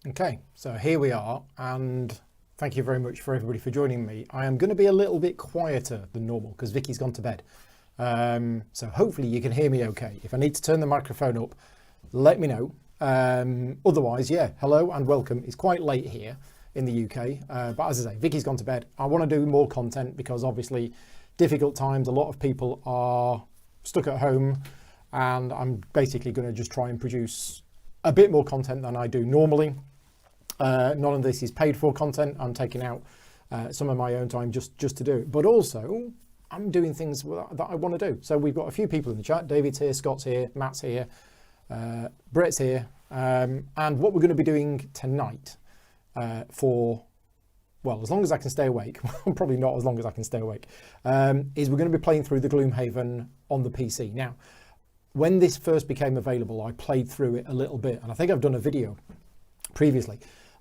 Okay, so here we are, and thank you very much for everybody for joining me. I am going to be a little bit quieter than normal because Vicky's gone to bed. So hopefully you can hear me okay. If I need to turn the microphone up, let me know. Otherwise, yeah, hello and welcome. It's quite late here in the UK, but as I say, Vicky's gone to bed. I want to do more content because obviously difficult times, a lot of people are stuck at home, and I'm basically going to just try and produce a bit more content than I do normally. None of this is paid for content. I'm taking out some of my own time just to do it. But also, I'm doing things that I want to do. So we've got a few people in the chat. David's here, Scott's here, Matt's here, Brett's here. And what we're going to be doing tonight for, well, as long as I can stay awake, probably not as long as I can stay awake, is we're going to be playing through the Gloomhaven on the PC. Now, when this first became available, I played through it a little bit, and I think I've done a video previously.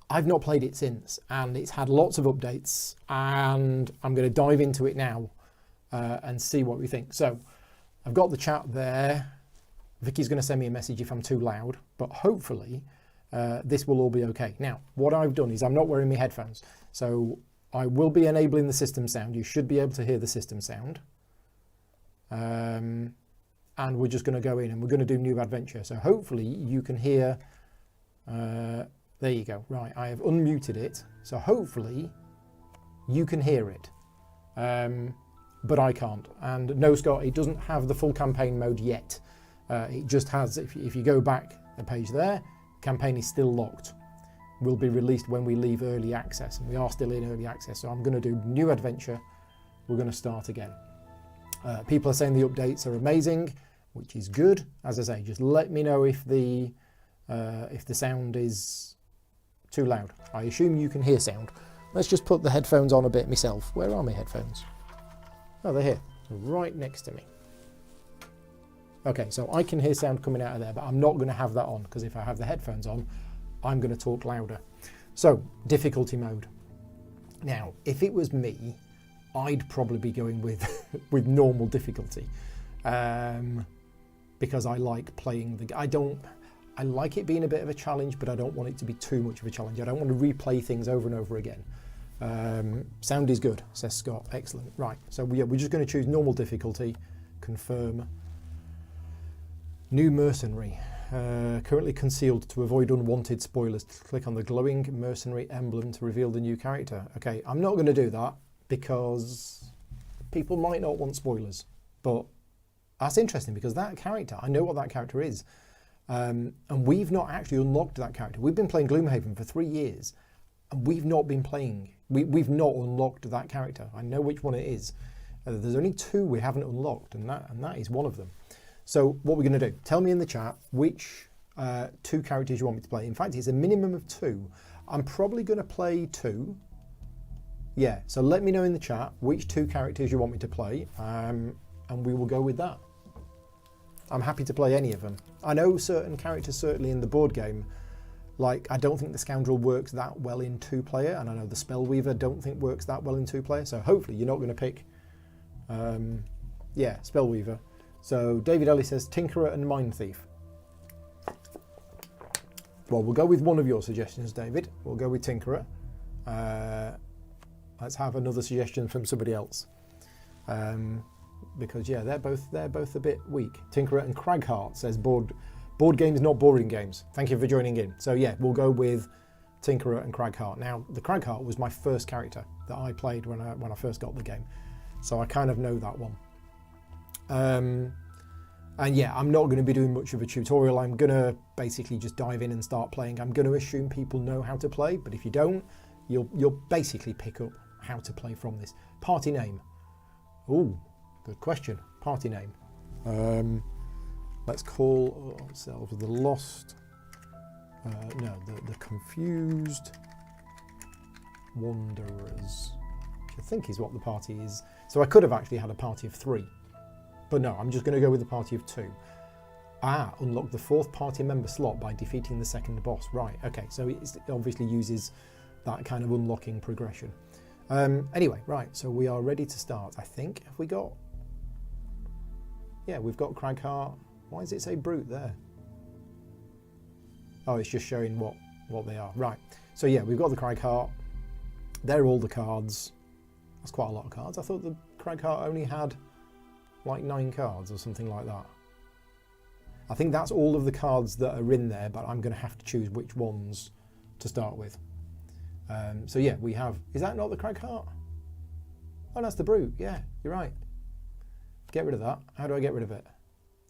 I've not played it since, and it's had lots of updates, and I'm going to dive into it now and see what we think. So I've got the chat there. Vicky's going to send me a message if I'm too loud, but hopefully this will all be okay. Now, what I've done is I'm not wearing my headphones, so I will be enabling the system sound. You should be able to hear the system sound. And we're just going to go in and we're going to do new adventure. So hopefully you can hear... there you go. Right, I have unmuted it. So hopefully you can hear it. But I can't. And no, Scott, it doesn't have the full campaign mode yet. It just has, if you go back a page there, campaign is still locked. Will be released when we leave early access. And we are still in early access. So I'm going to do new adventure. We're going to start again. People are saying the updates are amazing, which is good. As I say, just let me know if the sound is too loud. I assume you can hear sound. Let's just put the headphones on a bit myself. Where are my headphones? Oh, they're here, right next to me. Okay, so I can hear sound coming out of there, but I'm not going to have that on because if I have the headphones on, I'm going to talk louder. So, difficulty mode. Now, if it was me, I'd probably be going with with normal difficulty, because I like playing the. I like it being a bit of a challenge, but I don't want it to be too much of a challenge. I don't want to replay things over and over again. Sound is good, says Scott. Excellent. Right, so we're just going to choose normal difficulty. Confirm. New mercenary. Currently concealed to avoid unwanted spoilers. Click on the glowing mercenary emblem to reveal the new character. Okay, I'm not going to do that because people might not want spoilers. But that's interesting because that character, I know what that character is. And we've not actually unlocked that character. We've been playing Gloomhaven for 3 years, and we've not been playing. We've not unlocked that character. I know which one it is. There's only 2 we haven't unlocked, and that is one of them. So what we're going to do? Tell me in the chat which 2 characters you want me to play. In fact, it's a minimum of 2. I'm probably going to play 2. Yeah. So let me know in the chat which 2 characters you want me to play, and we will go with that. I'm happy to play any of them. I know certain characters, certainly in the board game, like I don't think the Scoundrel works that well in 2-player, and I know the Spellweaver don't think works that well in 2-player, so hopefully you're not going to pick, yeah, Spellweaver. So David Ellie says Tinkerer and Mind Thief. Well, we'll go with one of your suggestions, David. We'll go with Tinkerer. Let's have another suggestion from somebody else. Because yeah, they're both a bit weak. Tinkerer and Cragheart says board games, not boring games. Thank you for joining in. So yeah, we'll go with Tinkerer and Cragheart. Now, the Cragheart was my first character that I played when I first got the game, so I kind of know that one. And yeah, I'm not going to be doing much of a tutorial. I'm going to basically just dive in and start playing. I'm going to assume people know how to play, but if you don't, you'll basically pick up how to play from this. Party name. Ooh. Good question. Party name. Let's call ourselves the Lost. No, the Confused Wanderers, which I think is what the party is. So I could have actually had a party of 3, but no, I'm just going to go with the party of 2. Unlock the 4th party member slot by defeating the 2nd boss. Right. Okay. So it obviously uses that kind of unlocking progression. Anyway, right. So we are ready to start. I think. Have we got? Yeah, we've got Cragheart. Why does it say Brute there? Oh, it's just showing what what they are. Right, so yeah, we've got the Cragheart. They're all the cards. That's quite a lot of cards. I thought the Cragheart only had like 9 cards or something like that. I think that's all of the cards that are in there, but I'm going to have to choose which ones to start with. So yeah, we have, is that not the Cragheart? Oh, that's the Brute. Yeah, you're right. Get rid of that. How do I get rid of it?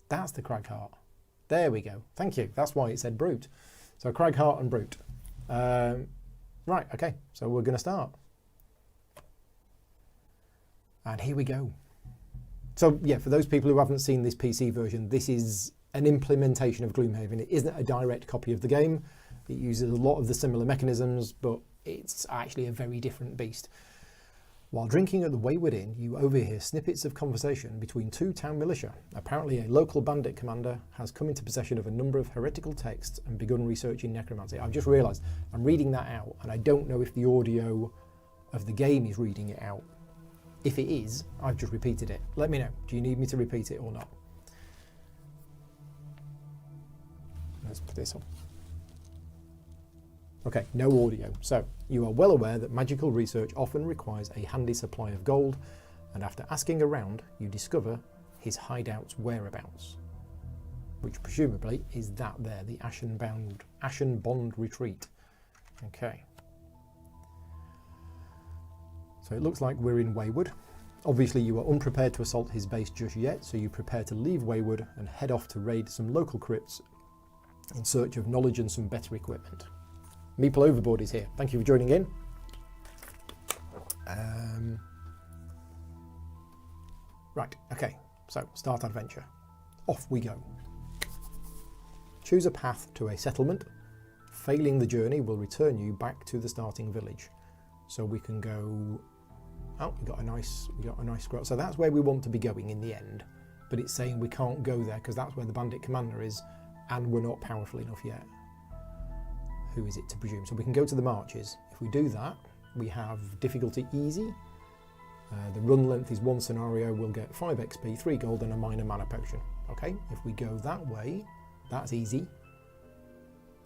That's the Cragheart. There we go. Thank you. That's why it said Brute. So Cragheart and Brute. Right, okay. So we're going to start. And here we go. So yeah, for those people who haven't seen this PC version, this is an implementation of Gloomhaven. It isn't a direct copy of the game. It uses a lot of the similar mechanisms, but it's actually a very different beast. While drinking at the Wayward Inn, you overhear snippets of conversation between 2 town militia. Apparently a local bandit commander has come into possession of a number of heretical texts and begun researching necromancy. I've just realised I'm reading that out, and I don't know if the audio of the game is reading it out. If it is, I've just repeated it. Let me know. Do you need me to repeat it or not? Let's put this on. Okay, no audio. So, you are well aware that magical research often requires a handy supply of gold, and after asking around, you discover his hideout's whereabouts, which presumably is that there, the Ashen Bond Retreat. Okay. So it looks like we're in Wayward. Obviously you are unprepared to assault his base just yet, so you prepare to leave Wayward and head off to raid some local crypts in search of knowledge and some better equipment. Meeple Overboard is here. Thank you for joining in. Right, okay, so start adventure. Off we go. Choose a path to a settlement. Failing the journey will return you back to the starting village. So we can go, oh, we got a nice scroll. So that's where we want to be going in the end, but it's saying we can't go there because that's where the bandit commander is and we're not powerful enough yet. Who is it to presume? So we can go to the marches. If we do that, we have difficulty easy. The run length is 1 scenario. We'll get 5 XP, 3 gold and a minor mana potion. Okay, if we go that way, that's easy.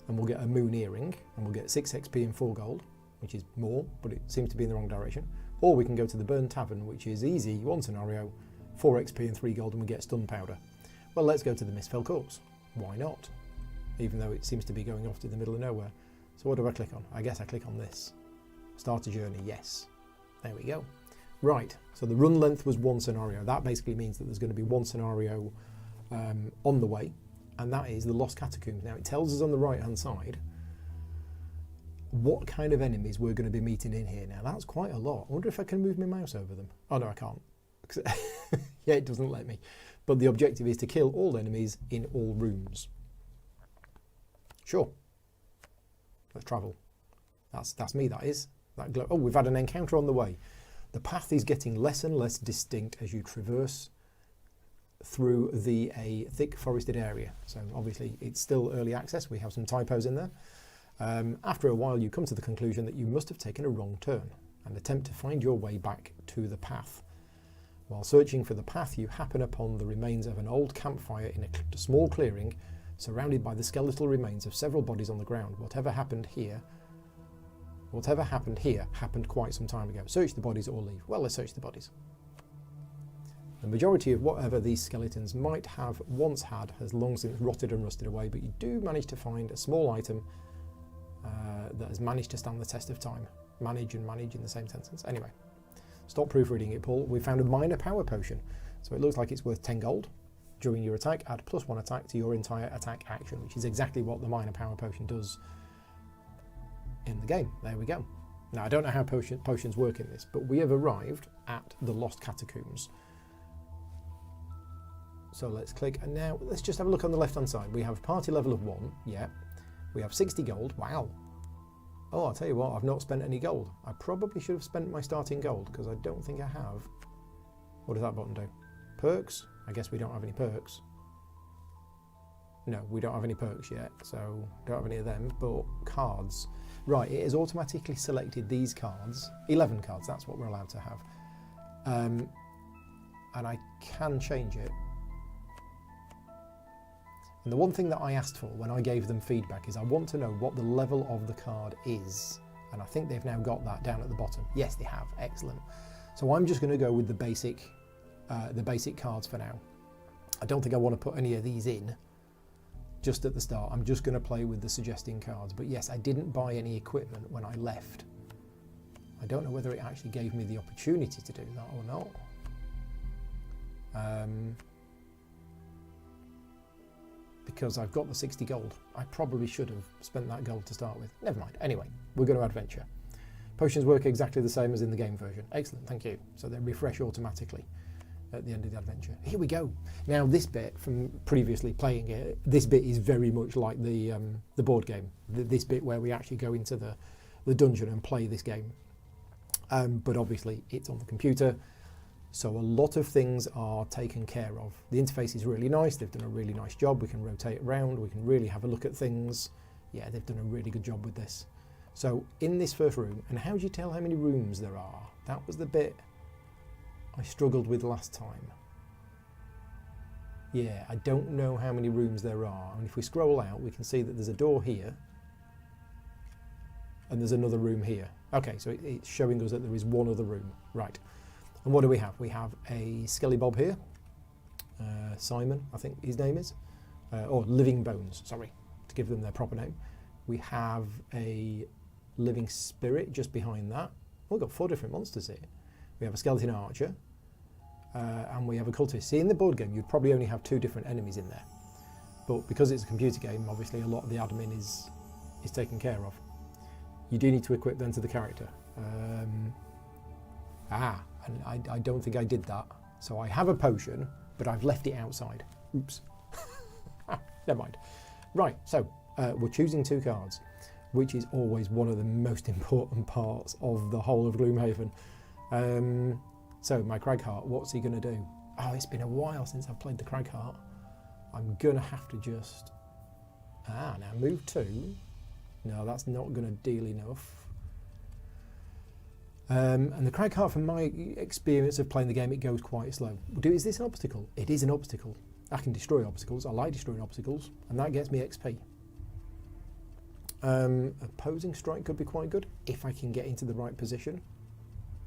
And we'll get a moon earring and we'll get 6 XP and 4 gold, which is more, but it seems to be in the wrong direction. Or we can go to the Burn Tavern, which is easy, 1 scenario, 4 XP and 3 gold and we get stun powder. Well, let's go to the Mistfell Corpse. Why not? Even though it seems to be going off to the middle of nowhere. So what do I click on? I guess I click on this. Start a journey, yes. There we go. Right, so the run length was 1 scenario. That basically means that there's going to be 1 scenario on the way, and that is the Lost Catacombs. Now it tells us on the right hand side what kind of enemies we're going to be meeting in here. Now that's quite a lot. I wonder if I can move my mouse over them. Oh no, I can't. Yeah, it doesn't let me. But the objective is to kill all enemies in all rooms. Sure. Let's travel. That's me, that is. Oh, we've had an encounter on the way. The path is getting less and less distinct as you traverse through a thick forested area. So obviously it's still early access. We have some typos in there. After a while you come to the conclusion that you must have taken a wrong turn and attempt to find your way back to the path. While searching for the path, you happen upon the remains of an old campfire in a small clearing surrounded by the skeletal remains of several bodies on the ground. Whatever happened here happened quite some time ago. Search the bodies or leave. Well, let's search the bodies. The majority of whatever these skeletons might have once had has long since rotted and rusted away, but you do manage to find a small item that has managed to stand the test of time. Manage and manage in the same sentence. Anyway, stop proofreading it, Paul. We found a minor power potion. So it looks like it's worth 10 gold. During your attack, add +1 attack to your entire attack action, which is exactly what the minor power potion does in the game. There we go. Now, I don't know how potions work in this, but we have arrived at the Lost Catacombs. So let's click, and now let's just have a look on the left-hand side. We have party level of 1, yeah. We have 60 gold, wow. Oh, I'll tell you what, I've not spent any gold. I probably should have spent my starting gold, because I don't think I have. What does that button do? Perks? I guess we don't have any perks. No, we don't have any perks yet, so don't have any of them, but cards. Right, it has automatically selected these cards. 11 cards, that's what we're allowed to have. And I can change it. And the one thing that I asked for when I gave them feedback is I want to know what the level of the card is. And I think they've now got that down at the bottom. Yes, they have. Excellent. So I'm just going to go with the basic cards for now. I don't think I want to put any of these in just at the start. I'm just going to play with the suggesting cards. But yes, I didn't buy any equipment when I left. I don't know whether it actually gave me the opportunity to do that or not. Because I've got the 60 gold. I probably should have spent that gold to start with. Never mind. Anyway, we're going to adventure. Potions work exactly the same as in the game version. Excellent, thank you. So they refresh automatically at the end of the adventure. Here we go. Now this bit, from previously playing it, this bit is very much like the board game. This bit where we actually go into the dungeon and play this game. But obviously it's on the computer. So a lot of things are taken care of. The interface is really nice. They've done a really nice job. We can rotate around. We can really have a look at things. Yeah, they've done a really good job with this. So in this first room, and how do you tell how many rooms there are? That was the bit I struggled with last time. Yeah, I don't know how many rooms there are. And if we scroll out, we can see that there's a door here. And there's another room here. Okay, so it's showing us that there is one other room. Right. And what do we have? We have a Skelly Bob here. Simon, I think his name is. Or Living Bones, sorry, to give them their proper name. We have a Living Spirit just behind that. We've got 4 different monsters here. We have a Skeleton Archer. And we have a Cultist. See, in the board game, you'd probably only have 2 different enemies in there. But because it's a computer game, obviously a lot of the admin is taken care of. You do need to equip them to the character. And I don't think I did that. So I have a potion, but I've left it outside. Oops. Never mind. Right, so we're choosing 2 cards, which is always one of the most important parts of the whole of Gloomhaven. So my Cragheart, what's he going to do? Oh, it's been a while since I've played the Cragheart. I'm going to have to just... now move 2. No, that's not going to deal enough. And the Cragheart, from my experience of playing the game, it goes quite slow. Is this an obstacle? It is an obstacle. I can destroy obstacles. I like destroying obstacles, and that gets me XP. Opposing strike could be quite good if I can get into the right position,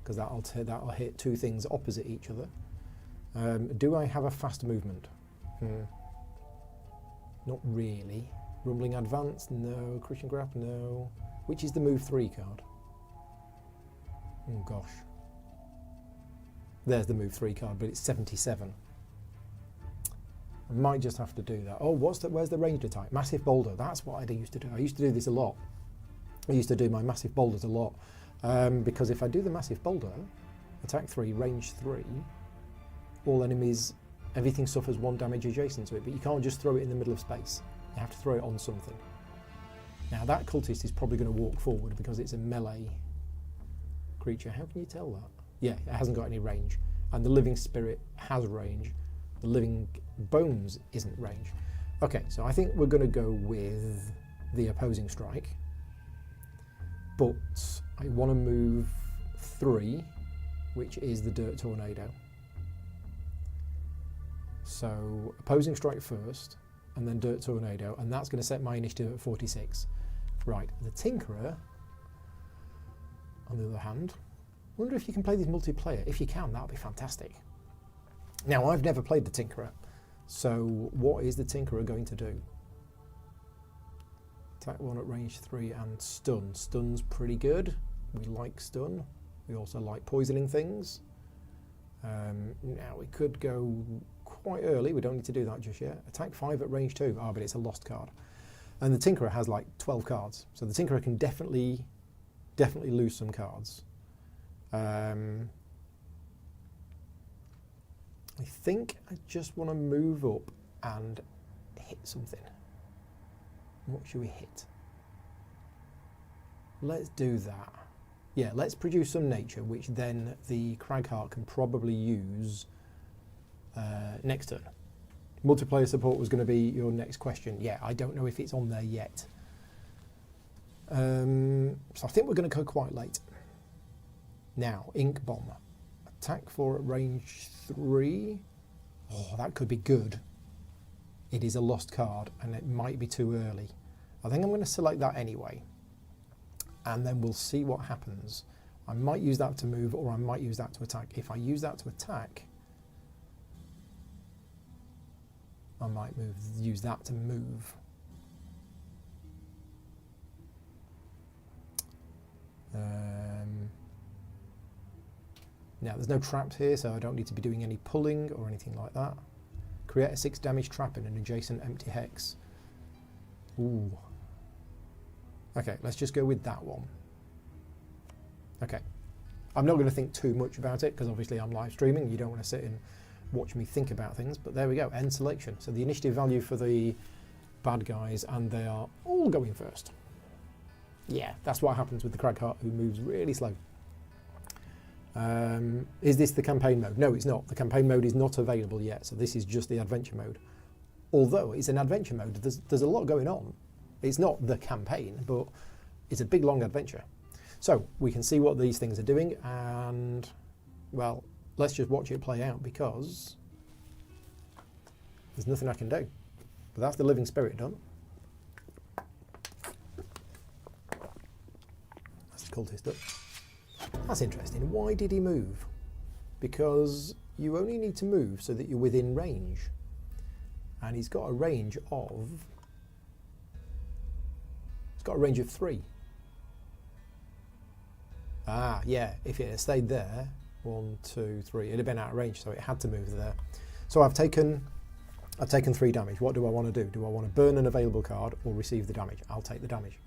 because that'll hit 2 things opposite each other. Do I have a fast movement? Not really. Rumbling Advance? No. Christian Grab? No. Which is the move 3 card? Oh gosh. There's the move 3 card, but it's 77. I might just have to do that. Oh, where's the ranged attack? Massive boulder. That's what I used to do. I used to do this a lot. I used to do my massive boulders a lot. Because if I do the massive boulder, attack 3, range 3, all enemies, everything suffers 1 damage adjacent to it, but you can't just throw it in the middle of space. You have to throw it on something. Now that cultist is probably going to walk forward because it's a melee creature. How can you tell that? Yeah, it hasn't got any range. And the Living Spirit has range. The Living Bones isn't range. Okay, so I think we're going to go with the opposing strike. But I want to move 3, which is the Dirt Tornado. So opposing strike first, and then Dirt Tornado, and that's going to set my initiative at 46. Right, the Tinkerer, on the other hand, I wonder if you can play this multiplayer. If you can, that would be fantastic. Now, I've never played the Tinkerer, so what is the Tinkerer going to do? Attack 1 at range 3 and stun. Stun's pretty good. We like stun. We also like poisoning things. Now, we could go quite early. We don't need to do that just yet. Attack 5 at range 2. But it's a lost card. And the Tinkerer has like 12 cards. So the Tinkerer can definitely lose some cards. I think I just want to move up and hit something. What should we hit? Let's do that. Yeah, let's produce some nature, which then the Cragheart can probably use next turn. Multiplayer support was going to be your next question. Yeah, I don't know if it's on there yet. So I think we're going to go quite late. Now, Ink Bomb. Attack 4 at range 3. Oh, that could be good. it is a lost card and it might be too early. I think I'm going to select that anyway, and then we'll see what happens. I might use that to move, or I might use that to attack. If I use that to attack, I might use that to move. Now there's no traps here, so I don't need to be doing any pulling or anything like that. Create a 6 damage trap in an adjacent empty hex. Ooh. Okay, let's just go with that one. Okay. I'm not going to think too much about it, because obviously I'm live streaming. You don't want to sit and watch me think about things, but there we go, end selection. So the initiative value for the bad guys, and they are all going first. Yeah, that's what happens with the Cragheart, who moves really slow. Is this the campaign mode? No, it's not. The campaign mode is not available yet, so this is just the adventure mode. Although it's an adventure mode, there's a lot going on. It's not the campaign, but it's a big, long adventure. So we can see what these things are doing, and, well, let's just watch it play out, because there's nothing I can do. But that's the living spirit done. That's the cultist up. That's interesting. Why did he move? Because you only need to move so that you're within range. And he's got a range of... He's got a range of 3. Ah, yeah, if it had stayed there, 1, 2, 3, it'd have been out of range, so it had to move there. So I've taken 3 damage. What do I want to do? Do I want to burn an available card or receive the damage? I'll take the damage.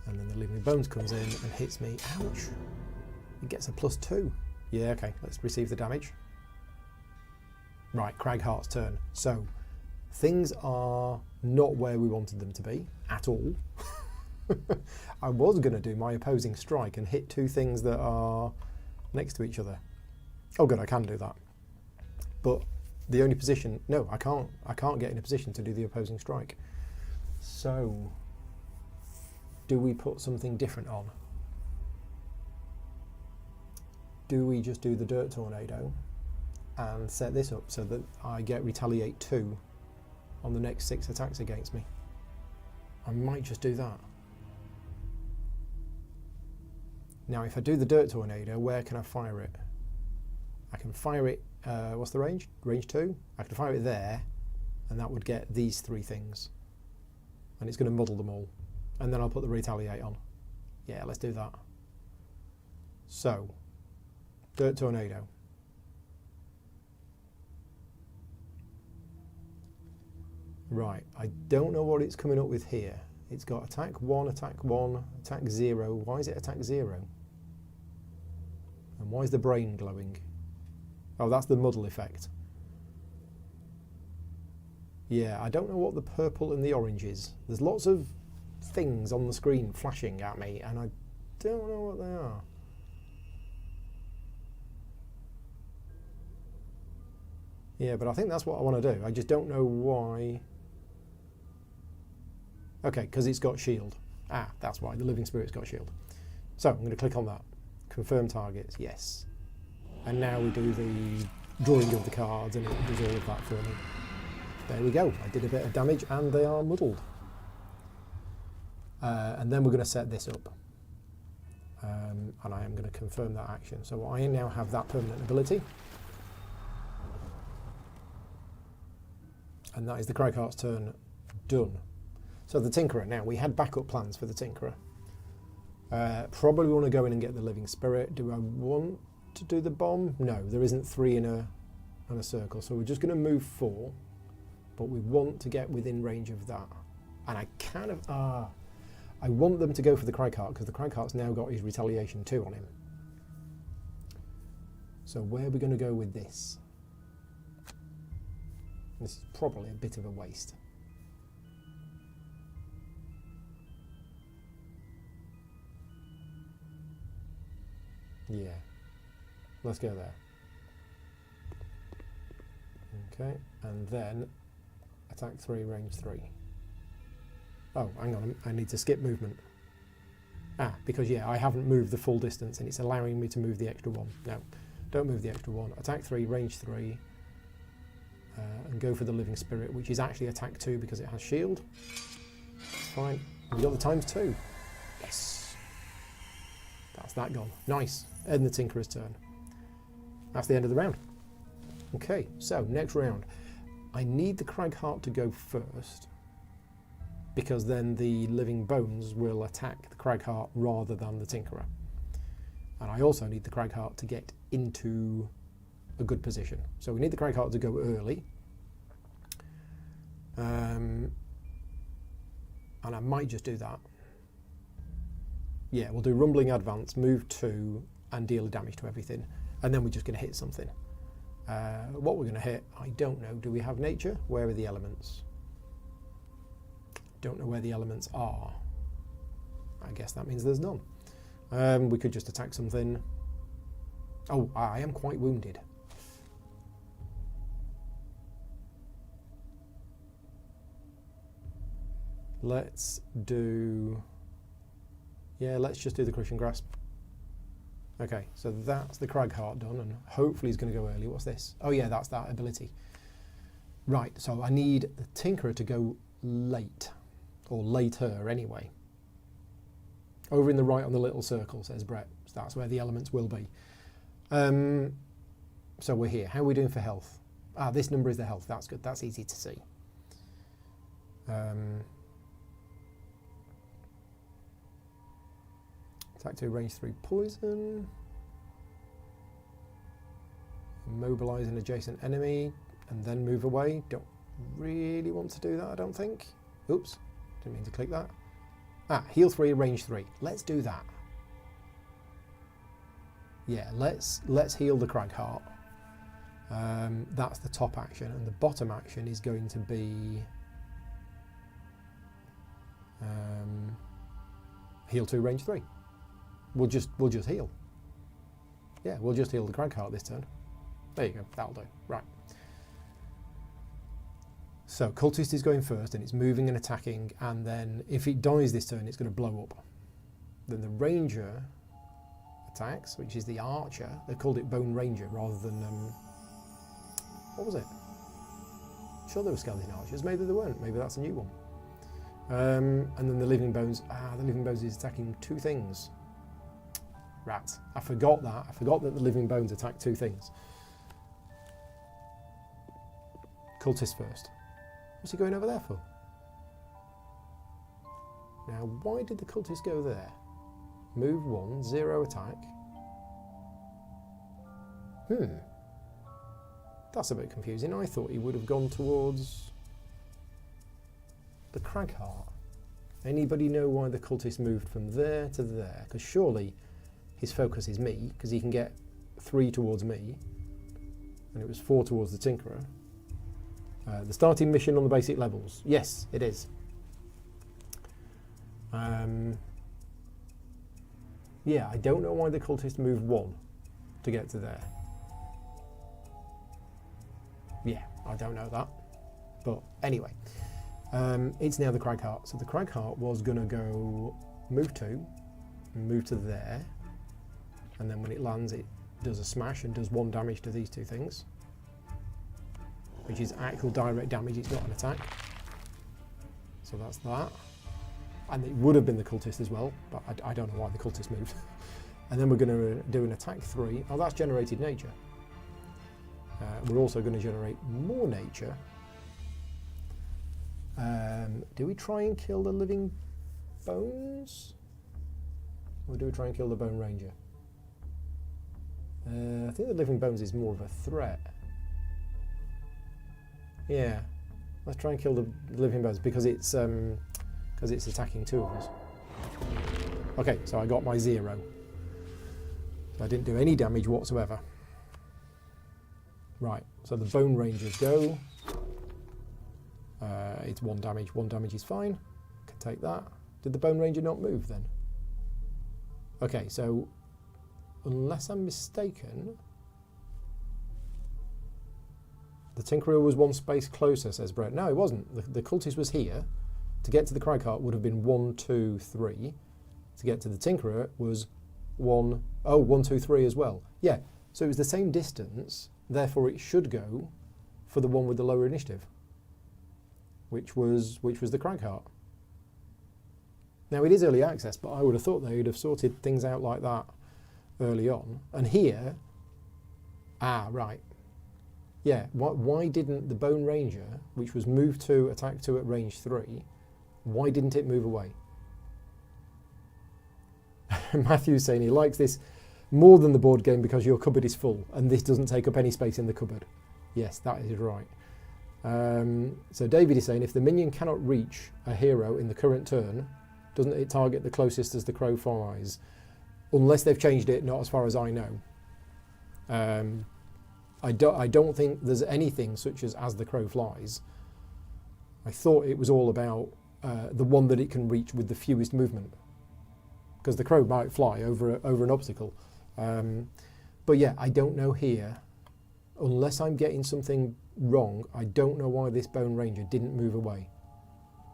And then the Living Bones comes in and hits me. Ouch. It gets a +2. Yeah, okay, let's receive the damage. Right, Cragheart's turn. So, things are not where we wanted them to be, at all. I was going to do my opposing strike and hit 2 things that are next to each other. Oh good, I can do that. But the only position... No, I can't get in a position to do the opposing strike. So... do we put something different on? Do we just do the Dirt Tornado and set this up so that I get Retaliate 2 on the next 6 attacks against me? I might just do that. Now if I do the Dirt Tornado, where can I fire it? I can fire it, what's the range? Range 2? I can fire it there, and that would get these 3 things. And it's going to muddle them all. And then I'll put the Retaliate on. Yeah, let's do that. So, Dirt Tornado. Right, I don't know what it's coming up with here. It's got attack 1, attack 0. Why is it attack 0? And why is the brain glowing? Oh, that's the muddle effect. Yeah, I don't know what the purple and the orange is. There's lots of things on the screen flashing at me, and I don't know what they are. Yeah, but I think that's what I want to do. I just don't know why. Okay, because it's got shield. Ah, that's why. The Living Spirit's got shield. So, I'm going to click on that. Confirm targets, yes. And now we do the drawing of the cards, and it does all of that for me. There we go. I did a bit of damage, and they are muddled. And then we're going to set this up. And I am going to confirm that action. So I now have that permanent ability. And that is the Cragheart's turn done. So the Tinkerer, now we had backup plans for the Tinkerer. Probably want to go in and get the Living Spirit. Do I want to do the bomb? No, there isn't 3 in a circle. So we're just going to move 4. But we want to get within range of that. And I kind of... I want them to go for the Cragheart, because the Cragheart's now got his Retaliation 2 on him. So where are we going to go with this? This is probably a bit of a waste. Yeah, let's go there. Okay, and then attack 3, range 3. Oh, hang on, I need to skip movement. Ah, because yeah, I haven't moved the full distance and it's allowing me to move the extra 1. No, don't move the extra 1. Attack 3, range 3. and go for the living spirit, which is actually attack 2 because it has shield. That's fine. We got the ×2. Yes. That's that gone. Nice. End the Tinkerer's turn. That's the end of the round. Okay, so next round. I need the Cragheart to go first, because then the living bones will attack the Cragheart rather than the Tinkerer. And I also need the Cragheart to get into a good position. So we need the Cragheart to go early. And I might just do that. Yeah, we'll do Rumbling Advance, move 2, and deal damage to everything. And then we're just going to hit something. What we're going to hit, I don't know. Do we have nature? Where are the elements? Don't know where the elements are. I guess that means there's none. We could just attack something. Oh, I am quite wounded. Let's do... Yeah, let's just do the Crushing Grasp. Okay, so that's the Cragheart done, and hopefully he's going to go early. What's this? Oh yeah, that's that ability. Right, so I need the Tinkerer to go late, or later anyway. Over in the right on the little circle, says Brett. So that's where the elements will be. So we're here. How are we doing for health? Ah, this number is the health. That's good. That's easy to see. Attack 2, range 3 poison. Immobilize an adjacent enemy and then move away. Don't really want to do that, I don't think. Oops, didn't mean to click that. Ah, heal 3, range 3. Let's do that. Yeah, let's heal the Cragheart. That's the top action, and the bottom action is going to be heal 2, range 3. We'll just heal. Yeah, we'll just heal the Cragheart this turn. There you go, that'll do. Right. So Cultist is going first, and it's moving and attacking, and then if it dies this turn, it's going to blow up. Then the Ranger attacks, which is the Archer. They called it Bone Ranger rather than what was it? Sure, there were Skeleton Archers. Maybe there weren't. Maybe that's a new one. And then the Living Bones. Ah, the Living Bones is attacking 2 things. Rats. I forgot that. I forgot that the Living Bones attack 2 things. Cultist first. What's he going over there for? Now, why did the Cultist go there? Move 1, 0 attack. That's a bit confusing. I thought he would have gone towards the Cragheart. Anybody know why the Cultist moved from there to there? Because surely his focus is me, because he can get 3 towards me, and it was 4 towards the Tinkerer. The starting mission on the basic levels. Yes, it is. Yeah, I don't know why the Cultist moved 1 to get to there. Yeah, I don't know that. But anyway, it's now the Cragheart. So the Cragheart was going to go move 2, move to there, and then when it lands it does a smash and does 1 damage to these 2 things, which is actual direct damage, it's not an attack. So that's that. And it would have been the Cultist as well, but I don't know why the Cultist moved. And then we're going to do an attack 3. Oh, that's generated nature. We're also going to generate more nature. Do we try and kill the Living Bones? Or do we try and kill the Bone Ranger? I think the Living Bones is more of a threat. Yeah, let's try and kill the Living Bones because it's attacking 2 of us. Okay, so I got my 0. So I didn't do any damage whatsoever. Right, so the Bone Rangers go. It's 1 damage. 1 damage is fine. Can take that. Did the Bone Ranger not move then? Okay, so unless I'm mistaken, the Tinkerer was 1 space closer, says Brett. No, it wasn't. The Cultist was here. To get to the Cragheart would have been 1, 2, 3. To get to the Tinkerer was 1, 2, 3 as well. Yeah, so it was the same distance, therefore it should go for the one with the lower initiative, which was the Cragheart. Now it is early access, but I would have thought they would have sorted things out like that early on. And here, right, yeah. Why didn't the Bone Ranger, which was moved to attack 2 at range 3, why didn't it move away? Matthew's saying he likes this more than the board game because your cupboard is full and this doesn't take up any space in the cupboard. Yes, that is right. So David is saying if the minion cannot reach a hero in the current turn, doesn't it target the closest as the crow flies? Unless they've changed it, not as far as I know. I don't think there's anything such as the crow flies. I thought it was all about the one that it can reach with the fewest movement, because the crow might fly over an obstacle. But yeah, I don't know here, unless I'm getting something wrong, I don't know why this Bone Ranger didn't move away.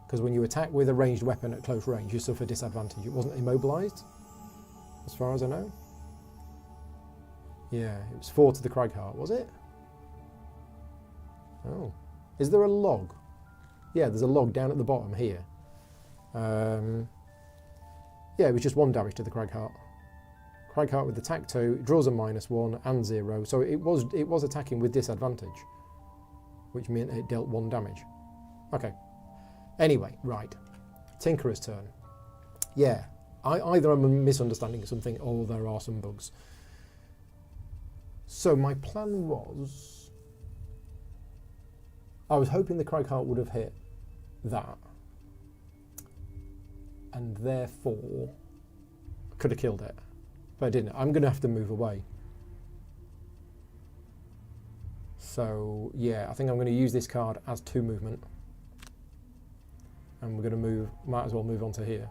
Because when you attack with a ranged weapon at close range, you suffer disadvantage. It wasn't immobilised, as far as I know. Yeah, it was 4 to the Cragheart, was it? Oh. Is there a log? Yeah, there's a log down at the bottom here. Yeah, it was just 1 damage to the Cragheart. Cragheart with attack 2, it draws a -1 and 0, so it was attacking with disadvantage, which meant it dealt 1 damage. Okay. Anyway, right. Tinkerer's turn. Yeah, either I'm misunderstanding something or there are some bugs. So my plan was, I was hoping the Cragheart would have hit that, and therefore could have killed it, but I didn't. I'm going to have to move away. So yeah, I think I'm going to use this card as 2 movement, and we're going to move. Might as well move on to here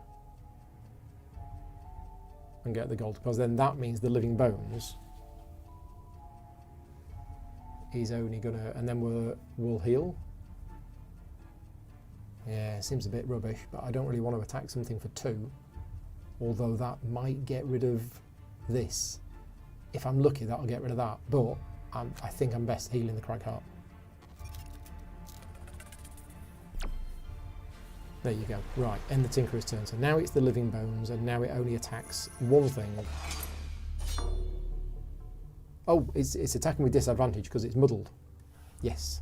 and get the gold, because then that means the Living Bones is only going to, and then we'll heal. Yeah, seems a bit rubbish, but I don't really want to attack something for 2, although that might get rid of this. If I'm lucky, that'll get rid of that, but I think I'm best healing the Cragheart. There you go. Right, end the Tinkerer's turn. So now it's the Living Bones, and now it only attacks 1 thing. Oh, it's attacking with disadvantage because it's muddled. Yes.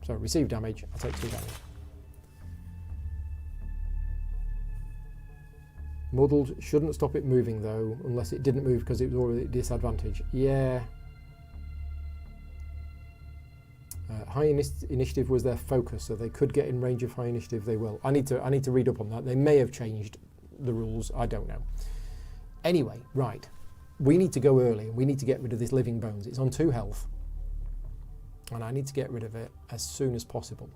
So receive damage, I'll take 2 damage. Muddled shouldn't stop it moving though, unless it didn't move because it was already at disadvantage. Yeah. High initiative was their focus, so they could get in range of high initiative. They will. I need to read up on that. They may have changed the rules. I don't know. Anyway, right. We need to go early. We need to get rid of this Living Bones. It's on 2 health, and I need to get rid of it as soon as possible.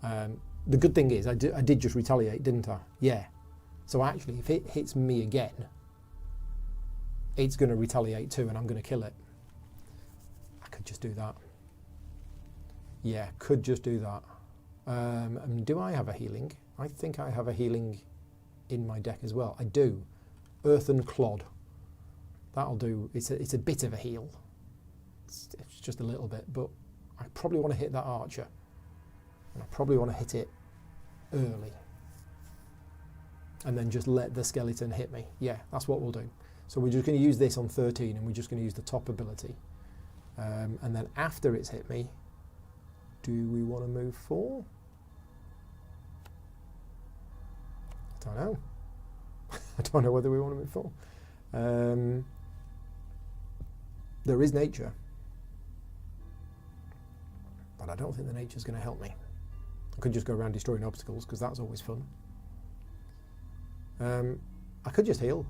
The good thing is I did just retaliate, didn't I? Yeah. So actually, if it hits me again, it's going to retaliate too, and I'm going to kill it. I could just do that. Yeah, could just do that. Do I have a healing? I think I have a healing in my deck as well. I do. Earthen Clod. That'll do. It's a bit of a heal. It's just a little bit, but I probably want to hit that archer, and I probably want to hit it early, and then just let the skeleton hit me. Yeah, that's what we'll do. So we're just going to use this on 13, and we're just going to use the top ability, and then after it's hit me, do we want to move 4? I don't know. I don't know whether we want to move 4. There is nature, but I don't think the nature's going to help me. I could just go around destroying obstacles, because that's always fun. I could just heal.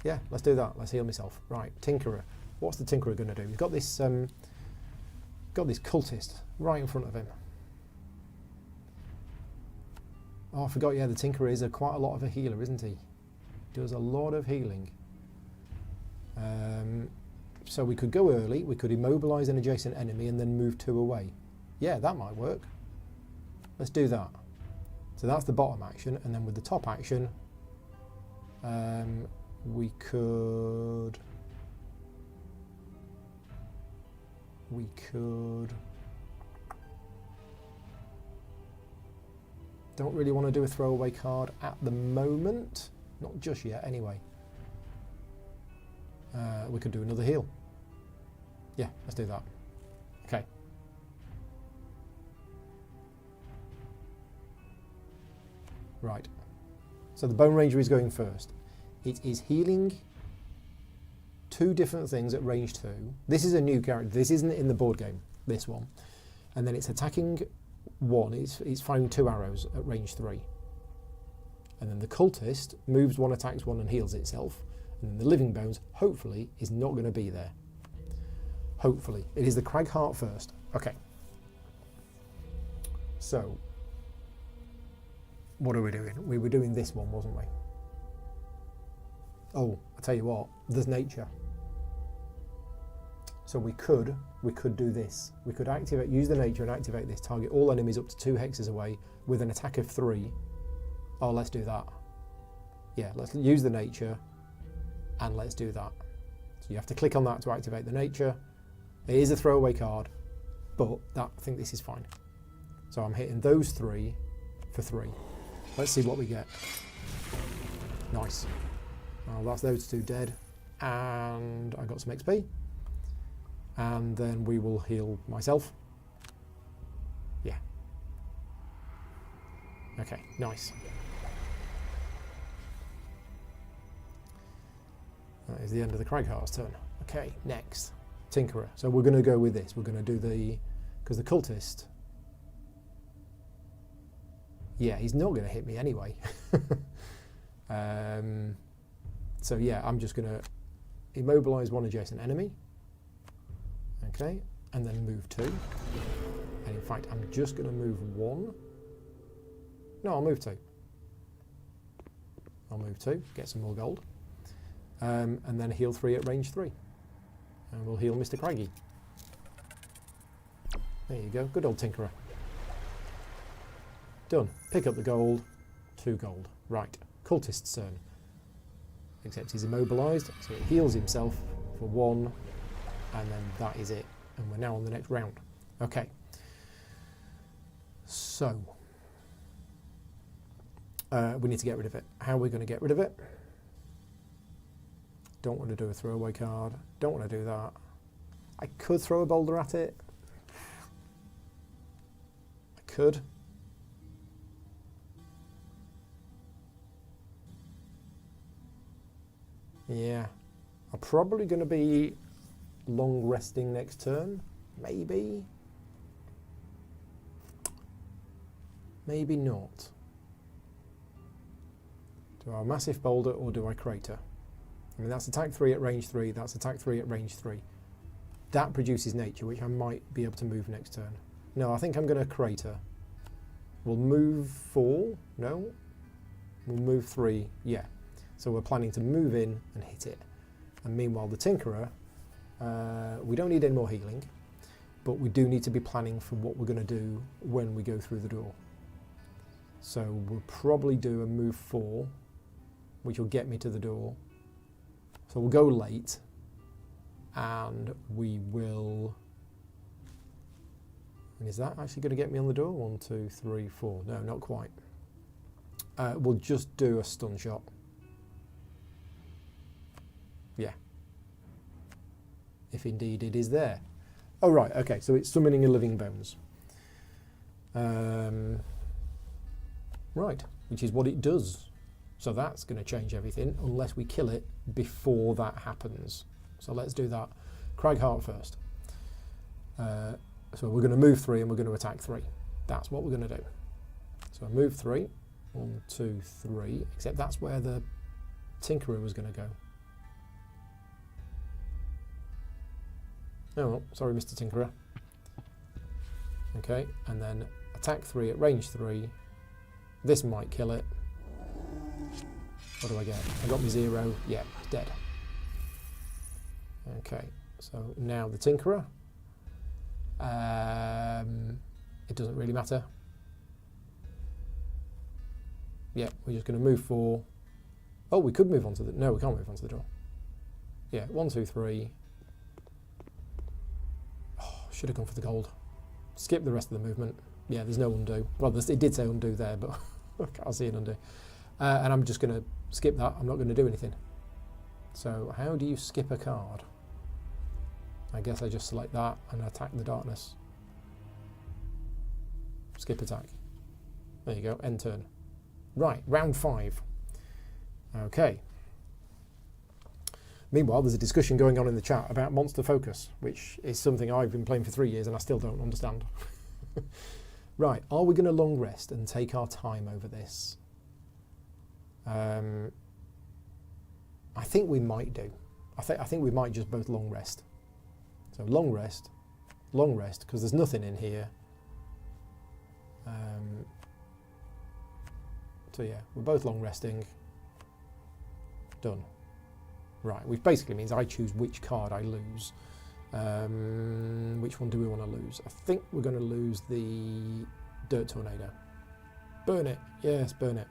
Yeah, let's do that. Let's heal myself. Right, Tinkerer. What's the Tinkerer going to do? He's got this cultist right in front of him. Oh, I forgot. Yeah, the Tinkerer is quite a lot of a healer, isn't he? Does a lot of healing. So we could go early. We could immobilise an adjacent enemy and then move 2 away. Yeah, that might work. Let's do that. So that's the bottom action, and then with the top action, we could we could... Don't really want to do a throwaway card at the moment. Not just yet, anyway. We could do another heal. Yeah, let's do that. Okay. Right. So the Bone Ranger is going first. It is healing 2 different things at range 2. This is a new character. This isn't in the board game, this one. And then it's attacking 1. It's firing 2 arrows at range 3. And then the Cultist moves 1, attacks 1 and heals itself. And then the Living Bones, hopefully, is not going to be there. Hopefully. It is the Cragheart first. Okay. So, what are we doing? We were doing this one, wasn't we? Oh, I tell you what, there's nature. So we could do this. We could use the nature and activate this. Target all enemies up to 2 hexes away with an attack of 3. Oh, let's do that. Yeah, let's use the nature and let's do that. So you have to click on that to activate the nature. It is a throwaway card, but I think this is fine. So I'm hitting those 3 for 3. Let's see what we get. Nice. Well, that's those 2 dead. And I got some XP. And then we will heal myself. Yeah. Okay, nice. That is the end of the Cragheart's turn. Okay, next. Tinkerer. So we're going to go with this. We're going to do because the Cultist... Yeah, he's not going to hit me anyway. So yeah, I'm just going to immobilize 1 adjacent enemy. Okay, and then move 2. And in fact, I'm just going to move 1. No, I'll move 2. I'll move 2, get some more gold. And then heal 3 at range 3. And we'll heal Mr. Craggy. There you go, good old Tinkerer. Done. Pick up the gold. 2 gold. Right, Cultist's turn. Except he's immobilised, so he heals himself for 1. And then that is it. And we're now on the next round. Okay. So. We need to get rid of it. How are we going to get rid of it? Don't want to do a throwaway card. Don't want to do that. I could throw a boulder at it. I could. Yeah. I'm probably going to be long resting next turn. Maybe. Maybe not. Do I massive boulder or do I crater? I mean, that's attack 3 at range 3, that's attack 3 at range 3. That produces nature, which I might be able to move next turn. No, I think I'm going to crater. We'll move 4, no? We'll move 3, yeah. So we're planning to move in and hit it. And meanwhile, the Tinkerer, we don't need any more healing, but we do need to be planning for what we're going to do when we go through the door. So we'll probably do a move 4, which will get me to the door. So we'll go late, and we will... And is that actually going to get me on the door? 1, 2, 3, 4. No, not quite. We'll just do a stun shot. Yeah. If indeed it is there. Oh, right, okay, so it's summoning a Living Bones. Right, which is what it does. So that's going to change everything, unless we kill it before that happens. So let's do that. Cragheart first. So we're going to move 3 and we're going to attack 3. That's what we're going to do. So move 3. 1, 2, 3. Except that's where the Tinkerer was going to go. Oh, well, sorry, Mr. Tinkerer. Okay, and then attack 3 at range 3. This might kill it. What do I get? I got me 0. Yeah, it's dead. Okay, so now the Tinkerer. It doesn't really matter. Yeah, we're just going to move 4. Oh, we could move on to the... No, we can't move on to the door. Yeah, 1, 2, 3. Oh, should have gone for the gold. Skip the rest of the movement. Yeah, there's no undo. Well, it did say undo there, but I can't see an undo. And I'm just going to skip that. I'm not going to do anything. So how do you skip a card? I guess I just select that and attack the darkness. Skip attack. There you go, end turn. Right, round 5. Okay. Meanwhile, there's a discussion going on in the chat about monster focus, which is something I've been playing for 3 years and I still don't understand. Right, are we going to long rest and take our time over this? I think we might do. I think we might just both long rest. So long rest, because there's nothing in here. So yeah, we're both long resting. Done. Right, which basically means I choose which card I lose. Which one do we want to lose? I think we're going to lose the Dirt Tornado. Burn it. Yes, burn it.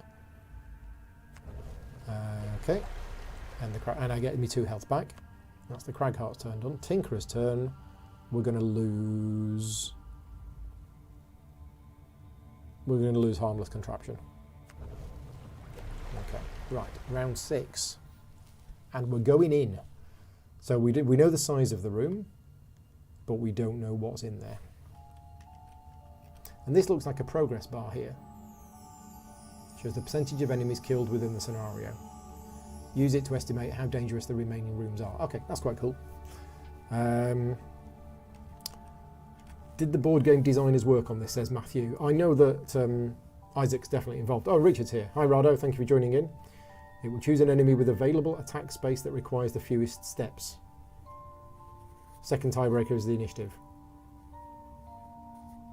Okay. And I get me 2 health back. That's the Cragheart's turn done. Tinkerer's turn. We're going to lose... We're going to lose Harmless Contraption. Okay, right. Round 6. And we're going in. So we know the size of the room, but we don't know what's in there. And this looks like a progress bar here. Shows the percentage of enemies killed within the scenario. Use it to estimate how dangerous the remaining rooms are. Okay, that's quite cool. Did the board game designers work on this, says Matthew. I know that Isaac's definitely involved. Oh, Richard's here. Hi, Rado. Thank you for joining in. It will choose an enemy with available attack space that requires the fewest steps. Second tiebreaker is the initiative.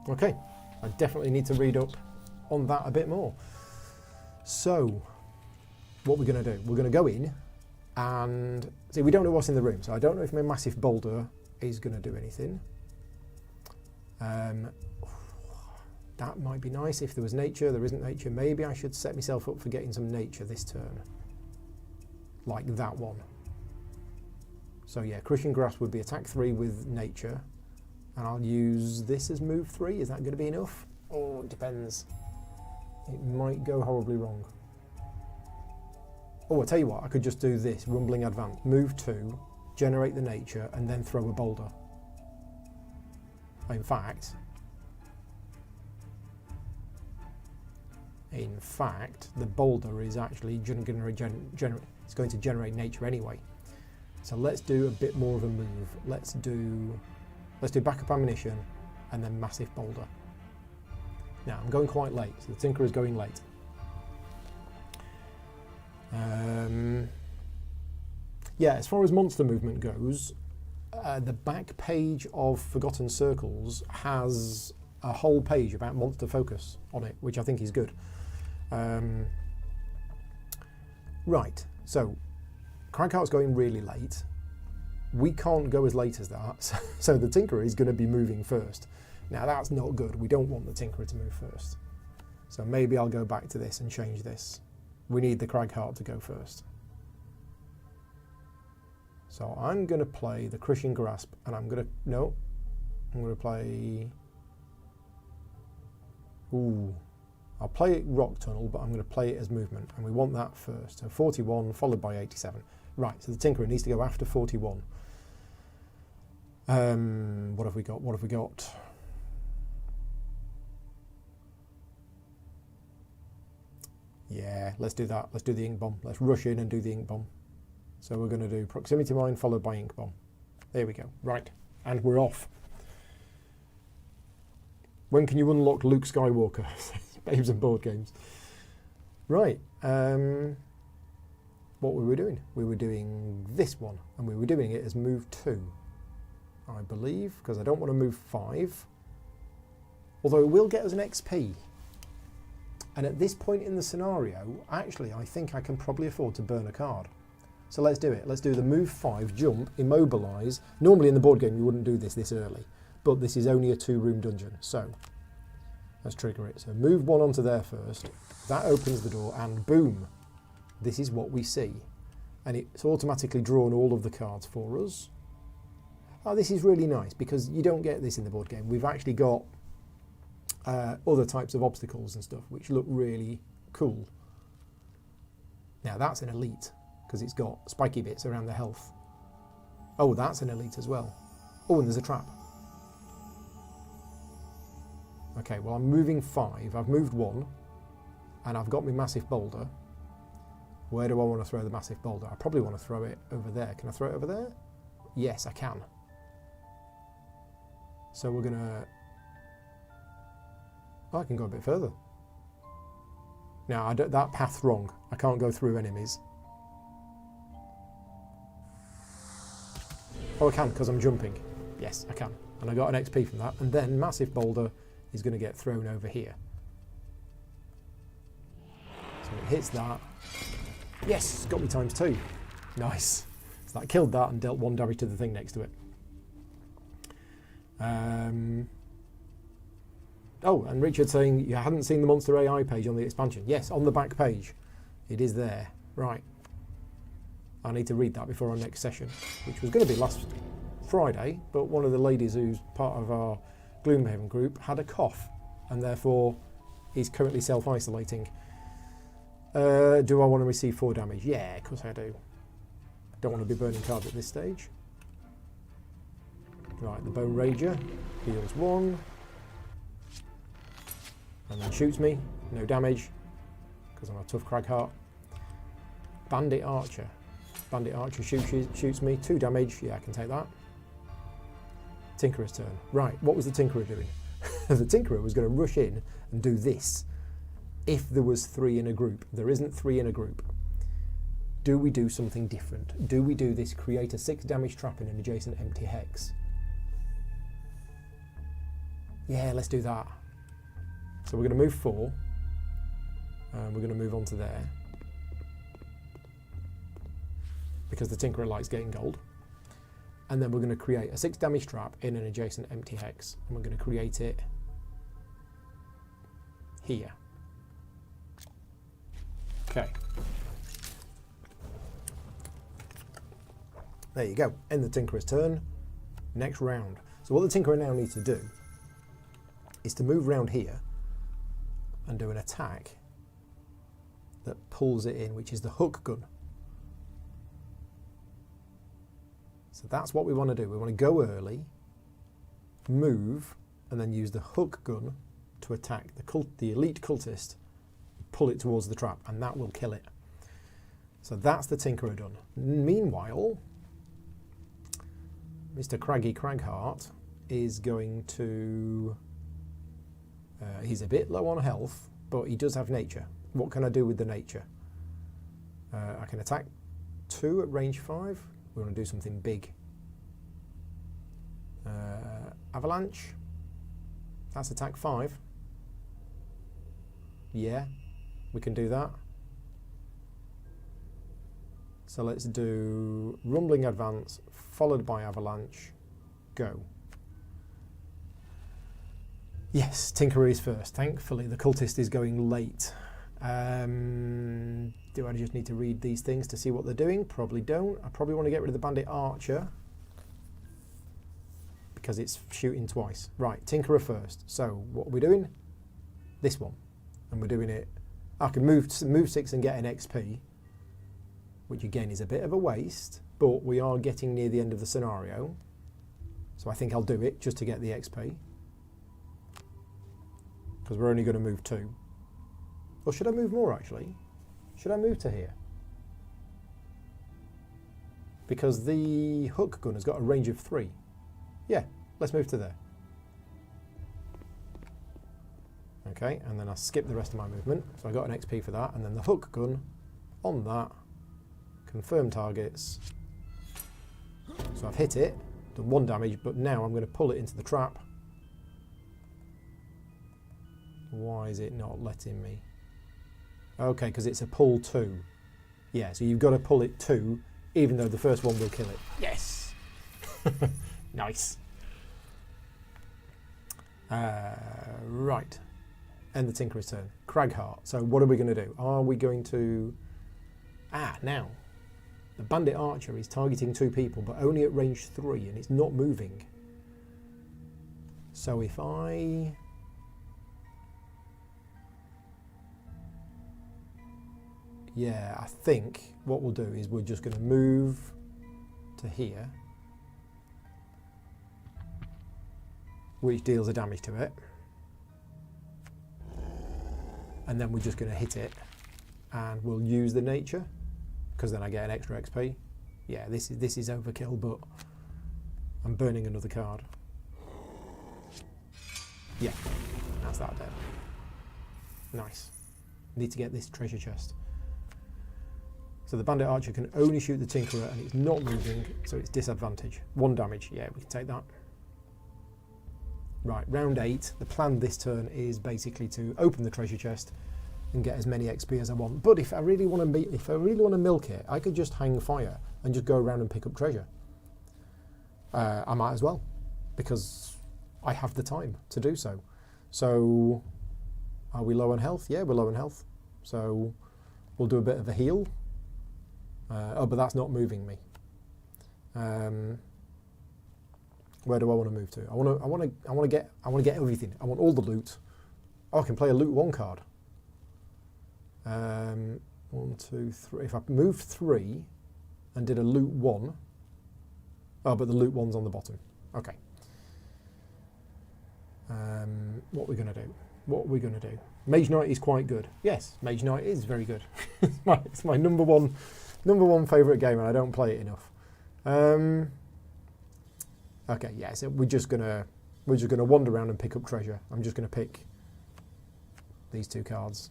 Okay, I definitely need to read up on that a bit more. So, what we're going to do, we're going to go in and see, we don't know what's in the room, so I don't know if my massive boulder is going to do anything. That might be nice if there was nature. There isn't nature. Maybe I should set myself up for getting some nature this turn. Like that one. So yeah, Crushing Grasp would be attack 3 with nature. And I'll use this as move 3. Is that going to be enough? Oh, it depends. It might go horribly wrong. Oh, I'll tell you what, I could just do this. Rumbling Advance. Move 2, generate the nature, and then throw a boulder. In fact, the boulder is actually going to generate nature anyway. So let's do a bit more of a move. Let's do backup ammunition and then massive boulder. Now I'm going quite late, so the Tinker is going late. Yeah, as far as monster movement goes, the back page of Forgotten Circles has a whole page about monster focus on it, which I think is good. Right, so Cragheart's going really late. We can't go as late as that, so the Tinkerer is going to be moving first. Now that's not good. We don't want the Tinkerer to move first. So maybe I'll go back to this and change this. We need the Cragheart to go first. So I'm going to play the Crushing Grasp, and I'm going to play... Ooh. I'll play it Rock Tunnel, but I'm going to play it as movement, and we want that first. So 41 followed by 87. Right, so the Tinkerer needs to go after 41. What have we got? What have we got? Yeah, let's do that. Let's do the Ink Bomb. Let's rush in and do the Ink Bomb. So we're going to do Proximity Mine followed by Ink Bomb. There we go. Right, and we're off. When can you unlock Luke Skywalker? Babes and Board Games. Right. What were we doing? We were doing this one, and we were doing it as move 2, I believe, because I don't want to move 5. Although it will get us an XP. And at this point in the scenario, actually, I think I can probably afford to burn a card. So let's do it. Let's do the move 5, jump, immobilise. Normally in the board game you wouldn't do this early, but this is only a 2-room dungeon, so let's trigger it. So move 1 onto there first. That opens the door, and boom, this is what we see. And it's automatically drawn all of the cards for us. oh, this is really nice, because you don't get this in the board game. We've actually got other types of obstacles and stuff which look really cool. Now that's an elite, because it's got spiky bits around the health. Oh, that's an elite as well. Oh, and there's a trap. Okay, well, I'm moving 5. I've moved 1. And I've got my massive boulder. Where do I want to throw the massive boulder? I probably want to throw it over there. Can I throw it over there? Yes, I can. So we're going to... Oh, I can go a bit further. Now, that path's wrong. I can't go through enemies. Oh, I can, because I'm jumping. Yes, I can. And I got an XP from that. And then massive boulder is going to get thrown over here. So it hits that. Yes, got me ×2. Nice. So that killed that and dealt 1 damage to the thing next to it. Oh, and Richard saying you hadn't seen the Monster AI page on the expansion. Yes, on the back page. It is there. Right. I need to read that before our next session, which was going to be last Friday, but one of the ladies who's part of our Gloomhaven group had a cough, and therefore is currently self-isolating. Do I want to receive 4 damage? Yeah, of course I do. Don't want to be burning cards at this stage. Right, the Bone Rager heals 1. And then shoots me. No damage, because I'm a tough crag heart. Bandit Archer. Bandit Archer shoots me. 2 damage. Yeah, I can take that. Tinkerer's turn. Right, what was the Tinkerer doing? The Tinkerer was going to rush in and do this. If there was 3 in a group. There isn't 3 in a group. Do we do something different? Do we do this, create a 6 damage trap in an adjacent empty hex? Yeah, let's do that. So we're going to move 4. And we're going to move on to there. Because the Tinkerer likes getting gold. And then we're going to create a 6 damage trap in an adjacent empty hex. And we're going to create it here. Okay. There you go. End the Tinkerer's turn. Next round. So what the Tinkerer now needs to do is to move round here and do an attack that pulls it in, which is the hook gun. So that's what we want to do. We want to go early, move, and then use the hook gun to attack the elite cultist, pull it towards the trap, and that will kill it. So that's the Tinkerer done. Meanwhile, Mr. Craggy Cragheart is going to... he's a bit low on health, but he does have nature. What can I do with the nature? I can attack 2 at range 5. We want to do something big. Avalanche. That's attack 5. Yeah, we can do that. So let's do Rumbling Advance, followed by Avalanche. Go. Yes, Tinkerer is first. Thankfully, the cultist is going late. Do I just need to read these things to see what they're doing? Probably don't. I probably want to get rid of the Bandit Archer because it's shooting twice. Right, Tinkerer first. So what are we doing? This one. And we're doing it... I can move 6 and get an XP, which again is a bit of a waste, but we are getting near the end of the scenario. So I think I'll do it just to get the XP. Because we're only going to move 2. Or should I move more, actually? Should I move to here? Because the hook gun has got a range of 3. Yeah, let's move to there. Okay, and then I skip the rest of my movement. So I got an XP for that. And then the hook gun on that. Confirm targets. So I've hit it, done 1 damage, but now I'm going to pull it into the trap. Why is it not letting me? Okay, because it's a pull 2. Yeah, so you've got to pull it 2, even though the first one will kill it. Yes! Nice. Right. End the Tinkerer's turn. Cragheart. So what are we going to do? Are we going to... now. The bandit archer is targeting 2 people, but only at range 3, and it's not moving. So if I... Yeah, I think what we'll do is we're just going to move to here, which deals a damage to it. And then we're just going to hit it, and we'll use the nature, because then I get an extra XP. Yeah, this is overkill, but I'm burning another card. Yeah, that's that dead. Nice. Need to get this treasure chest. So the bandit archer can only shoot the tinkerer, and it's not moving, so it's disadvantage. 1 damage. Yeah, we can take that. Right, round 8. The plan this turn is basically to open the treasure chest and get as many XP as I want. But if I really want to milk it, I could just hang fire and just go around and pick up treasure. I might as well, because I have the time to do so. So, are we low on health? Yeah, we're low on health. So, we'll do a bit of a heal. Oh, but that's not moving me. Where do I want to move to? I want to get everything. I want all the loot. Oh, I can play a loot 1 card. 1, 2, 3. If I moved 3 and did a loot 1. Oh, but the loot 1's on the bottom. Okay. What are we going to do? What are we going to do? Mage Knight is quite good. Yes, Mage Knight is very good. it's my number one favourite game, and I don't play it enough. Okay, yeah, so we're just gonna wander around and pick up treasure. I'm just gonna pick these 2 cards,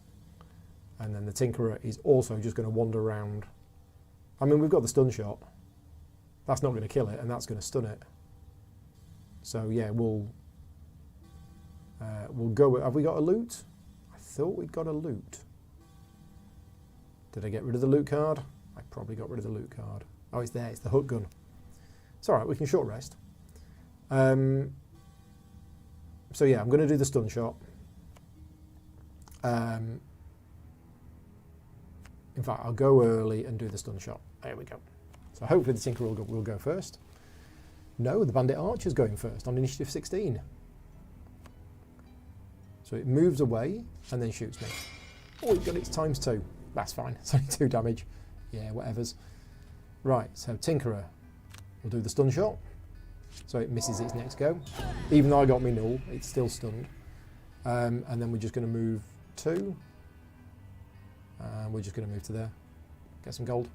and then the tinkerer is also just gonna wander around. I mean, we've got the stun shot. That's not gonna kill it, and that's gonna stun it. So yeah, we'll go. Have we got a loot? I thought we'd got a loot. Did I get rid of the loot card? I probably got rid of the loot card. Oh, it's there. It's the hook gun. It's all right. We can short rest. So yeah, I'm going to do the stun shot. In fact, I'll go early and do the stun shot. There we go. So hopefully the tinker will go first. No, the bandit archer's going first on initiative 16. So it moves away and then shoots me. Oh, it got its ×2. That's fine. It's only 2 damage. Yeah, whatever's. Right, so tinkerer will do the stun shot. So it misses its next go. Even though I got me null, it's still stunned. And then we're just going to move 2. And we're just going to move to there. Get some gold.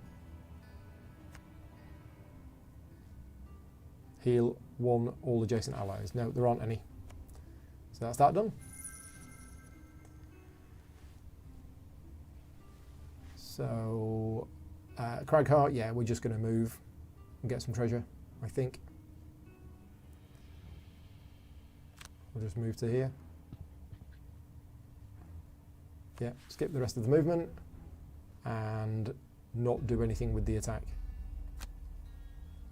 Heal 1 all adjacent allies. No, there aren't any. So that's that done. So, Cragheart, yeah, we're just going to move and get some treasure, I think. We'll just move to here. Yeah, skip the rest of the movement and not do anything with the attack.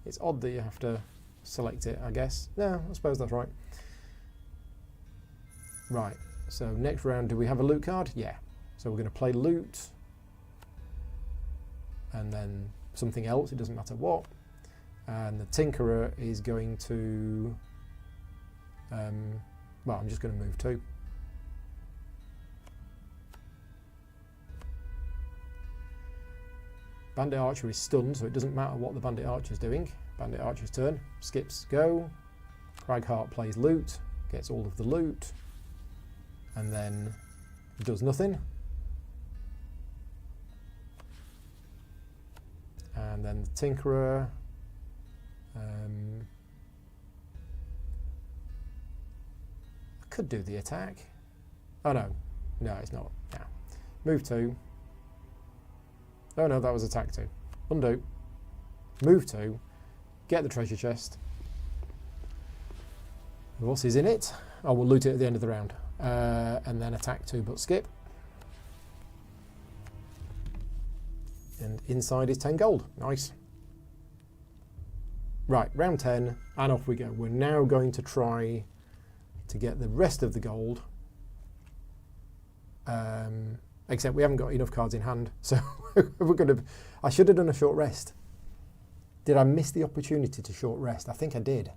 It's odd that you have to select it, I guess. No, I suppose that's right. Right, so next round, do we have a loot card? Yeah. So we're going to play loot. And then something else, it doesn't matter what. And the tinkerer is going to... well, I'm just going to move 2. Bandit archer is stunned, so it doesn't matter what the bandit archer is doing. Bandit archer's turn. Skips go. Cragheart plays loot, gets all of the loot, and then does nothing. And then the tinkerer. I could do the attack. Oh no, no, it's not. Yeah. Move 2. Oh no, that was attack 2. Undo. Move 2. Get the treasure chest. What is in it? Oh, we'll loot it at the end of the round. And then attack 2, but skip. And inside is 10 gold. Nice. Right, round 10, and off we go. We're now going to try to get the rest of the gold. Except we haven't got enough cards in hand, so we're going to... I should have done a short rest. Did I miss the opportunity to short rest? I think I did.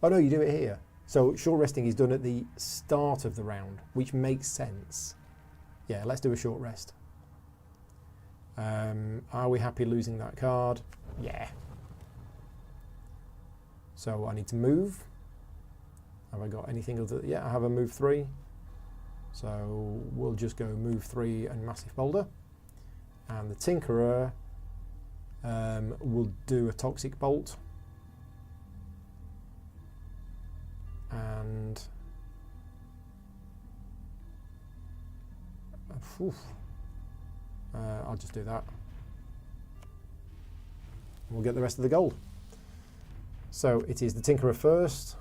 Oh no, you do it here. So short resting is done at the start of the round, which makes sense. Yeah, let's do a short rest. Are we happy losing that card? Yeah. So I need to move. Have I got anything other? Yeah, I have a move 3. So we'll just go move 3 and massive boulder. And the Tinkerer will do a toxic bolt. And I'll just do that. We'll get the rest of the gold. So it is the Tinkerer first.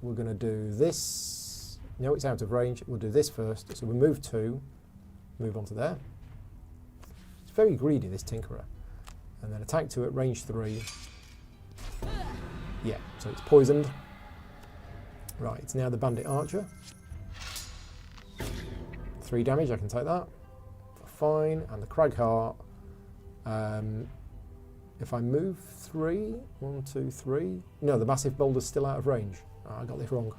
We're going to do this. No, it's out of range. We'll do this first. So we move 2, move on to there. It's very greedy, this Tinkerer. And then attack 2 at range 3. Yeah, so it's poisoned. Right, it's now the bandit archer. 3 damage, I can take that. Fine, and the Cragheart. If I move 3, 1, 2, 3. No, the massive boulder's still out of range. Oh, I got this wrong.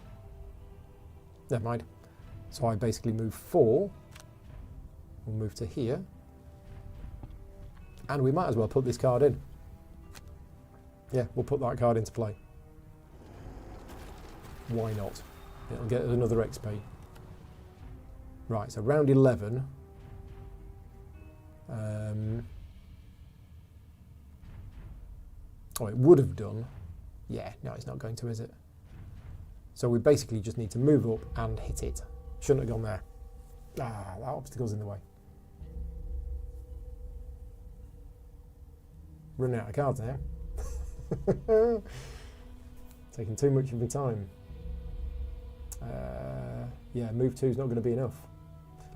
Never mind. So I basically move 4. We'll move to here. And we might as well put this card in. Yeah, we'll put that card into play. Why not? It'll get us another XP. Right, so round 11. Oh, it would have done. Yeah, no, it's not going to, is it? So we basically just need to move up and hit it. Shouldn't have gone there. Ah, that obstacle's in the way. Running out of cards now. Taking too much of my time. Yeah, move 2 is not going to be enough.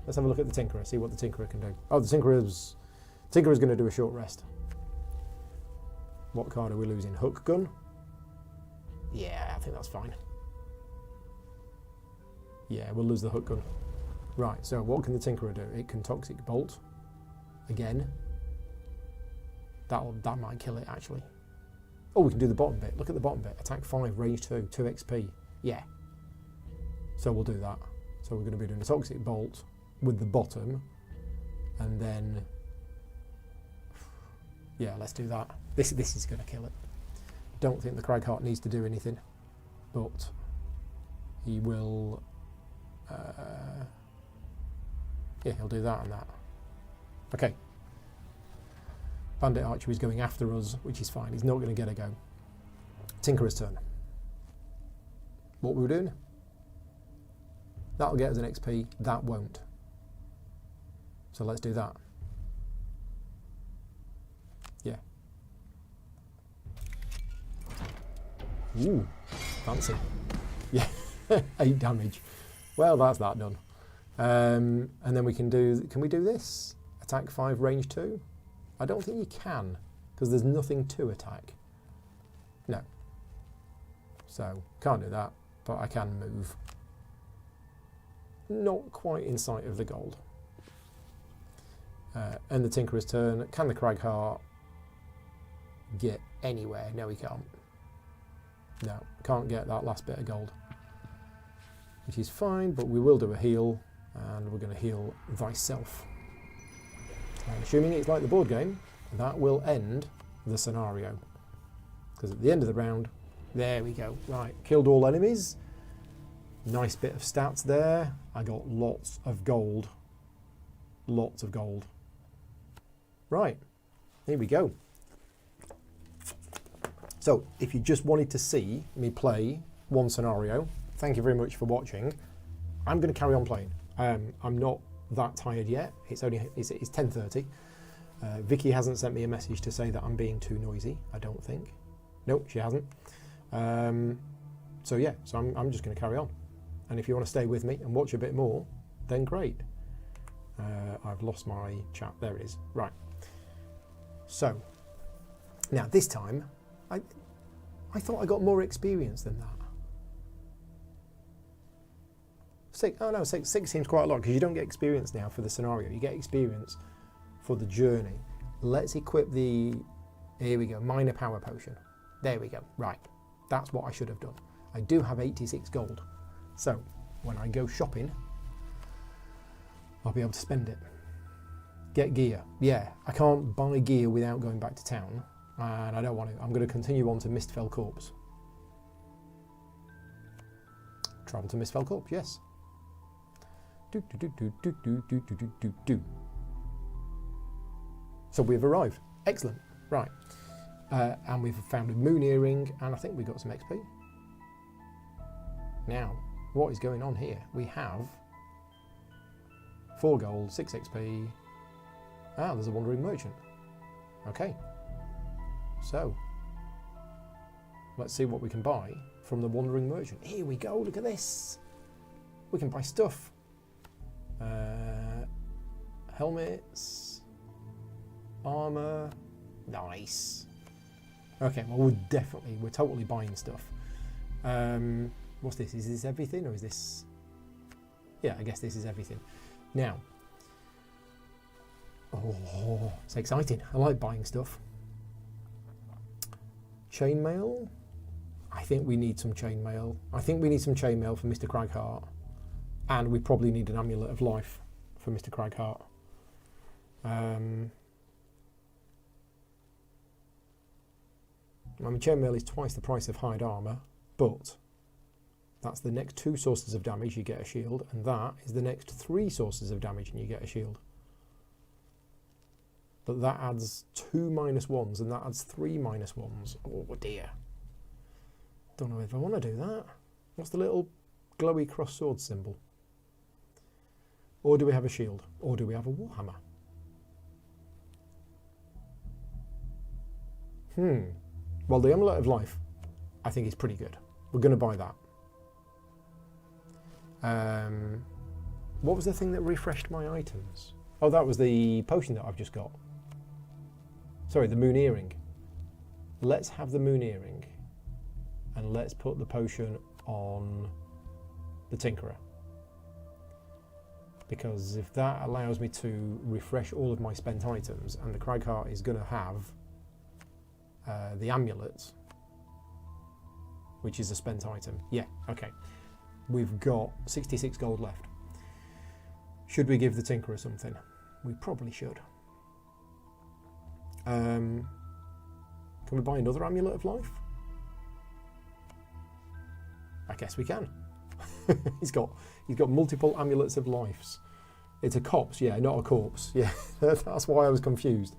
Let's have a look at the Tinkerer, see what the Tinkerer can do. Oh, the Tinkerer's going to do a short rest. What card are we losing? Hook gun? Yeah, I think that's fine. Yeah, we'll lose the hook gun. Right, so what can the Tinkerer do? It can toxic bolt. Again. That might kill it, actually. Oh, we can do the bottom bit. Look at the bottom bit. Attack 5, range 2, 2 XP. Yeah. So we'll do that. So we're going to be doing a toxic bolt with the bottom. And then... yeah, let's do that. This is going to kill it. Don't think the Cragheart needs to do anything. But he will... yeah, he'll do that and that. Okay. Bandit Archer is going after us, which is fine. He's not going to get a go. Tinkerer's turn. What were we doing? That'll get us an XP. That won't. So let's do that. Yeah. Ooh, fancy. Yeah, 8 damage. Well, that's that done. And then we can do... can we do this? Attack 5, range 2? I don't think you can, because there's nothing to attack. No. So, can't do that, but I can move. Not quite in sight of the gold. And the Tinkerer's turn. Can the Cragheart get anywhere? No, he can't. No, can't get that last bit of gold. Which is fine, but we will do a heal, and we're going to heal thyself. And assuming it's like the board game, that will end the scenario. Because at the end of the round, there we go. Right, killed all enemies. Nice bit of stats there. I got lots of gold. Lots of gold. Right, here we go. So, if you just wanted to see me play one scenario, thank you very much for watching. I'm going to carry on playing. I'm not that tired yet. It's 10:30. Vicky hasn't sent me a message to say that I'm being too noisy, I don't think. Nope, she hasn't. So yeah, so I'm just going to carry on. And if you want to stay with me and watch a bit more, then great. I've lost my chat. There it is. Right. So, now this time, I thought I got more experience than that. 6, oh no, 6 seems quite a lot, because you don't get experience now for the scenario. You get experience for the journey. Let's equip the Here we go, minor power potion. There we go, right. That's what I should have done. I do have 86 gold. So, when I go shopping, I'll be able to spend it. Get gear. Yeah, I can't buy gear without going back to town. And I don't want to. I'm going to continue on to Mistfell Corpse. Travel to Mistfell Corpse, yes. So we've arrived. Excellent. Right. And we've found a moon earring, and I think we got some XP. Now, what is going on here? We have 4 gold, 6 XP. Ah, there's a wandering merchant. Okay. So, let's see what we can buy from the wandering merchant. Here we go, look at this. We can buy stuff. Helmets, armor, nice. Okay, well we're totally buying stuff. What's this? Is this everything or is this? Yeah, I guess this is everything. Now, oh, it's exciting. I like buying stuff. Chainmail. I think we need some chainmail. I think we need some chainmail for Mr. Cragheart. And we probably need an amulet of life for Mr. Cragheart. I mean, chainmail is twice the price of hide armor, but that's the next 2 sources of damage, you get a shield, and that is the next 3 sources of damage and you get a shield. But that adds 2 -1s and that adds 3 -1s. Oh dear. Don't know if I want to do that. What's the little glowy cross sword symbol? Or do we have a shield? Or do we have a warhammer? Well, the Amulet of Life, I think is pretty good. We're going to buy that. What was the thing that refreshed my items? Oh, that was the potion that I've just got. Sorry, the moon earring. Let's have the moon earring. And let's put the potion on the Tinkerer. Because if that allows me to refresh all of my spent items, and the Cragheart is going to have the amulet, which is a spent item. Yeah, okay. We've got 66 gold left. Should we give the Tinkerer something? We probably should. Can we buy another Amulet of Life? I guess we can. He's got multiple Amulets of Lives. It's a copse, yeah, not a corpse. Yeah, that's why I was confused.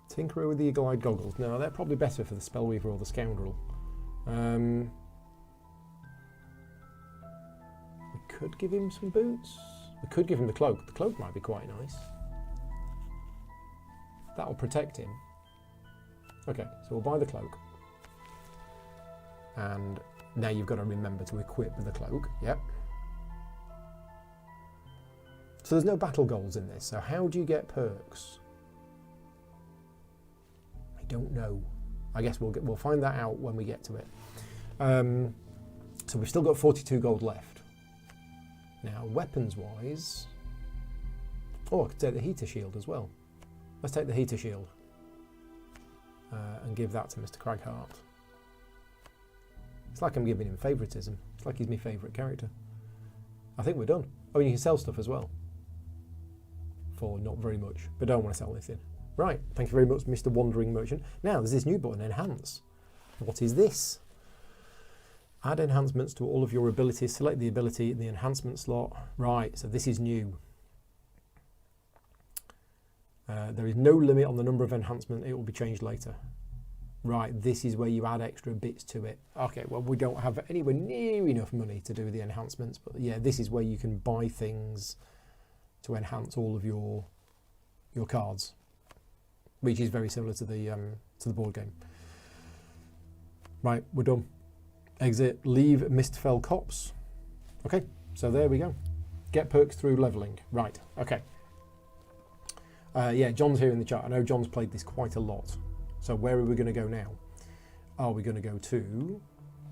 Tinkerer with the eagle-eyed goggles. No, they're probably better for the Spellweaver or the Scoundrel. We could give him some boots. We could give him the cloak. The cloak might be quite nice. That'll protect him. Okay, so we'll buy the cloak. And now you've got to remember to equip the cloak. Yep. So there's no battle goals in this. So how do you get perks? I don't know. I guess we'll find that out when we get to it. So we've still got 42 gold left. Now, weapons-wise... Oh, I could take the heater shield as well. Let's take the heater shield. And give that to Mr. Cragheart. It's like I'm giving him favouritism. It's like he's my favourite character. I think we're done. Oh, and you can sell stuff as well. For not very much. But don't want to sell anything. Right, thank you very much, Mr. Wandering Merchant. Now, there's this new button, Enhance. What is this? Add enhancements to all of your abilities. Select the ability in the enhancement slot. Right, so this is new. There is no limit on the number of enhancements. It will be changed later. Right, this is where you add extra bits to it. Okay, well, we don't have anywhere near enough money to do the enhancements, but yeah, this is where you can buy things to enhance all of your cards, which is very similar to the board game. Right, we're done. Exit, leave Mistfell Copse. Okay, so there we go. Get perks through leveling. Right, okay. Yeah, John's here in the chat. I know John's played this quite a lot. So where are we going to go now? Are we going to go to...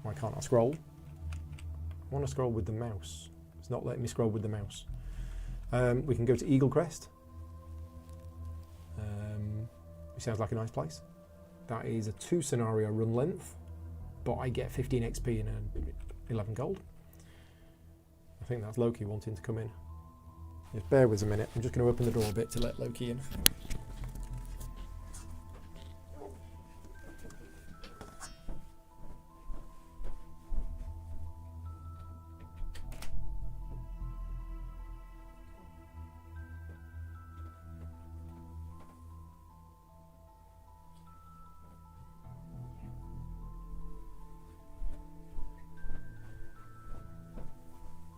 Why can't I scroll? I want to scroll with the mouse. It's not letting me scroll with the mouse. We can go to Eagle Crest. which sounds like a nice place. That is a 2 scenario run length, but I get 15 XP and 11 gold. I think that's Loki wanting to come in. Just bear with us a minute. I'm just going to open the door a bit to let Loki in.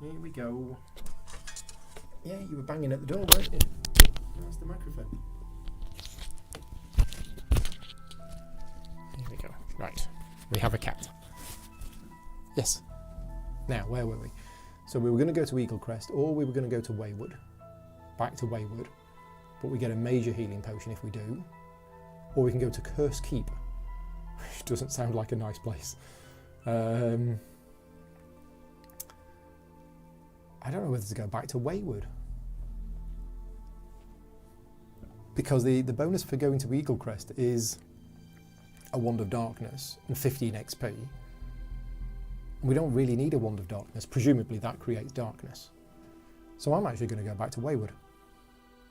Here we go. Yeah, you were banging at the door, weren't you? That's the microphone. Here we go. Right. We have a cat. Yes. Now, where were we? So we were going to go to Eagle Crest, or we were going to go to Wayward. Back to Wayward. But we get a major healing potion if we do. Or we can go to Curse Keep, which doesn't sound like a nice place. I don't know whether to go back to Wayward. Because the bonus for going to Eagle Crest is a Wand of Darkness and 15 XP. We don't really need a Wand of Darkness. Presumably that creates darkness. So I'm actually going to go back to Wayward.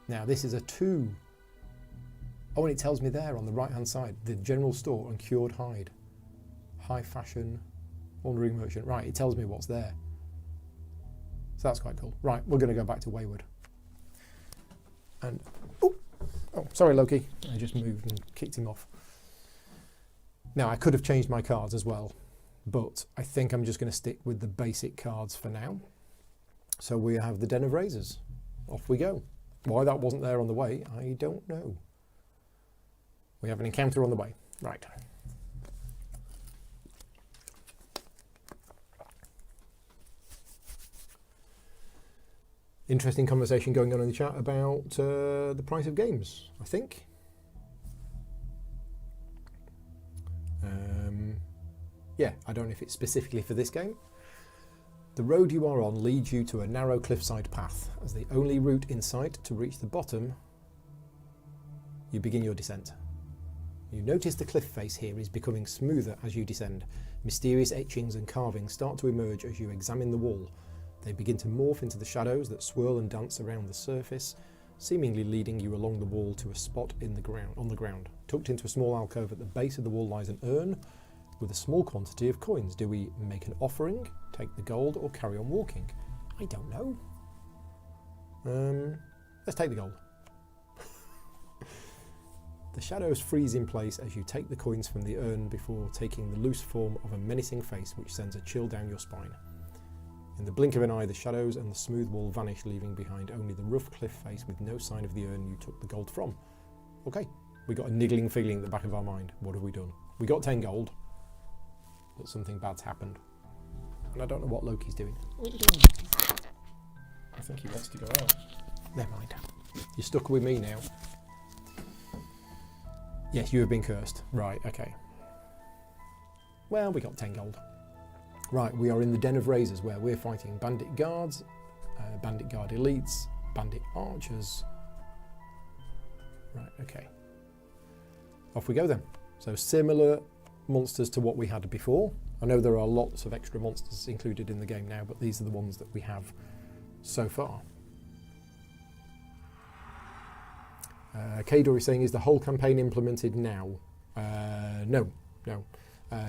Now this is a 2. Oh, and it tells me there on the right hand side, the general store and cured hide. High fashion, wandering merchant. Right, it tells me what's there. So that's quite cool. Right, we're going to go back to Wayward. And, oh, sorry Loki. I just moved and kicked him off. Now, I could have changed my cards as well, but I think I'm just going to stick with the basic cards for now. So we have the Den of Razors. Off we go. Why that wasn't there on the way, I don't know. We have an encounter on the way. Right. Interesting conversation going on in the chat about the price of games, I think. Yeah, I don't know if it's specifically for this game. The road you are on leads you to a narrow cliffside path. As the only route in sight to reach the bottom, you begin your descent. You notice the cliff face here is becoming smoother as you descend. Mysterious etchings and carvings start to emerge as you examine the wall. They begin to morph into the shadows that swirl and dance around the surface, seemingly leading you along the wall to a spot on the ground. Tucked into a small alcove at the base of the wall lies an urn with a small quantity of coins. Do we make an offering, take the gold, or carry on walking? I don't know. Let's take the gold. The shadows freeze in place as you take the coins from the urn before taking the loose form of a menacing face which sends a chill down your spine. In the blink of an eye, the shadows and the smooth wall vanish, leaving behind only the rough cliff face with no sign of the urn you took the gold from. Okay, we got a niggling feeling at the back of our mind. What have we done? We got 10 gold, but something bad's happened. And I don't know what Loki's doing. What are you doing? I think he wants to go out. Never mind. You're stuck with me now. Yes, you have been cursed. Right, okay. Well, we got 10 gold. Right, we are in the Den of Razors where we're fighting bandit guards, bandit guard elites, bandit archers. Right, okay. Off we go then. So similar monsters to what we had before. I know there are lots of extra monsters included in the game now, but these are the ones that we have so far. Kador is saying, is the whole campaign implemented now? No.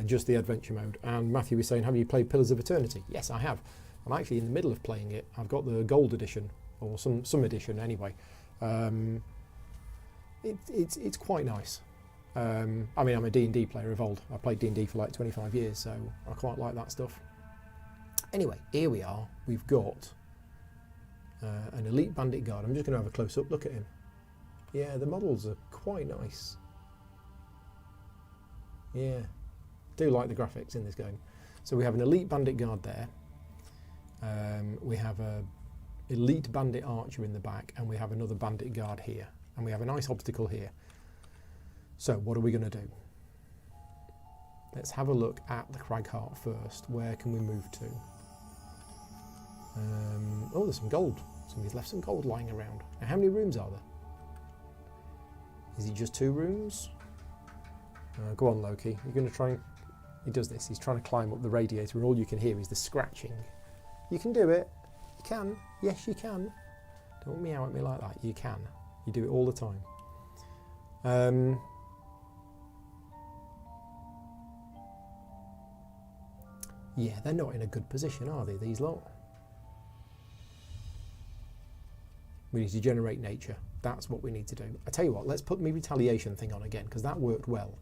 Just the adventure mode. And Matthew is saying, have you played Pillars of Eternity? Yes, I have. I'm actually in the middle of playing it. I've got the gold edition, or some edition anyway. It's quite nice. I mean, I'm a D&D player of old. I played D&D for like 25 years, so I quite like that stuff. Anyway, here we are. We've got an elite bandit guard. I'm just going to have a close-up look at him. Yeah, the models are quite nice. Yeah. Do like the graphics in this game. So we have an elite bandit guard there. We have a elite bandit archer in the back, and we have another bandit guard here, and we have a nice obstacle here. So what are we going to do? Let's have a look at the Cragheart first. Where can we move to? Oh, there's some gold. Somebody's left some gold lying around. Now, how many rooms are there? Is it just 2 rooms? Go on, Loki. You're going to try and... He does this. He's trying to climb up the radiator, and all you can hear is the scratching. You can do it. You can. Yes, you can. Don't meow at me like that. You can. You do it all the time. Yeah, they're not in a good position, are they, these lot? We need to generate nature. That's what we need to do. I tell you what, let's put my retaliation thing on again, because that worked well.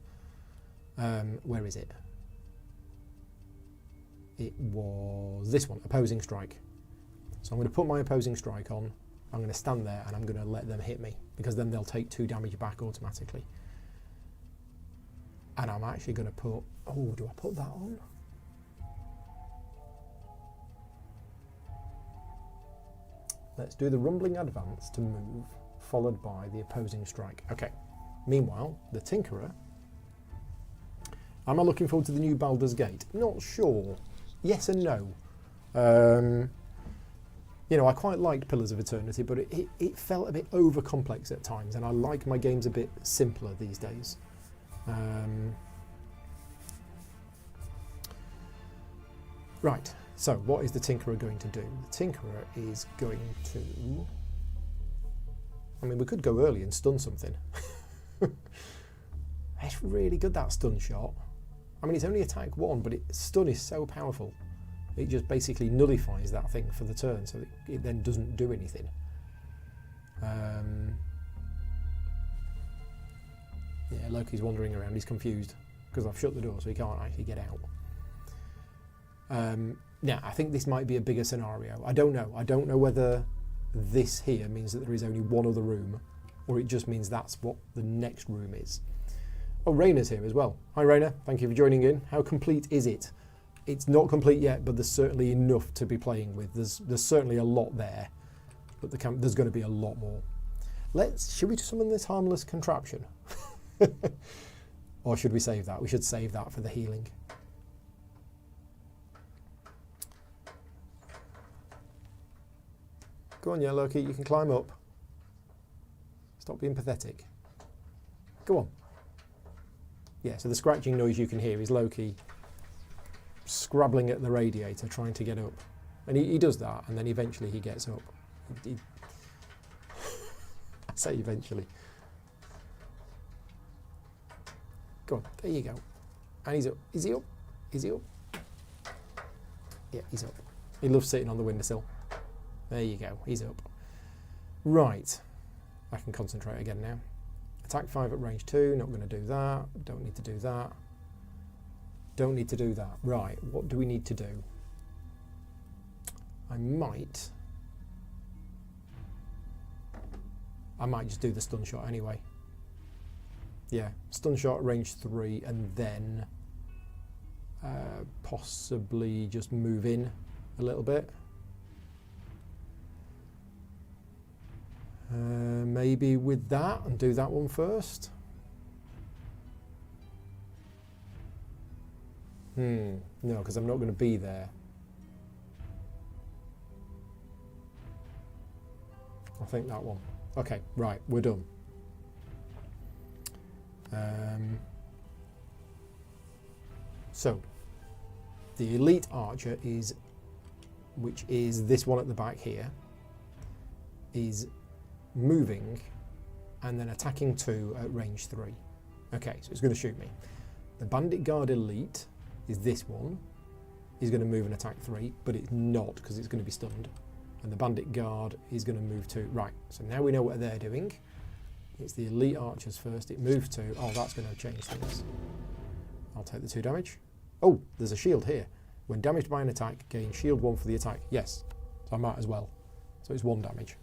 Where is it? It was this one, opposing strike. So I'm going to put my opposing strike on. I'm going to stand there and I'm going to let them hit me, because then they'll take 2 damage back automatically. And I'm actually going to put... Oh, do I put that on? Let's do the rumbling advance to move, followed by the opposing strike. Okay. Meanwhile, the Tinkerer. Am I looking forward to the new Baldur's Gate? Not sure. Yes and no. You know, I quite liked Pillars of Eternity, but it felt a bit over complex at times, and I like my games a bit simpler these days. Right, so what is the Tinkerer going to do? The Tinkerer is going to... I mean, we could go early and stun something. It's really good, that stun shot. I mean, it's only attack 1, but stun is so powerful. It just basically nullifies that thing for the turn, so it then doesn't do anything. Yeah, Loki's wandering around. He's confused because I've shut the door, so he can't actually get out. Now, I think this might be a bigger scenario. I don't know. I don't know whether this here means that there is only one other room, or it just means that's what the next room is. Oh, Rayna's here as well. Hi, Rayna. Thank you for joining in. How complete is it? It's not complete yet, but there's certainly enough to be playing with. There's certainly a lot there, but there's going to be a lot more. Should we summon this harmless contraption? Or should we save that? We should save that for the healing. Go on, yeah, Loki, you can climb up. Stop being pathetic. Go on. Yeah, so the scratching noise you can hear is Loki scrabbling at the radiator, trying to get up. And he does that, and then eventually he gets up. I say eventually. Go on, there you go. And he's up. Is he up? Is he up? Yeah, he's up. He loves sitting on the windowsill. There you go, he's up. Right, I can concentrate again now. Attack 5 at range 2, not going to do that. Don't need to do that. Don't need to do that. Right, what do we need to do? I might just do the stun shot anyway. Yeah, stun shot at range 3, and then possibly just move in a little bit. Maybe with that, and do that one first. No, because I'm not going to be there. I think that one. Okay, right, we're done. So, the elite archer is, which is this one at the back here, is moving and then attacking 2 at range 3. Okay, so it's going to shoot me. The bandit guard elite is this one. He's going to move and attack 3, but it's not because it's going to be stunned. And the bandit guard is going to move 2. Right, so now we know what they're doing. It's the elite archers first. It moves 2. Oh, that's going to change things. I'll take the 2 damage. Oh, there's a shield here. When damaged by an attack, gain shield 1 for the attack. Yes, so I might as well. So it's 1 damage.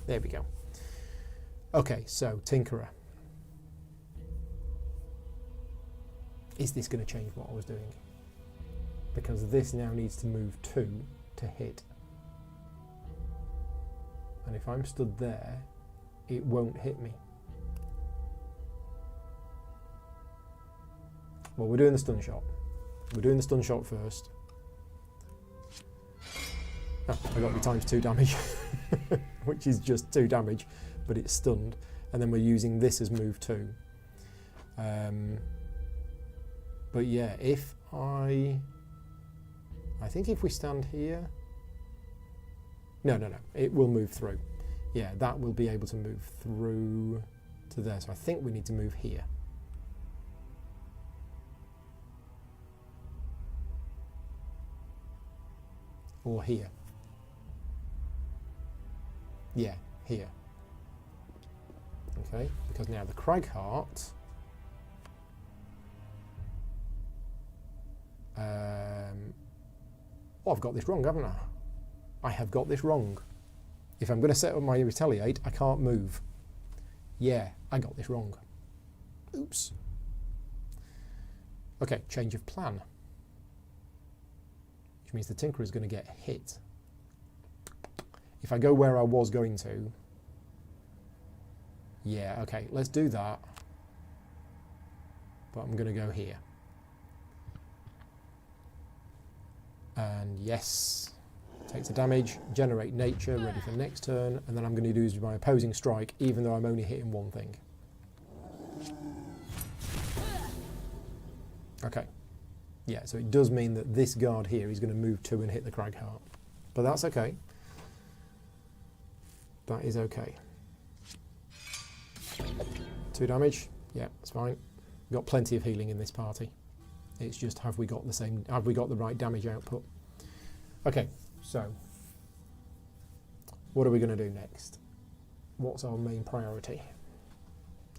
There we go. Okay, so Tinkerer. Is this going to change what I was doing? Because this now needs to move 2 to hit. And if I'm stood there, it won't hit me. Well, we're doing the stun shot. We're doing the stun shot first. Oh, I got me times 2 damage, which is just 2 damage, but it's stunned. and then we're using this as move 2. But yeah, if I think if we stand here, no, it will move through. Yeah, that will be able to move through to there. So I think we need to move here. Or here. Yeah, here. Okay, because now the Cragheart oh, I've got this wrong, haven't I? I have got this wrong. If I'm going to set up my retaliate, I can't move. Yeah, I got this wrong. Oops. Okay, change of plan. Which means the Tinkerer is going to get hit. If I go where I was going to... Yeah, okay, let's do that. But I'm going to go here. And yes, takes the damage, generate nature, ready for next turn, and then I'm going to use my opposing strike, even though I'm only hitting one thing. Okay. Yeah, so it does mean that this guard here is going to move 2 and hit the Cragheart. But that's okay. That is okay. 2 damage. Yeah, that's fine. We've got plenty of healing in this party. It's just have we got the right damage output? Okay, so what are we going to do next? What's our main priority?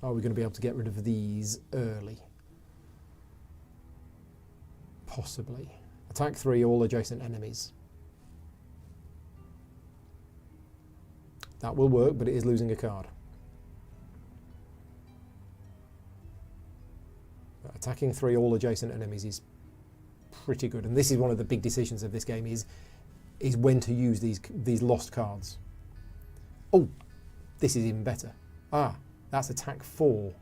Are we going to be able to get rid of these early? Possibly. Attack 3 all adjacent enemies. That will work, but it is losing a card. Attacking 3 all adjacent enemies is pretty good, and this is one of the big decisions of this game is when to use these lost cards. Oh, this is even better. Ah, that's attack 4.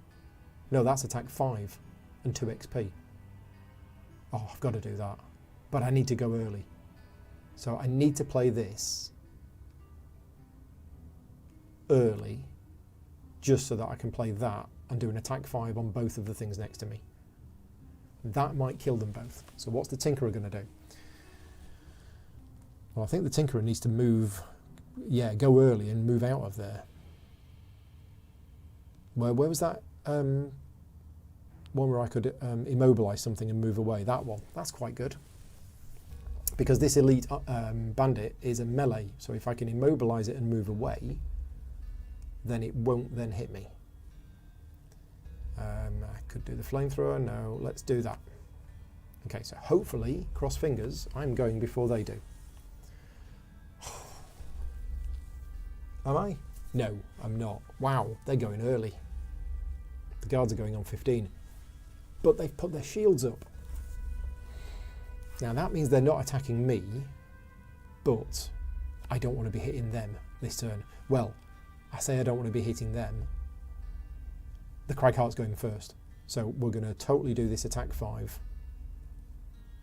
No, that's attack 5 and 2 XP. Oh, I've got to do that, but I need to go early. So I need to play this early just so that I can play that and do an attack 5 on both of the things next to me. That might kill them both. So what's the Tinkerer going to do? Well, I think the Tinkerer needs to move, yeah, go early and move out of there. Where was that one where I could immobilise something and move away? That one. That's quite good. Because this elite bandit is a melee, so if I can immobilise it and move away, then it won't then hit me. I could do the flamethrower. No, let's do that. Okay, so hopefully, cross fingers, I'm going before they do. Am I? No, I'm not. Wow, they're going early. The guards are going on 15. But they've put their shields up. Now that means they're not attacking me, but I don't want to be hitting them this turn. Well, I say I don't want to be hitting them. The Cragheart's going first. So we're going to totally do this attack 5.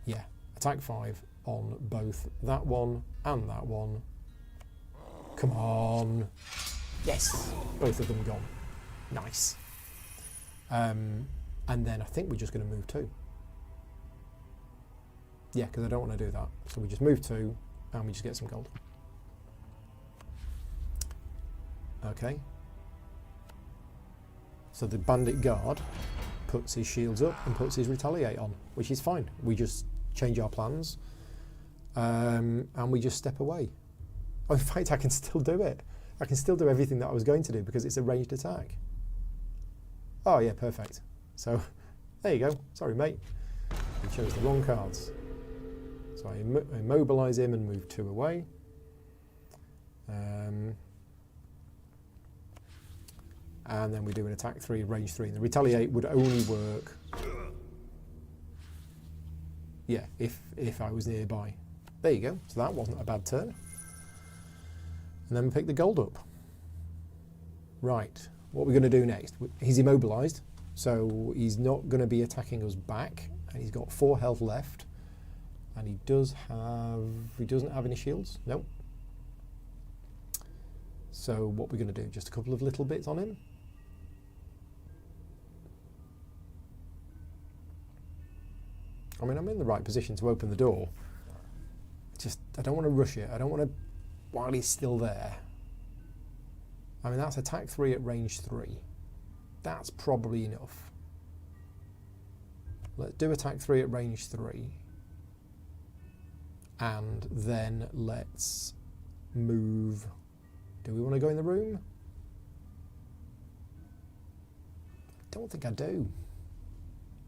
Yeah, attack 5 on both that one and that one. Come on. Yes, both of them gone. Nice. And then I think we're just going to move 2. Yeah, because I don't want to do that. So we just move 2 and we just get some gold. Okay. So the bandit guard puts his shields up and puts his retaliate on, which is fine. We just change our plans and we just step away. Oh, in fact, I can still do it. I can still do everything that I was going to do because it's a ranged attack. Oh yeah, perfect. So there you go. Sorry, mate. We chose the wrong cards. So I immobilise him and move 2 away. And then we do an attack 3, range 3. And the retaliate would only work, yeah, if I was nearby. There you go. So that wasn't a bad turn. And then we pick the gold up. Right. What we're going to do next? He's immobilised, so he's not going to be attacking us back. And he's got 4 health left. And he doesn't have any shields. Nope. So what we're going to do? Just a couple of little bits on him. I mean, I'm in the right position to open the door. Just, I don't want to rush it. I don't want to, while he's still there. I mean, that's attack 3 at range 3. That's probably enough. Let's do attack 3 at range 3. And then let's move. Do we want to go in the room? I don't think I do.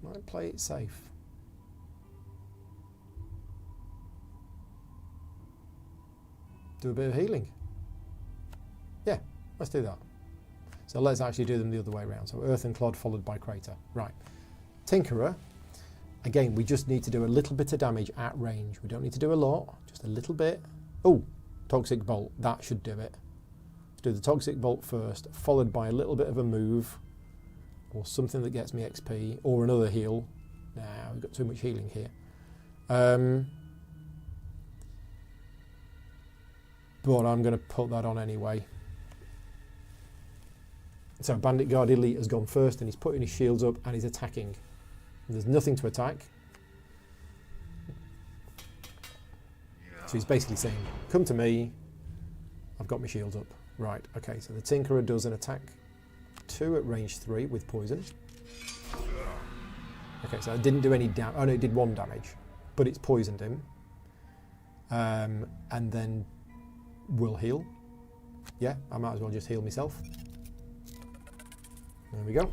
Might play it safe. Do a bit of healing. Yeah, let's do that. So let's actually do them the other way around. So Earth and Clod followed by Crater. Right. Tinkerer. Again, we just need to do a little bit of damage at range. We don't need to do a lot, just a little bit. Oh, Toxic Bolt. That should do it. Let's do the Toxic Bolt first, followed by a little bit of a move, or something that gets me XP, or another heal. Nah, we've got too much healing here. But I'm going to put that on anyway. So Bandit Guard Elite has gone first, and he's putting his shields up, and he's attacking. There's nothing to attack. So he's basically saying, come to me, I've got my shields up. Right, okay, so the Tinkerer does an attack 2 at range 3 with poison. Okay, so it didn't do any damage. Oh no, it did 1 damage, but it's poisoned him. And then will heal. Yeah, I might as well just heal myself. There we go.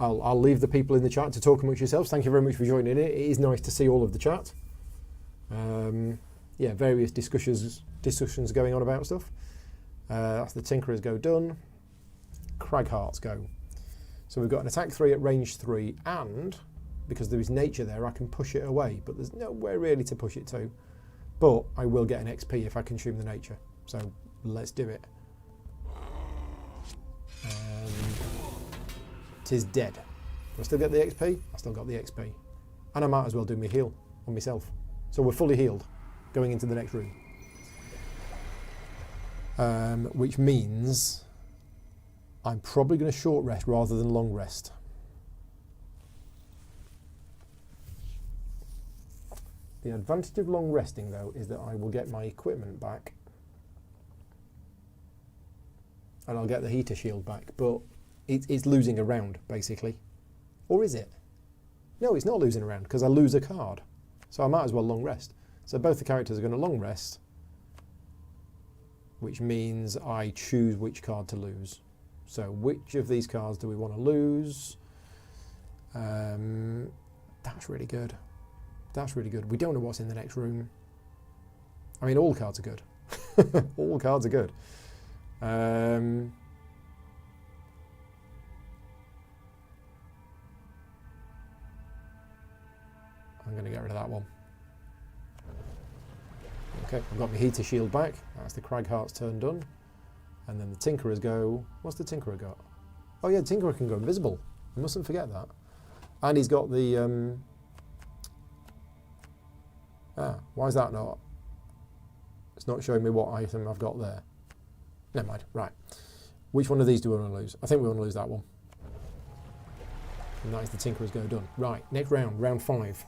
I'll leave the people in the chat to talk amongst yourselves. Thank you very much for joining in. It is nice to see all of the chat. Yeah, various discussions going on about stuff. That's the Tinkerer's go done. Cragheart's go. So we've got an attack 3 at range 3, and because there is nature there, I can push it away, but there's nowhere really to push it to. But I will get an XP if I consume the nature. So let's do it. It is dead. Do I still get the XP? I still got the XP. And I might as well do my heal on myself. So we're fully healed going into the next room. Which means I'm probably going to short rest rather than long rest. The advantage of long resting, though, is that I will get my equipment back. And I'll get the heater shield back, but it's losing a round, basically. Or is it? No, it's not losing a round, because I lose a card. So I might as well long rest. So both the characters are going to long rest, which means I choose which card to lose. So which of these cards do we want to lose? That's really good. That's really good. We don't know what's in the next room. I mean, all cards are good. All cards are good. I'm going to get rid of that one. Okay, I've got my heater shield back. That's the Cragheart's turn done. And then the Tinkerers go... What's the Tinkerer got? Oh yeah, the Tinkerer can go invisible. I mustn't forget that. And he's got the... why is that not? It's not showing me what item I've got there. Never mind. Right. Which one of these do we want to lose? I think we want to lose that one. And that is the Tinkerer's go done. Right. Next round. Round 5.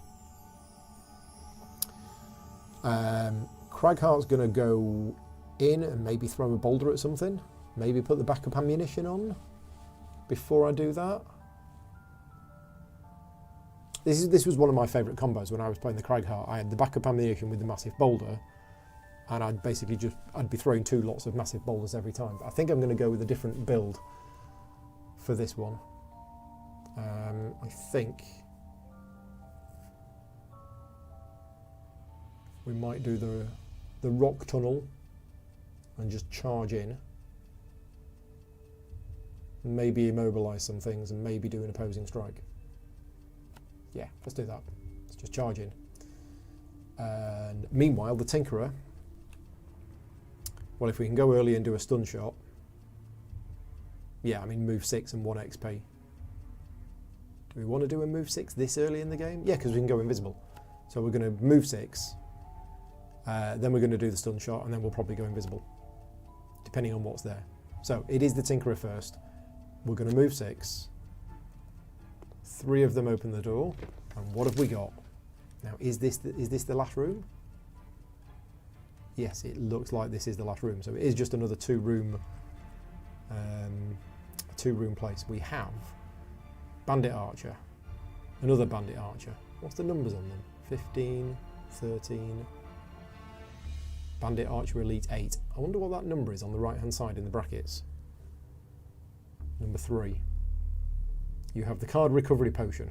Cragheart's going to go in and maybe throw a boulder at something. Maybe put the backup ammunition on before I do that. This was one of my favourite combos when I was playing the Cragheart. I had the backup ammunition with the massive boulder, and I'd basically I'd be throwing 2 lots of massive boulders every time. But I think I'm going to go with a different build for this one. I think we might do the rock tunnel and just charge in. Maybe immobilise some things and maybe do an opposing strike. Yeah, let's do that. Let's just charge in. And meanwhile, the Tinkerer, well, if we can go early and do a stun shot, yeah, I mean, move 6 and 1 XP. Do we want to do a move 6 this early in the game? Yeah, because we can go invisible. So we're going to move 6, then we're going to do the stun shot, and then we'll probably go invisible, depending on what's there. So it is the Tinkerer first. We're going to move 6. 3 of them open the door. And what have we got? Now, is this the last room? Yes, it looks like this is the last room. So it is just another two-room place. We have bandit archer, another bandit archer. What's the numbers on them? 15, 13. Bandit archer elite 8. I wonder what that number is on the right-hand side in the brackets. Number 3. You have the card recovery potion.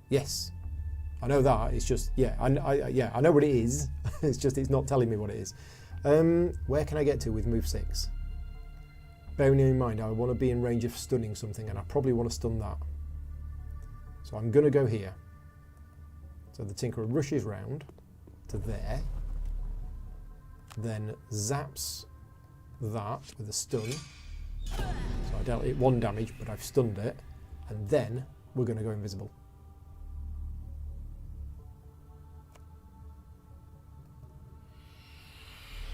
Yes, I know that. It's just, yeah, I know what it is. It's just it's not telling me what it is. Where can I get to with move 6? Bearing in mind, I want to be in range of stunning something, and I probably want to stun that. So I'm going to go here. So the Tinkerer rushes round to there, then zaps that with a stun. So I dealt it 1 damage, but I've stunned it, and then we're going to go invisible.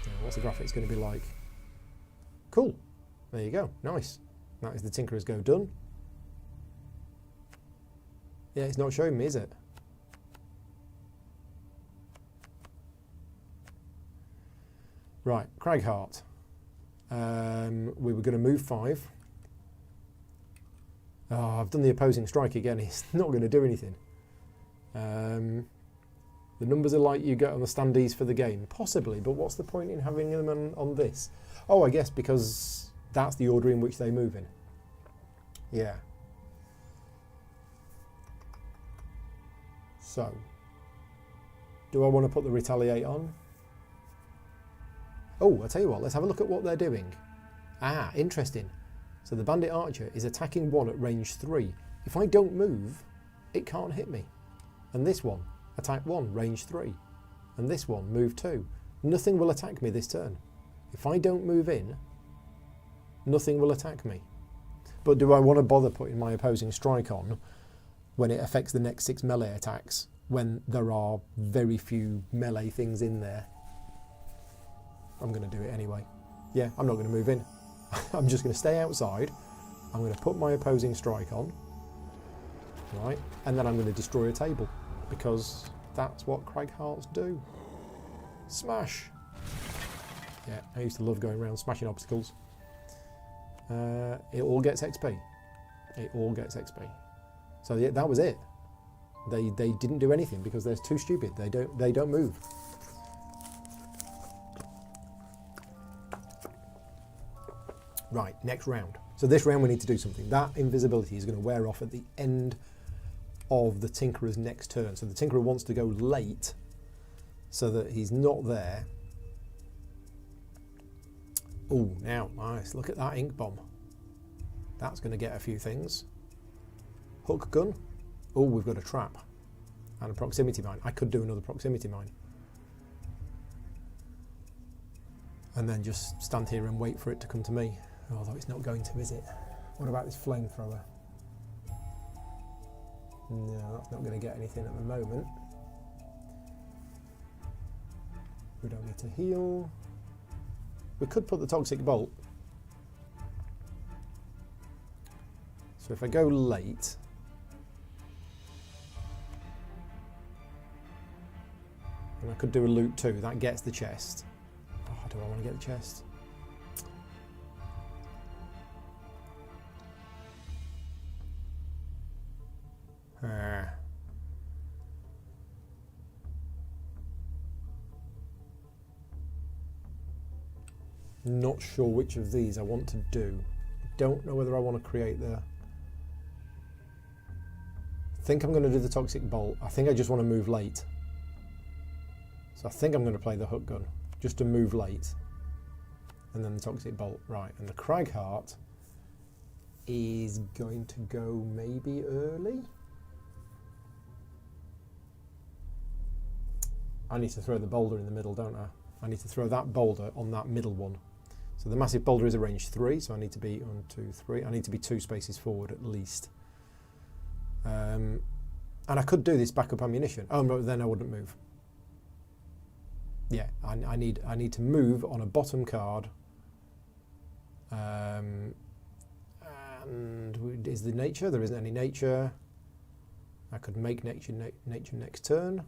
Now, what's the graphics going to be like? Cool. There you go. Nice. That is the Tinkerer's go done. Yeah, it's not showing me, is it? Right, Cragheart. We were going to move 5. Oh, I've done the opposing strike again. It's not going to do anything. The numbers are like you get on the standees for the game. Possibly, but what's the point in having them on this? Oh, I guess because that's the order in which they move in. Yeah. So, do I want to put the retaliate on? Oh, I'll tell you what, let's have a look at what they're doing. Ah, interesting. So the bandit archer is attacking 1 at range 3. If I don't move, it can't hit me. And this one, attack 1, range 3. And this one, move 2. Nothing will attack me this turn. If I don't move in, nothing will attack me. But do I want to bother putting my opposing strike on when it affects the next 6 melee attacks, when there are very few melee things in there? I'm going to do it anyway. Yeah, I'm not going to move in. I'm just going to stay outside. I'm going to put my opposing strike on, right, and then I'm going to destroy a table, because that's what Craghearts do. Smash! Yeah, I used to love going around smashing obstacles. It all gets XP. It all gets XP. So yeah, that was it. They didn't do anything because they're too stupid. They don't move. Right, next round. So this round we need to do something. That invisibility is going to wear off at the end of the Tinkerer's next turn. So the Tinkerer wants to go late so that he's not there. Oh, now, nice. Look at that ink bomb. That's going to get a few things. Hook gun. Oh, we've got a trap. And a proximity mine. I could do another proximity mine. And then just stand here and wait for it to come to me. Although it's not going to, is it? What about this flamethrower? No, that's not going to get anything at the moment. We don't need to heal. We could put the toxic bolt. So if I go late, and I could do a loot too, that gets the chest. Oh, do I want to get the chest? Not sure which of these I want to do. Don't know whether I want to create the... I think I'm going to do the toxic bolt. I think I just want to move late. So I think I'm going to play the hook gun, just to move late. And then the toxic bolt. Right, and the Cragheart is going to go maybe early. I need to throw the boulder in the middle, don't I? I need to throw that boulder on that middle one. So the massive boulder is a range 3, so I need to be 1, 2, 3. I need to be 2 spaces forward at least. And I could do this backup ammunition. Oh no, then I wouldn't move. Yeah, I need to move on a bottom card And is the nature? There isn't any nature. I could make nature next turn.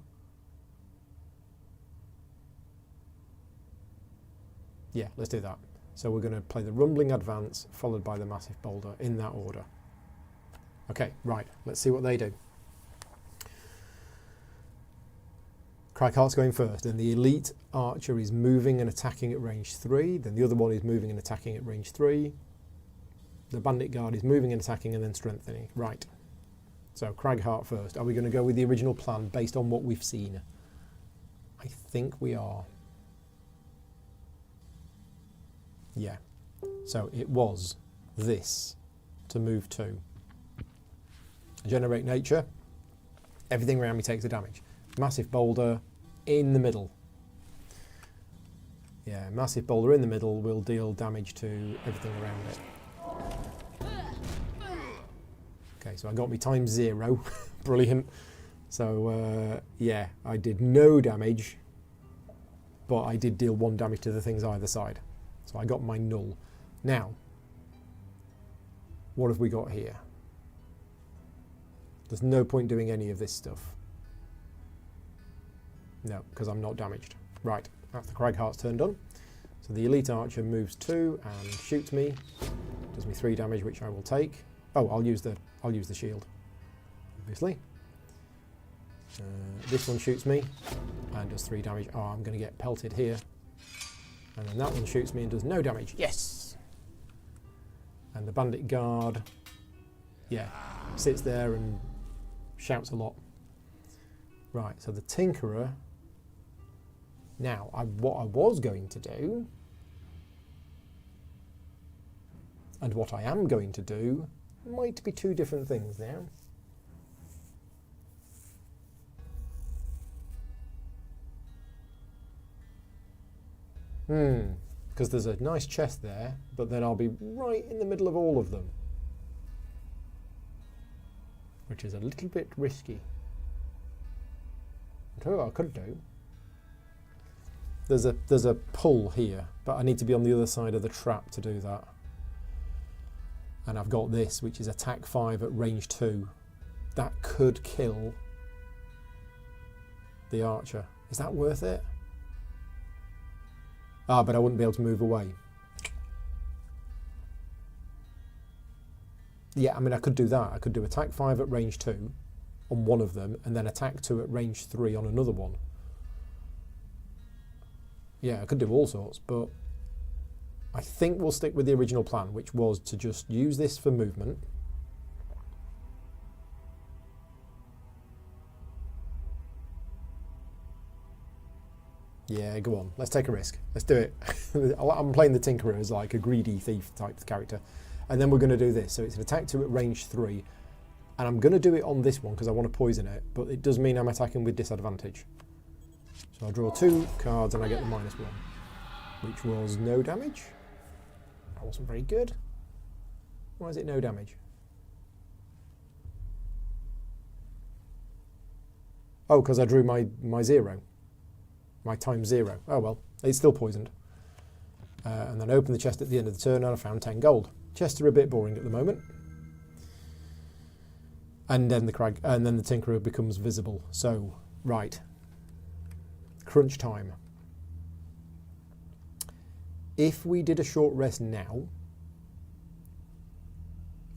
Yeah, let's do that. So we're going to play the rumbling advance followed by the massive boulder in that order. Okay, right, let's see what they do. Cragheart's going first, then the elite archer is moving and attacking at range 3, then the other one is moving and attacking at range 3. The bandit guard is moving and attacking and then strengthening. Right. So Cragheart first. Are we going to go with the original plan based on what we've seen? I think we are. Yeah. So it was this to move to. Generate nature. Everything around me takes the damage. Massive boulder in the middle. Yeah, massive boulder in the middle will deal damage to everything around it. Okay, so I got me times 0. Brilliant. So, yeah, I did no damage, but I did deal 1 damage to the things either side. So I got my null. Now, what have we got here? There's no point doing any of this stuff. No, because I'm not damaged. Right, that's the Cragheart's turn done. So the elite archer moves 2 and shoots me. Does me 3 damage, which I will take. Oh, I'll use the shield, obviously. This one shoots me and does 3 damage. Oh, I'm going to get pelted here. And then that one shoots me and does no damage. Yes! And the bandit guard, yeah, sits there and shouts a lot. Right, so the Tinkerer. Now, what I was going to do, and what I am going to do, might be 2 different things now. Because there's a nice chest there, but then I'll be right in the middle of all of them, which is a little bit risky. I'll tell you what I could do. There's a pull here, but I need to be on the other side of the trap to do that. And I've got this, which is attack 5 at range 2. That could kill the archer. Is that worth it? Ah, but I wouldn't be able to move away. Yeah, I mean, I could do that. I could do attack 5 at range 2 on one of them, and then attack 2 at range 3 on another one. Yeah, I could do all sorts, but I think we'll stick with the original plan, which was to just use this for movement. Yeah, go on. Let's take a risk. Let's do it. I'm playing the Tinkerer as like a greedy thief type character. And then we're going to do this. So it's an attack 2 at range 3. And I'm going to do it on this one because I want to poison it. But it does mean I'm attacking with disadvantage. So I'll draw 2 cards and I get the -1, which was no damage. That wasn't very good. Why is it no damage? Oh, because I drew my 0. My times 0. Oh well, it's still poisoned. And then I opened the chest at the end of the turn and I found 10 gold. Chests are a bit boring at the moment. And then the Tinkerer becomes visible. So, right. Crunch time. If we did a short rest now,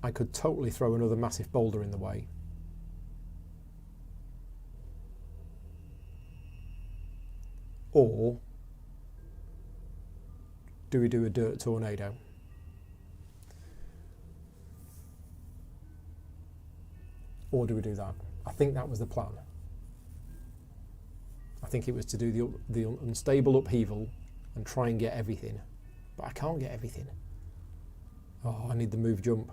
I could totally throw another massive boulder in the way. Or do we do a dirt tornado? Or do we do that? I think that was the plan. I think it was to do the unstable upheaval and try and get everything. But I can't get everything. Oh, I need the move jump.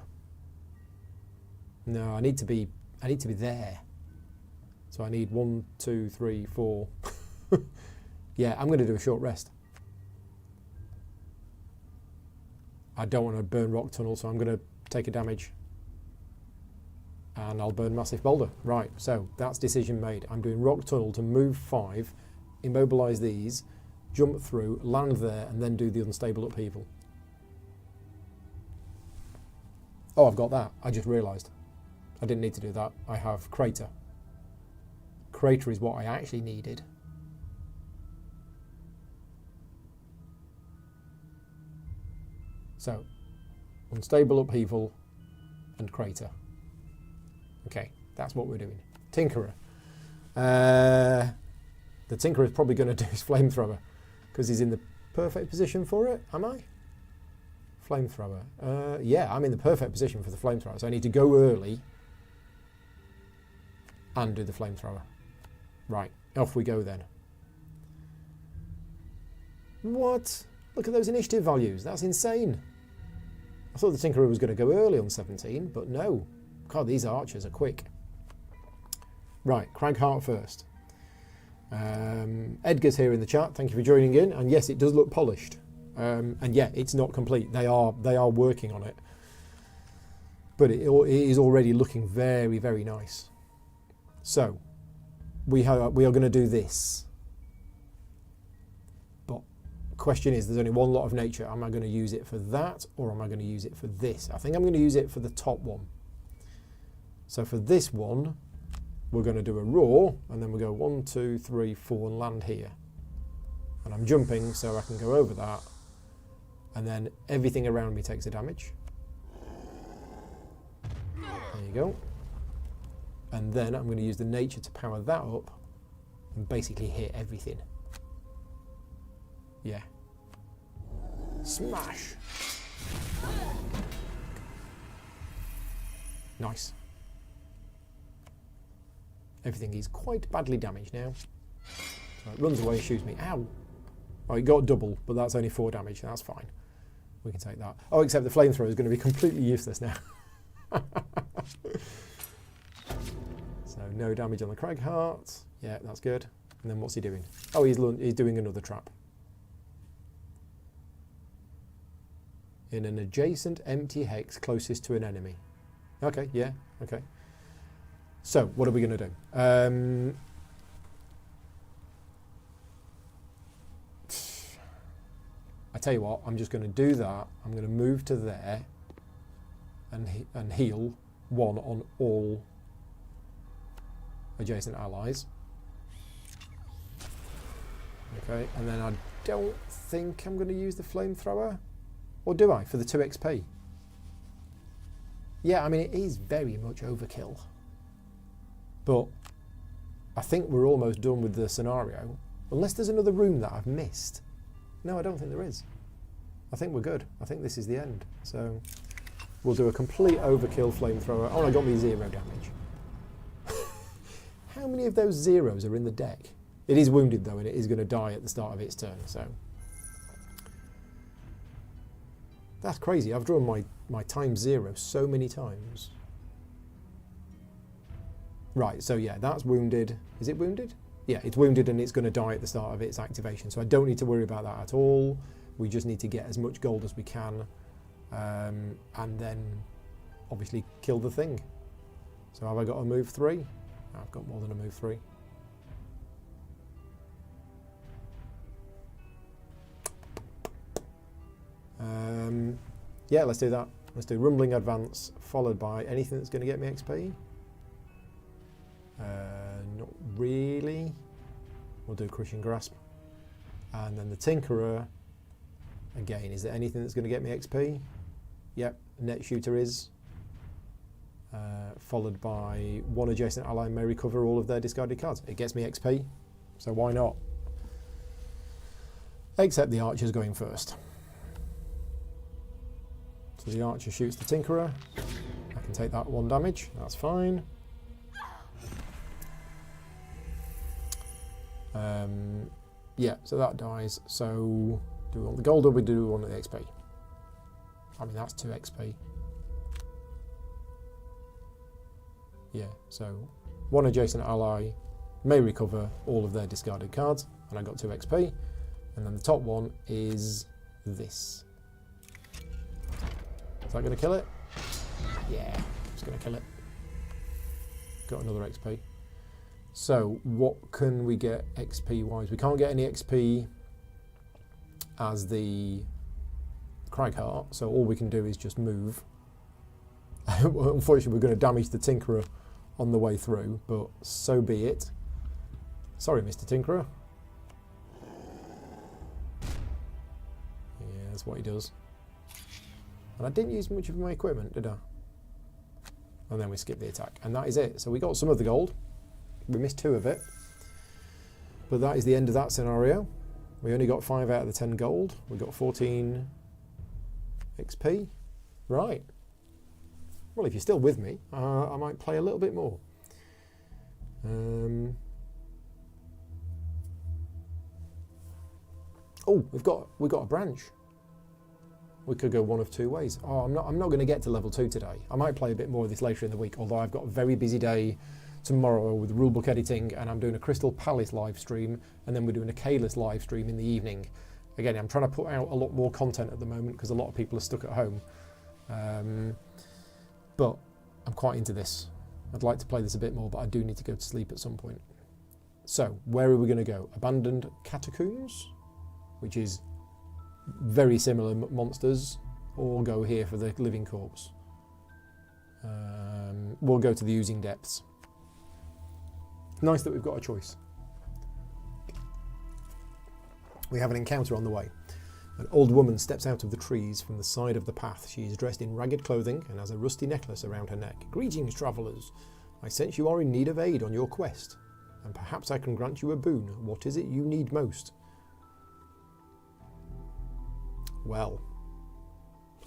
No, I need to be there. So I need 1, 2, 3, 4. Yeah, I'm going to do a short rest. I don't want to burn rock tunnel, so I'm going to take a damage. And I'll burn massive boulder. Right, so that's decision made. I'm doing rock tunnel to move 5, immobilise these, jump through, land there, and then do the unstable upheaval. Oh, I've got that. I just realised. I didn't need to do that. I have crater. Crater is what I actually needed. So, unstable upheaval and crater. Okay, that's what we're doing. Tinkerer. The Tinkerer is probably going to do his flamethrower because he's in the perfect position for it. Am I? Flamethrower. Yeah, I'm in the perfect position for the flamethrower. So I need to go early and do the flamethrower. Right, off we go then. What? Look at those initiative values. That's insane. I thought the Tinkerer was going to go early on 17, but no. God, these archers are quick. Right, Craghart first. Edgar's here in the chat. Thank you for joining in. And yes, it does look polished. And yeah, it's not complete. They are working on it. But it is already looking very, very nice. So, we are going to do this. But question is, there's only one lot of nature. Am I going to use it for that, or am I going to use it for this? I think I'm going to use it for the top one. So for this one, we're going to do a roar, and then we go 1, 2, 3, 4, and land here. And I'm jumping, so I can go over that. And then everything around me takes a damage. There you go. And then I'm going to use the nature to power that up and basically hit everything. Yeah. Smash! Nice. Everything is quite badly damaged now. So it runs away, shoots me. Ow! Oh, it got double, but that's only 4 damage. That's fine. We can take that. Oh, except the flamethrower is going to be completely useless now. So no damage on the Craghart. Yeah, that's good. And then what's he doing? Oh, he's doing another trap. In an adjacent empty hex closest to an enemy. Okay, yeah, okay. So, what are we going to do? I tell you what, I'm just going to do that. I'm going to move to there and heal 1 on all adjacent allies. Okay, and then I don't think I'm going to use the flamethrower. Or do I, for the 2 XP? Yeah, I mean, it is very much overkill. But I think we're almost done with the scenario. Unless there's another room that I've missed. No, I don't think there is. I think we're good. I think this is the end. So we'll do a complete overkill flamethrower. Oh, I got me 0 damage. How many of those zeros are in the deck? It is wounded though, and it is going to die at the start of its turn. So that's crazy. I've drawn my times 0 so many times. Right, so yeah, that's wounded. Is it wounded? Yeah, it's wounded and it's going to die at the start of its activation. So I don't need to worry about that at all. We just need to get as much gold as we can. And then obviously kill the thing. So have I got a move 3? I've got more than a move 3. Yeah, let's do that. Let's do Rumbling Advance, followed by anything that's going to get me XP. Not really. We'll do Crushing Grasp. And then the Tinkerer, again, is there anything that's going to get me XP? Yep, Net Shooter is. Followed by 1 adjacent ally may recover all of their discarded cards. It gets me XP, so why not? Except the Archer's going first. So the Archer shoots the Tinkerer. I can take that 1 damage, that's fine. Yeah, so that dies. So do we want the gold or we do we want the XP? I mean, that's 2 XP. Yeah, so 1 adjacent ally may recover all of their discarded cards, and I got 2 XP. And then the top one is this. Is that going to kill it? Yeah, it's going to kill it. Got another XP. So what can we get XP wise? We can't get any XP as the Craghart, so all we can do is just move Unfortunately, we're going to damage the Tinkerer on the way through, but so be it. Sorry, Mr. Tinkerer. Yeah, that's what he does. And I didn't use much of my equipment, did I? And then we skip the attack. And that is it. So we got some of the gold. We missed 2 of it. But that is the end of that scenario. We only got 5 out of the 10 gold. We got 14 XP. Right. Well, if you're still with me, I might play a little bit more. Oh, we've got a branch. We could go one of 2 ways. Oh, I'm not going to get to level 2 today. I might play a bit more of this later in the week, although I've got a very busy day tomorrow with rulebook editing, and I'm doing a Crystal Palace live stream, and then we're doing a Kalis live stream in the evening. Again, I'm trying to put out a lot more content at the moment because a lot of people are stuck at home. But I'm quite into this. I'd like to play this a bit more, but I do need to go to sleep at some point. So, where are we going to go? Abandoned Catacombs, which is very similar monsters, or go here for the Living Corpse. We'll go to the Oozing Depths. Nice that we've got a choice. We have an encounter on the way. An old woman steps out of the trees from the side of the path. She is dressed in ragged clothing and has a rusty necklace around her neck. Greetings, travellers. I sense you are in need of aid on your quest, and perhaps I can grant you a boon. What is it you need most? Well,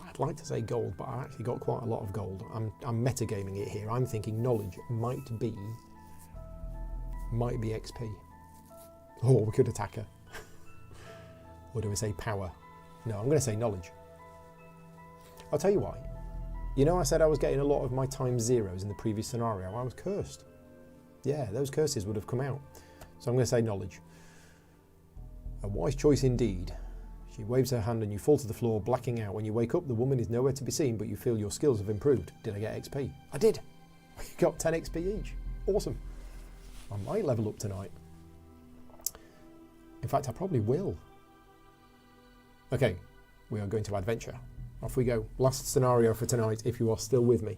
I'd like to say gold, but I actually got quite a lot of gold. I'm metagaming it here. I'm thinking knowledge might be XP. Oh, we could attack her. Or do we say power? No, I'm going to say knowledge. I'll tell you why. You know, I said I was getting a lot of my times zeros in the previous scenario. I was cursed. Yeah, those curses would have come out. So I'm going to say knowledge. A wise choice indeed. She waves her hand and you fall to the floor, blacking out. When you wake up, the woman is nowhere to be seen, but you feel your skills have improved. Did I get XP? I did. We got 10 XP each. Awesome. I might level up tonight. In fact, I probably will. Okay, we are going to adventure. Off we go. Last scenario for tonight, if you are still with me.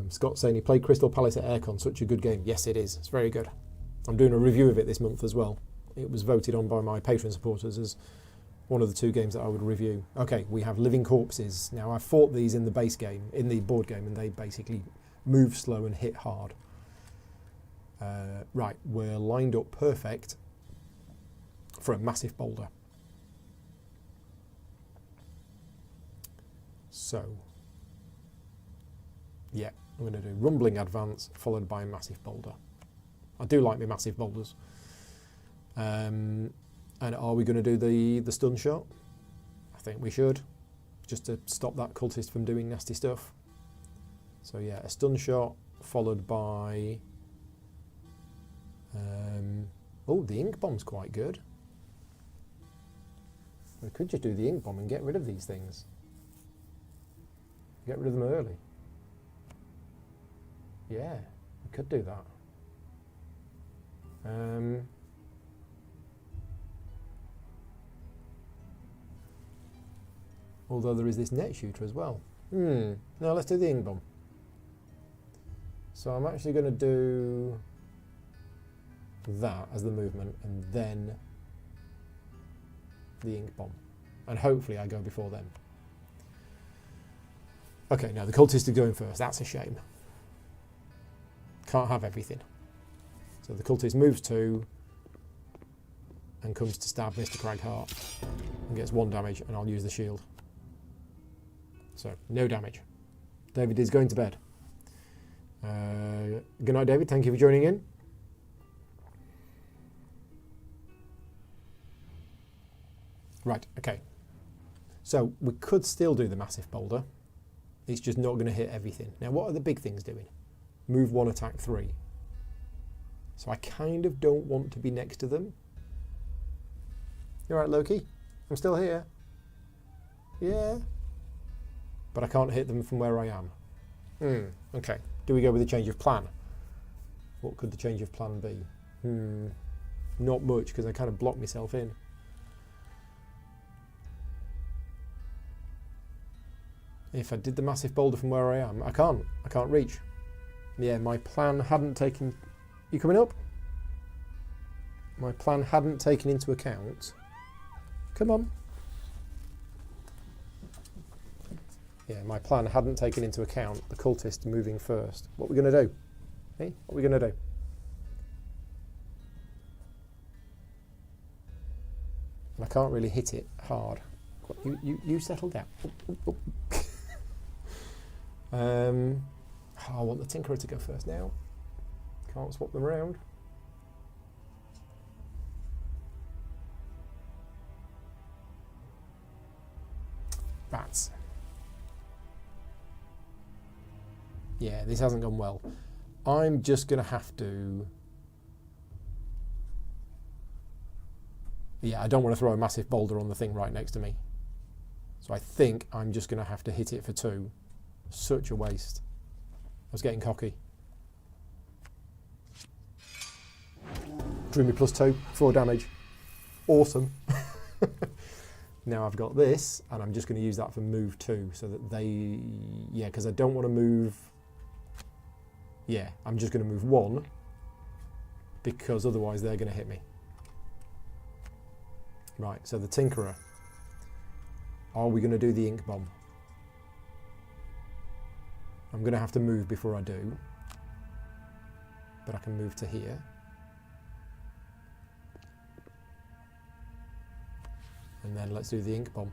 Scott saying he played Crystal Palace at Aircon, such a good game. Yes, it is. It's very good. I'm doing a review of it this month as well. It was voted on by my Patreon supporters as one of the 2 games that I would review. Okay, we have Living Corpses. Now, I fought these in the base game, in the board game, and they basically move slow and hit hard. Right, we're lined up perfect for a massive boulder. So, yeah, I'm going to do Rumbling Advance followed by a massive boulder. I do like my massive boulders. And are we going to do the stun shot? I think we should, just to stop that cultist from doing nasty stuff. So yeah, a stun shot followed by... oh, the ink bomb's quite good. We could just do the ink bomb and get rid of these things. Get rid of them early. Yeah, we could do that. Although there is this net shooter as well. No, let's do the ink bomb. So I'm actually going to do that as the movement and then the ink bomb. And hopefully I go before them. Okay, now the cultist is going first. That's a shame. Can't have everything. So the cultist moves 2 and comes to stab Mr. Craghart and gets 1 damage, and I'll use the shield. So, no damage. David is going to bed. Good night, David. Thank you for joining in. Right, okay. So, we could still do the massive boulder. It's just not going to hit everything. Now, what are the big things doing? Move 1, attack 3. So I kind of don't want to be next to them. You alright, Loki? I'm still here. Yeah. But I can't hit them from where I am. Okay. Do we go with a change of plan? What could the change of plan be? Not much, because I kind of blocked myself in. If I did the massive boulder from where I am, I can't reach. Yeah, my plan hadn't taken... You coming up? My plan hadn't taken into account... Come on. Yeah, my plan hadn't taken into account the cultist moving first. What are we going to do? Hey, what are we going to do? And I can't really hit it hard. You settle down. I want the Tinkerer to go first now. Can't swap them around. Bats. Yeah, this hasn't gone well. I'm just going to have to... Yeah, I don't want to throw a massive boulder on the thing right next to me. So I think I'm just going to have to hit it for 2. Such a waste. I was getting cocky. Drew me +2, 4 damage. Awesome. Now I've got this, and I'm just going to use that for move 2, so that they... Yeah, because I don't want to move... Yeah, I'm just going to move 1, because otherwise they're going to hit me. Right, so the Tinkerer. Are we going to do the ink bomb? I'm going to have to move before I do, but I can move to here. And then let's do the ink bomb.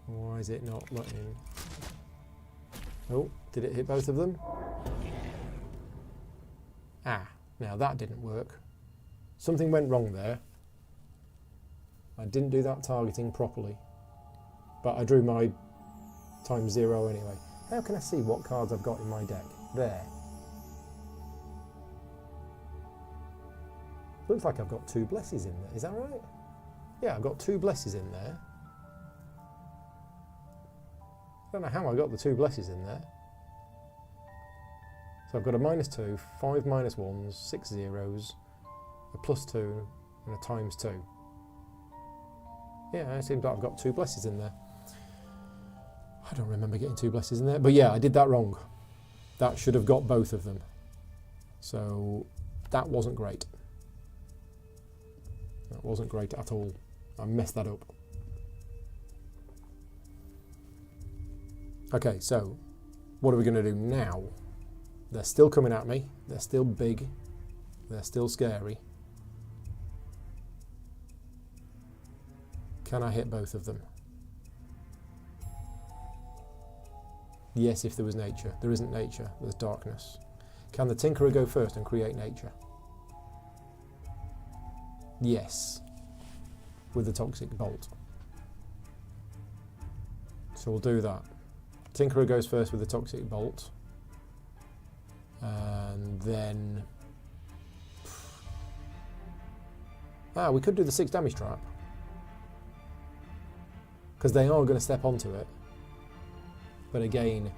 Why is it not letting... Oh, did it hit both of them? Ah, now that didn't work. Something went wrong there. I didn't do that targeting properly. But I drew my ×0 anyway. How can I see what cards I've got in my deck? There. Looks like I've got 2 blesses in there. Is that right? Yeah, I've got 2 blesses in there. I don't know how I got the 2 blesses in there. So I've got a -2, 5 -1s, 6 zeros, a +2, and a ×2. Yeah, it seems like I've got 2 blesses in there. I don't remember getting 2 blesses in there, but yeah, I did that wrong. That should have got both of them. So that wasn't great. That wasn't great at all. I messed that up. Okay, so what are we going to do now? They're still coming at me. They're still big. They're still scary. Can I hit both of them? Yes, if there was nature. There isn't nature. There's darkness. Can the Tinkerer go first and create nature? Yes. With the Toxic Bolt. So we'll do that. Tinkerer goes first with the Toxic Bolt. And then... Ah, we could do the 6 damage trap. Because they are going to step onto it. But again,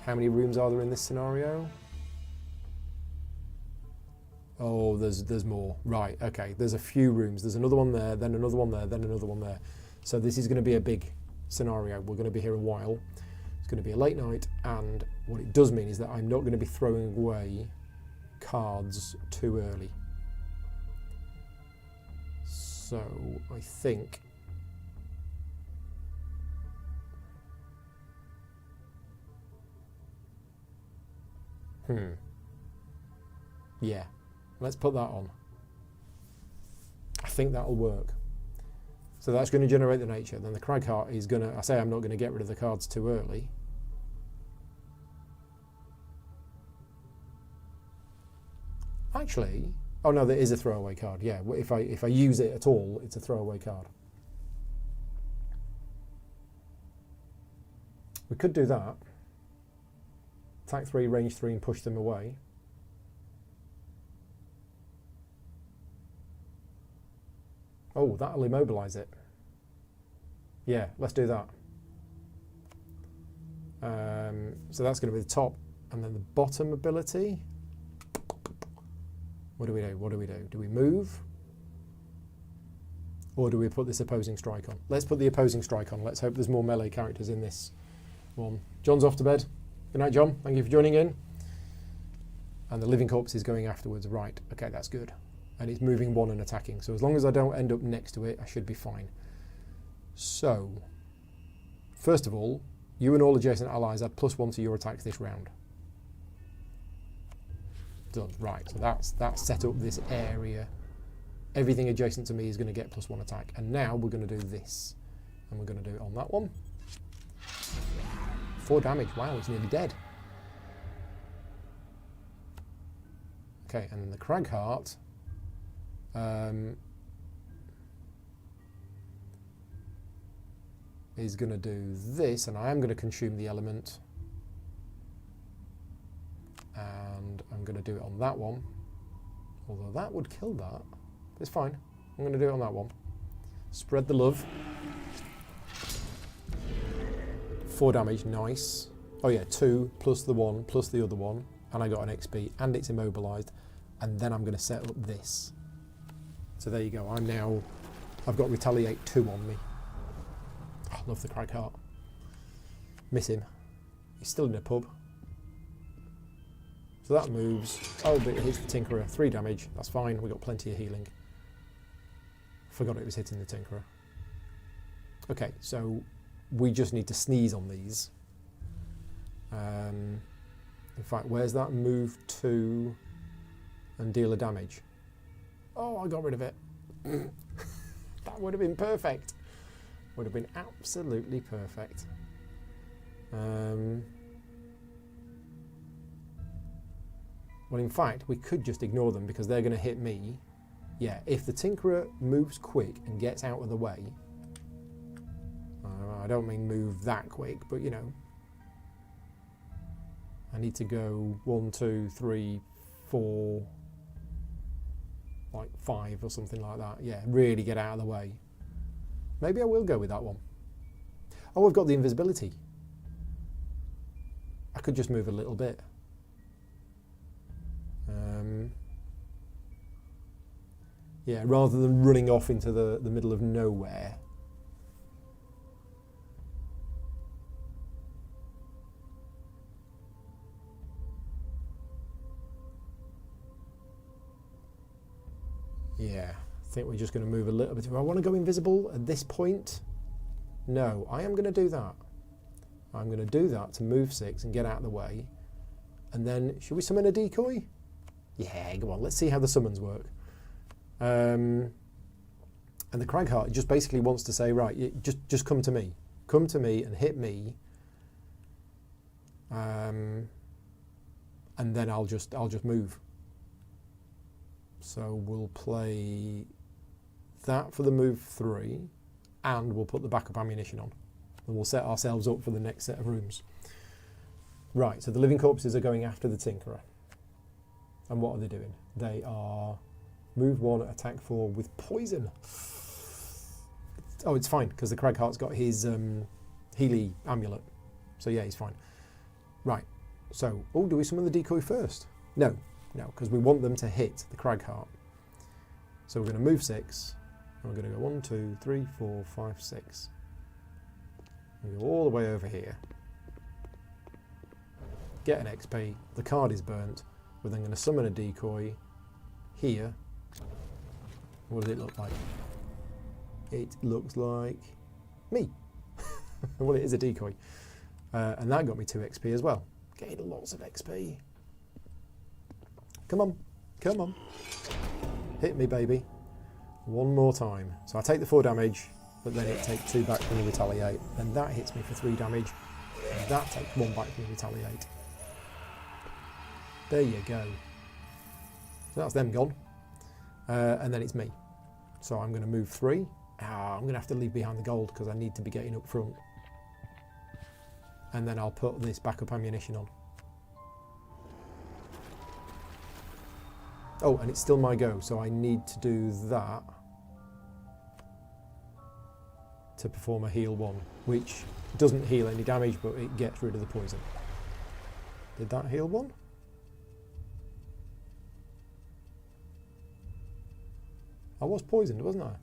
how many rooms are there in this scenario? Oh, there's more. Right, okay. There's a few rooms. There's another one there, then another one there, then another one there. So this is going to be a big scenario. We're going to be here a while. It's going to be a late night, and what it does mean is that I'm not going to be throwing away cards too early. So I think... Yeah, let's put that on. I think that'll work. So that's going to generate the nature. Then the Cragheart is going to... I say I'm not going to get rid of the cards too early. Actually... Oh no, there is a throwaway card. Yeah, if I use it at all, it's a throwaway card. We could do that. Attack 3, range 3 and push them away. Oh, that'll immobilise it. Yeah, let's do that. So that's going to be the top, and then the bottom ability. What do we do? What do we do? Do we move? Or do we put this opposing strike on? Let's put the opposing strike on. Let's hope there's more melee characters in this one. John's off to bed. Good night, John. Thank you for joining in. And the living corpse is going afterwards. Right, okay, that's good. And it's moving one and attacking. So as long as I don't end up next to it, I should be fine. So, first of all, you and all adjacent allies add +1 to your attacks this round. Done. Right, so that's set up this area. Everything adjacent to me is going to get +1 attack. And now we're going to do this. And we're going to do it on that one. 4 damage. Wow, it's nearly dead. Okay, and then the Cragheart. Is going to do this, and I am going to consume the element. And I'm going to do it on that one. Although that would kill that. It's fine. I'm going to do it on that one. Spread the love. 4 damage, nice. Oh yeah, 2 plus the 1 plus the other one. And I got an XP and it's immobilized. And then I'm going to set up this. So there you go. I've got Retaliate 2 on me. I love the Cragheart. Miss him. He's still in a pub. So that moves. Oh, but it hits the Tinkerer. 3 damage. That's fine. We've got plenty of healing. Forgot it was hitting the Tinkerer. Okay, so we just need to sneeze on these. In fact, where's that move to and deal a damage? Oh, I got rid of it. That would have been perfect. Would have been absolutely perfect. Well, in fact, we could just ignore them because they're going to hit me. Yeah, if the Tinkerer moves quick and gets out of the way, I don't mean move that quick, but you know, I need to go 1, 2, 3, 4, like 5 or something like that. Yeah, really get out of the way. Maybe I will go with that one. Oh, I've got the invisibility. I could just move a little bit. Yeah, rather than running off into the middle of nowhere. Yeah, I think we're just going to move a little bit. Do I want to go invisible at this point? No, I am going to do that. I'm going to do that to move 6 and get out of the way. And then, should we summon a decoy? Yeah, go on, let's see how the summons work. And the Cragheart just basically wants to say, right, just come to me. Come to me and hit me. And then I'll just move. So we'll play that for the move 3, and we'll put the backup ammunition on. And we'll set ourselves up for the next set of rooms. Right, so the living corpses are going after the Tinkerer. And what are they doing? They are move 1, attack 4 with poison. Oh, it's fine, because the Cragheart's got his Healy amulet. So yeah, he's fine. Right, so, oh, do we summon the decoy first? No, because we want them to hit the Cragheart. So we're going to move 6, and we're going to go 1, 2, 3, 4, 5, 6. We go all the way over here. Get an XP, the card is burnt. We're then going to summon a decoy here. What does it look like? It looks like me. Well, it is a decoy. And that got me 2 XP as well. Getting lots of XP. Come on, come on. Hit me, baby. One more time. So I take the 4 damage, but then it takes 2 back from the retaliate. And that hits me for 3 damage. And that takes 1 back from the retaliate. There you go. So that's them gone. And then it's me. So I'm going to move 3. I'm going to have to leave behind the gold because I need to be getting up front. And then I'll put this backup ammunition on. Oh, and it's still my go, so I need to do that to perform a heal 1, which doesn't heal any damage, but it gets rid of the poison. Did that heal 1? I was poisoned, wasn't I?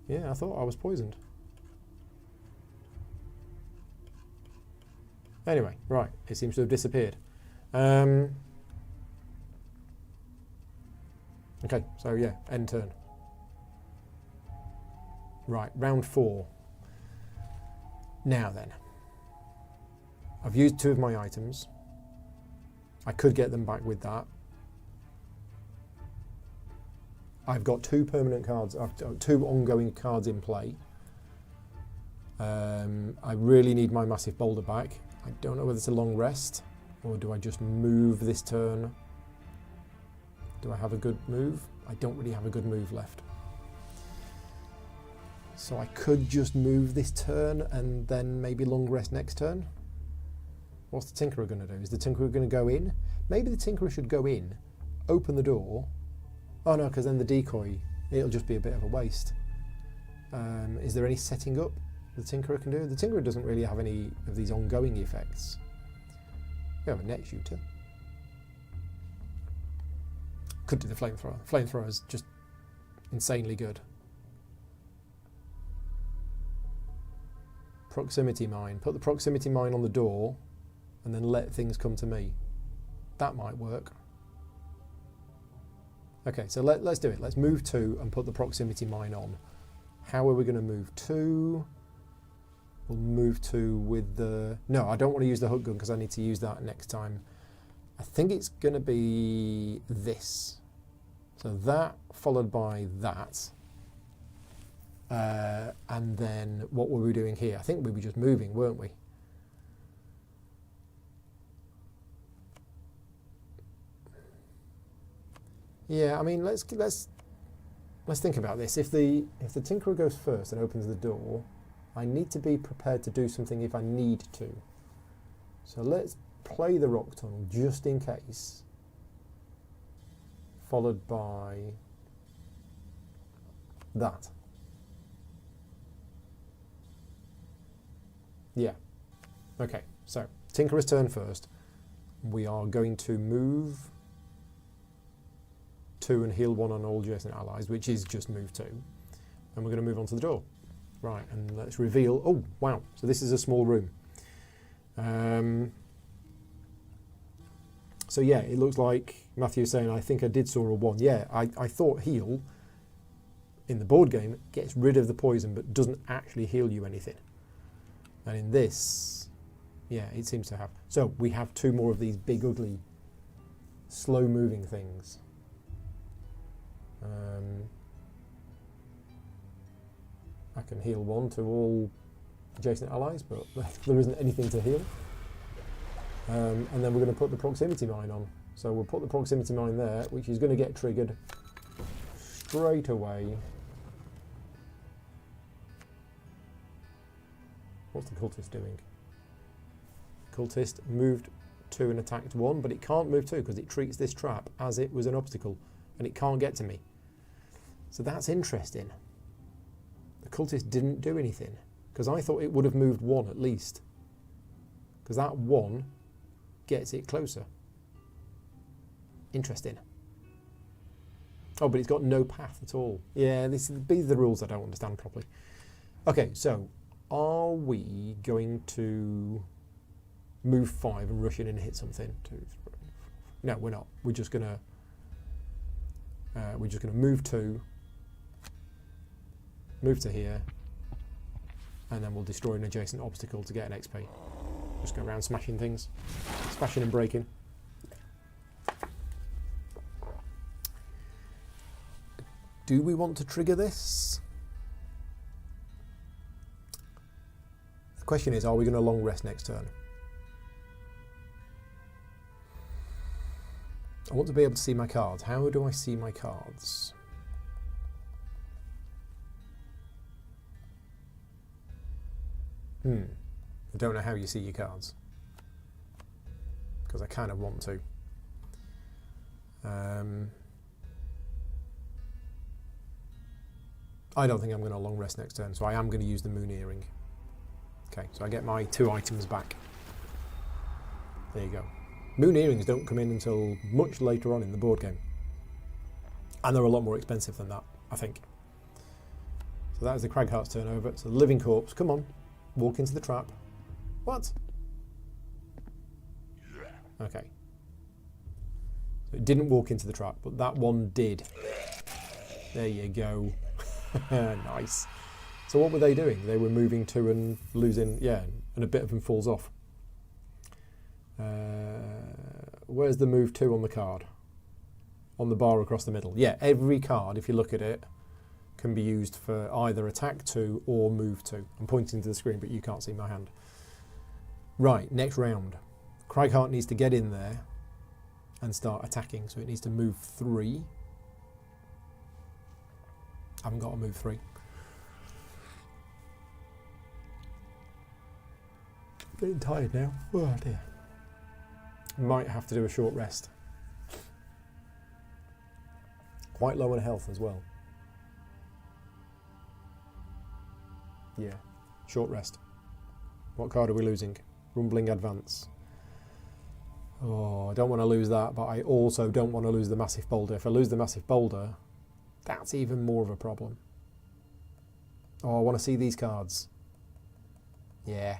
Yeah, I thought I was poisoned. Anyway, right, it seems to have disappeared. Okay, so yeah, end turn. Right, round 4. Now then, I've used 2 of my items. I could get them back with that. I've got 2 permanent cards, 2 ongoing cards in play. I really need my massive boulder back. I don't know whether it's a long rest, or do I just move this turn? Do I have a good move? I don't really have a good move left. So I could just move this turn and then maybe long rest next turn. What's the Tinkerer going to do? Is the Tinkerer going to go in? Maybe the Tinkerer should go in, open the door. Oh no, because then the decoy, it'll just be a bit of a waste. Is there any setting up the Tinkerer can do? The Tinkerer doesn't really have any of these ongoing effects. We have a net shooter. Could do the flamethrower. Flamethrower is just insanely good. Proximity mine. Put the proximity mine on the door and then let things come to me. That might work. Okay, so let's do it. Let's move 2 and put the proximity mine on. How are we going to move 2? We'll move 2 with the... No, I don't want to use the hook gun because I need to use that next time. I think it's going to be this. So that followed by that. And then what were we doing here? I think we were just moving, weren't we? Yeah, I mean, let's think about this. If the Tinkerer goes first and opens the door, I need to be prepared to do something if I need to. So let's play the rock tunnel just in case, followed by that. Yeah. Okay, so Tinkerer's turn first. We are going to move 2 and heal 1 on all adjacent allies, which is just move 2. And we're going to move on to the door. Right, and let's reveal... Oh, wow. So this is a small room. So yeah, it looks like Matthew's saying, I think I did saw a 1. Yeah, I thought heal in the board game gets rid of the poison but doesn't actually heal you anything. And in this, yeah, it seems to have. So we have 2 more of these big, ugly, slow-moving things. I can heal 1 to all adjacent allies, but there isn't anything to heal. And then we're going to put the proximity mine on. So we'll put the proximity mine there, which is going to get triggered straight away. What's the cultist doing? Cultist moved 2 and attacked 1, but it can't move 2 because it treats this trap as it was an obstacle and it can't get to me. So that's interesting. The cultist didn't do anything because I thought it would have moved 1 at least, because that 1 gets it closer. Interesting. Oh, but it's got no path at all. Yeah, these are the rules I don't understand properly. Okay, so are we going to move 5 and rush in and hit something? 2, 3. No, we're not. We're just gonna move 2, move to here, and then we'll destroy an adjacent obstacle to get an XP. Just go around smashing things, smashing and breaking. Do we want to trigger this? The question is, are we going to long rest next turn? I want to be able to see my cards. How do I see my cards? I don't know how you see your cards, because I kind of want to. I don't think I'm going to long rest next turn, so I am going to use the moon earring. Okay, so I get my 2 items back. There you go. Moon earrings don't come in until much later on in the board game, and they're a lot more expensive than that, I think. So that is the Craghart's turnover. So the living corpse, come on, walk into the trap. What? Okay. So it didn't walk into the trap, but that one did. There you go. Nice. So what were they doing? They were moving to and losing, yeah, and a bit of them falls off. Where's the move to on the card? On the bar across the middle. Yeah, every card, if you look at it, can be used for either attack to or move to. I'm pointing to the screen, but you can't see my hand. Right, next round. Craghart needs to get in there and start attacking, so it needs to move 3. I haven't got to move 3. Getting tired now. Oh dear. Might have to do a short rest. Quite low on health as well. Yeah, short rest. What card are we losing? Rumbling Advance. Oh, I don't want to lose that, but I also don't want to lose the Massive Boulder. If I lose the Massive Boulder, that's even more of a problem. Oh, I want to see these cards. Yeah.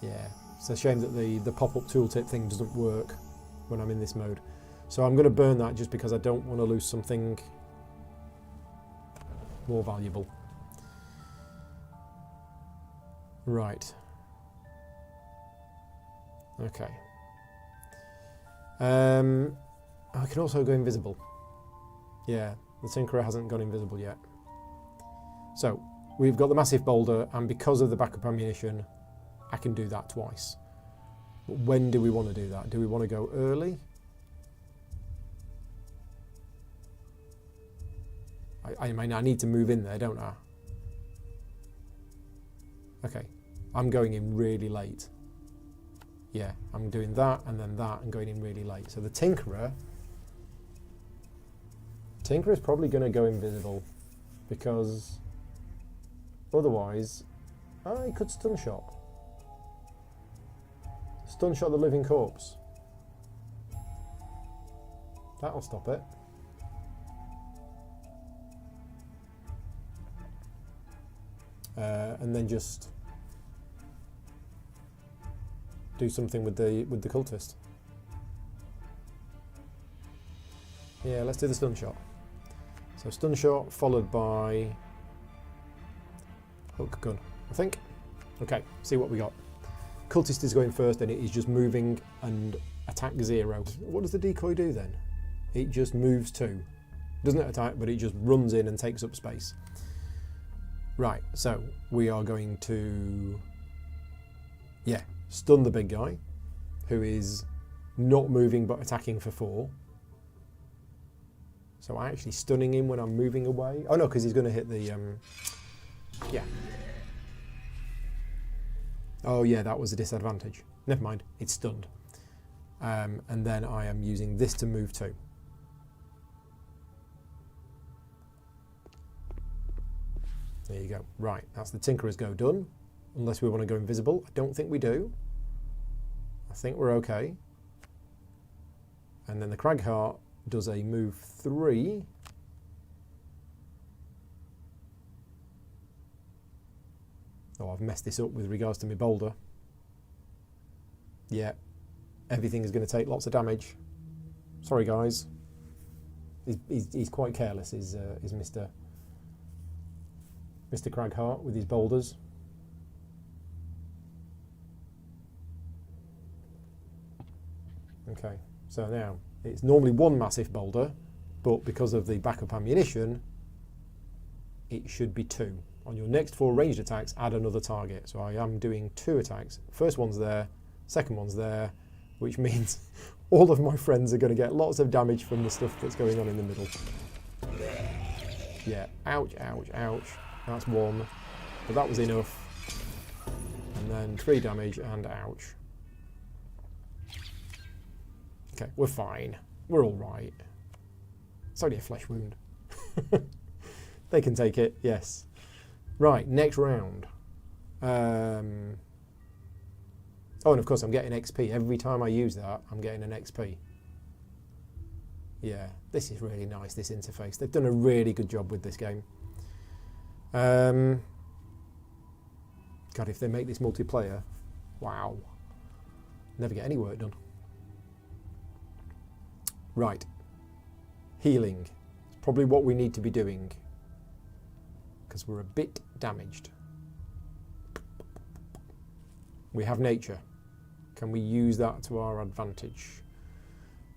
Yeah, it's a shame that the pop-up tooltip thing doesn't work when I'm in this mode. So I'm going to burn that just because I don't want to lose something more valuable. Right. Okay. I can also go invisible. Yeah, the Tinkerer hasn't gone invisible yet. So, we've got the Massive Boulder, and because of the backup ammunition, I can do that twice. But when do we want to do that? Do we want to go early? I mean, I need to move in there, don't I? Okay, I'm going in really late. Yeah, I'm doing that and then that and going in really late. So the Tinkerer is probably going to go invisible because otherwise, he could stun shot. Stun shot the living corpse. That'll stop it. And then just do something with the cultist. Yeah, let's do the stun shot. So stun shot followed by hook gun, I think. Okay, see what we got. Cultist is going first, and it is just moving and attack 0. What does the decoy do then? It just moves 2. Doesn't attack, but it just runs in and takes up space. Right, so we are going to, yeah, stun the big guy, who is not moving but attacking for 4. So I'm actually stunning him when I'm moving away. Oh no, because he's going to hit the, yeah. Oh yeah, that was a disadvantage. Never mind, it's stunned. And then I am using this to move 2. There you go. Right, that's the Tinkerer's go done. Unless we want to go invisible. I don't think we do. I think we're okay. And then the Craghart does a move 3. Oh, I've messed this up with regards to my boulder. Yeah, everything is going to take lots of damage. Sorry, guys. He's quite careless, is Mr. Craghart with his boulders. Okay, so now it's normally 1 massive boulder, but because of the backup ammunition, it should be 2. On your next 4 ranged attacks, add another target. So I am doing 2 attacks. First one's there, second one's there, which means all of my friends are going to get lots of damage from the stuff that's going on in the middle. Yeah, ouch, ouch, ouch. That's 1, but that was enough. And then 3 damage and ouch. Okay, we're fine. We're all right. It's only a flesh wound. They can take it, yes. Right, next round. Oh, and of course I'm getting XP. Every time I use that, I'm getting an XP. Yeah, this is really nice, this interface. They've done a really good job with this game. God, if they make this multiplayer, wow. Never get any work done. Right. Healing. It's probably what we need to be doing, because we're a bit damaged. We have nature. Can we use that to our advantage?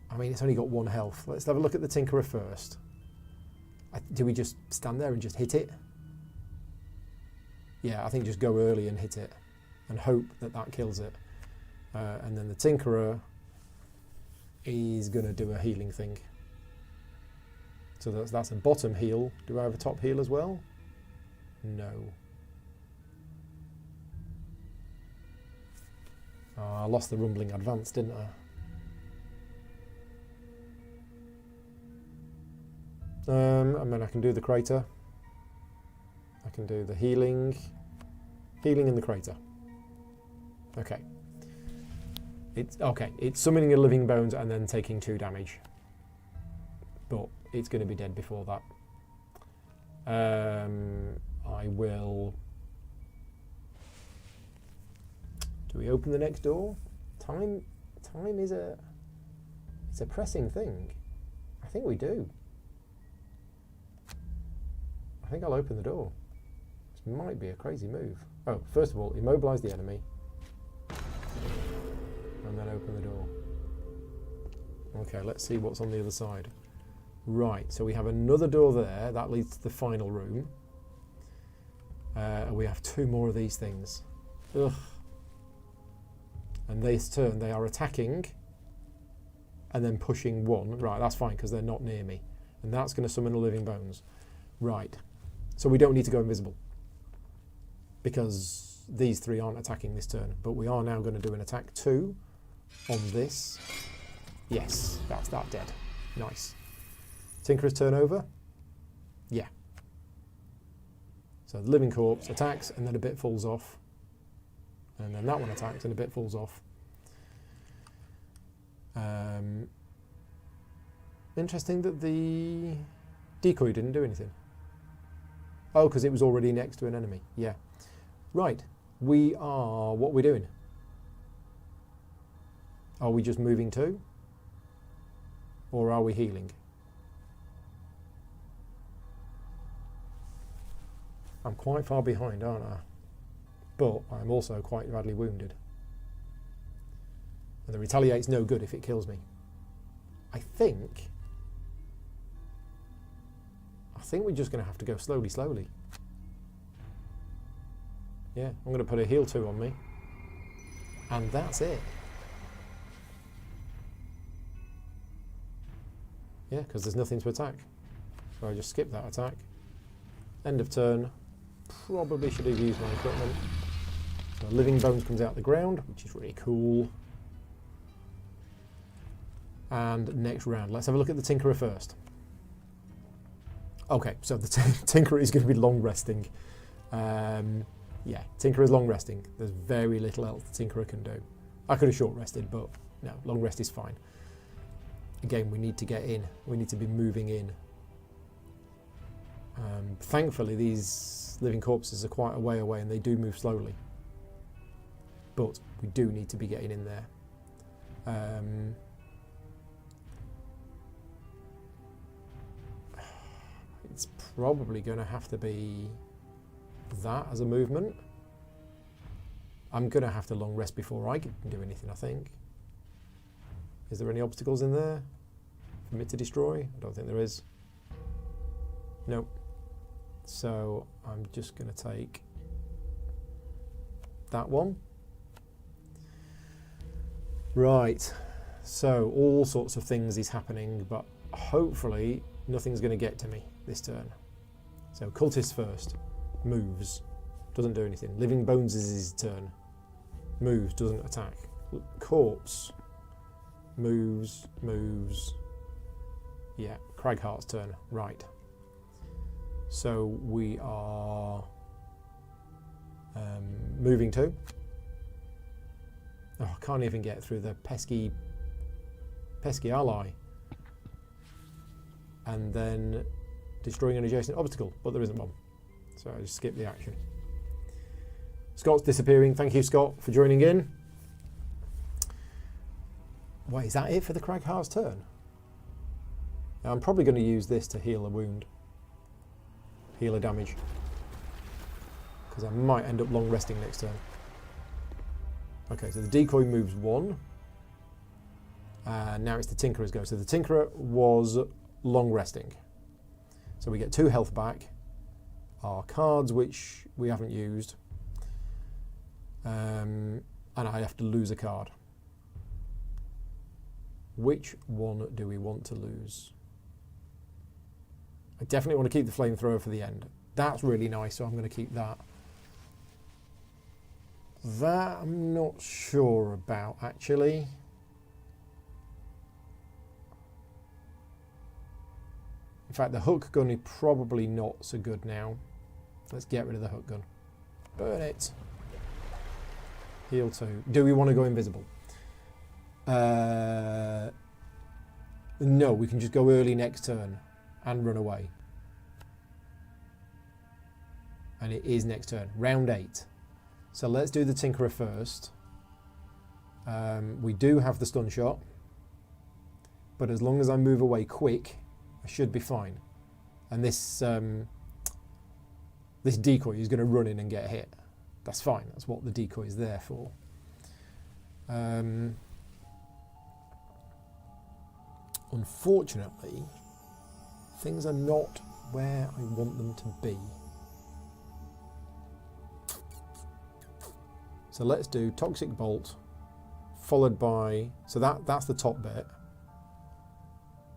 I mean, it's only got 1 health. Let's have a look at the Tinkerer first. Do we just stand there and just hit it? Yeah, I think just go early and hit it and hope that that kills it. And then the Tinkerer is going to do a healing thing. So that's a bottom heal. Do I have a top heal as well? No. Oh, I lost the rumbling advance, didn't I? I mean, I can do the crater. I can do the healing. Healing in the crater. Okay. It's summoning a living bones and then taking 2 damage. But it's going to be dead before that. I will... Do we open the next door? Time is it's a pressing thing. I think we do. I think I'll open the door. This might be a crazy move. Oh, first of all, immobilize the enemy. And then open the door. Okay, let's see what's on the other side. Right, so we have another door there. That leads to the final room. And we have 2 more of these things. Ugh. And this turn, they are attacking and then pushing 1. Right, that's fine, because they're not near me. And that's going to summon a living bones. Right. So we don't need to go invisible, because these 3 aren't attacking this turn. But we are now going to do an attack 2 on this. Yes, that's that dead. Nice. Tinkerer's turn over. Yeah. So the living corpse attacks and then a bit falls off. And then that one attacks and a bit falls off. Interesting that the decoy didn't do anything. Oh, because it was already next to an enemy. Yeah. Right. We are... What are we doing? Are we just moving too? Or are we healing? I'm quite far behind, aren't I? But I'm also quite badly wounded. And the retaliate's no good if it kills me. I think we're just going to have to go slowly. Yeah, I'm going to put a heal 2 on me. And that's it. Yeah, because there's nothing to attack. So I just skip that attack. End of turn. Probably should have used my equipment. So living bones comes out the ground, which is really cool. And next round, let's have a look at the Tinkerer first. Okay, so the Tinkerer is going to be long resting. Yeah, Tinkerer is long resting. There's very little else the Tinkerer can do. I could have short rested, but no, long rest is fine. Again, we need to get in. We need to be moving in. Thankfully, these living corpses are quite a way away and they do move slowly. But we do need to be getting in there. It's probably going to have to be that as a movement. I'm going to have to long rest before I can do anything, I think. Is there any obstacles in there for me to destroy? I don't think there is. Nope. So I'm just going to take that one. Right. So all sorts of things is happening, but hopefully nothing's going to get to me this turn. So cultist first. Moves. Doesn't do anything. Living bones is his turn. Moves. Doesn't attack. Corpse. Moves. Yeah. Craghart's turn. Right. So we are moving to. Oh, I can't even get through the pesky ally. and then destroying an adjacent obstacle, but there isn't one. So I just skip the action. Scott's disappearing. Thank you, Scott, for joining in. Wait, is that it for the Craghart's turn? Now, I'm probably going to use this to heal a wound. Heal a damage. Because I might end up long resting next turn. Okay, so the decoy moves 1. And now it's the Tinkerer's go. So the Tinkerer was long resting. So we get 2 health back. Our cards, which we haven't used. And I have to lose a card. Which one do we want to lose? I definitely want to keep the flamethrower for the end. That's really nice, so I'm going to keep that. That I'm not sure about, actually. In fact, the hook gun is probably not so good now. Let's get rid of the hook gun. Burn it. Heal 2. Do we want to go invisible? No, we can just go early next turn and run away. And it is next turn. Round 8. So let's do the Tinkerer first. We do have the stun shot. But as long as I move away quick, I should be fine. And this this decoy is going to run in and get hit. That's fine. That's what the decoy is there for. Unfortunately, things are not where I want them to be. So let's do Toxic Bolt, followed by, so that's the top bit,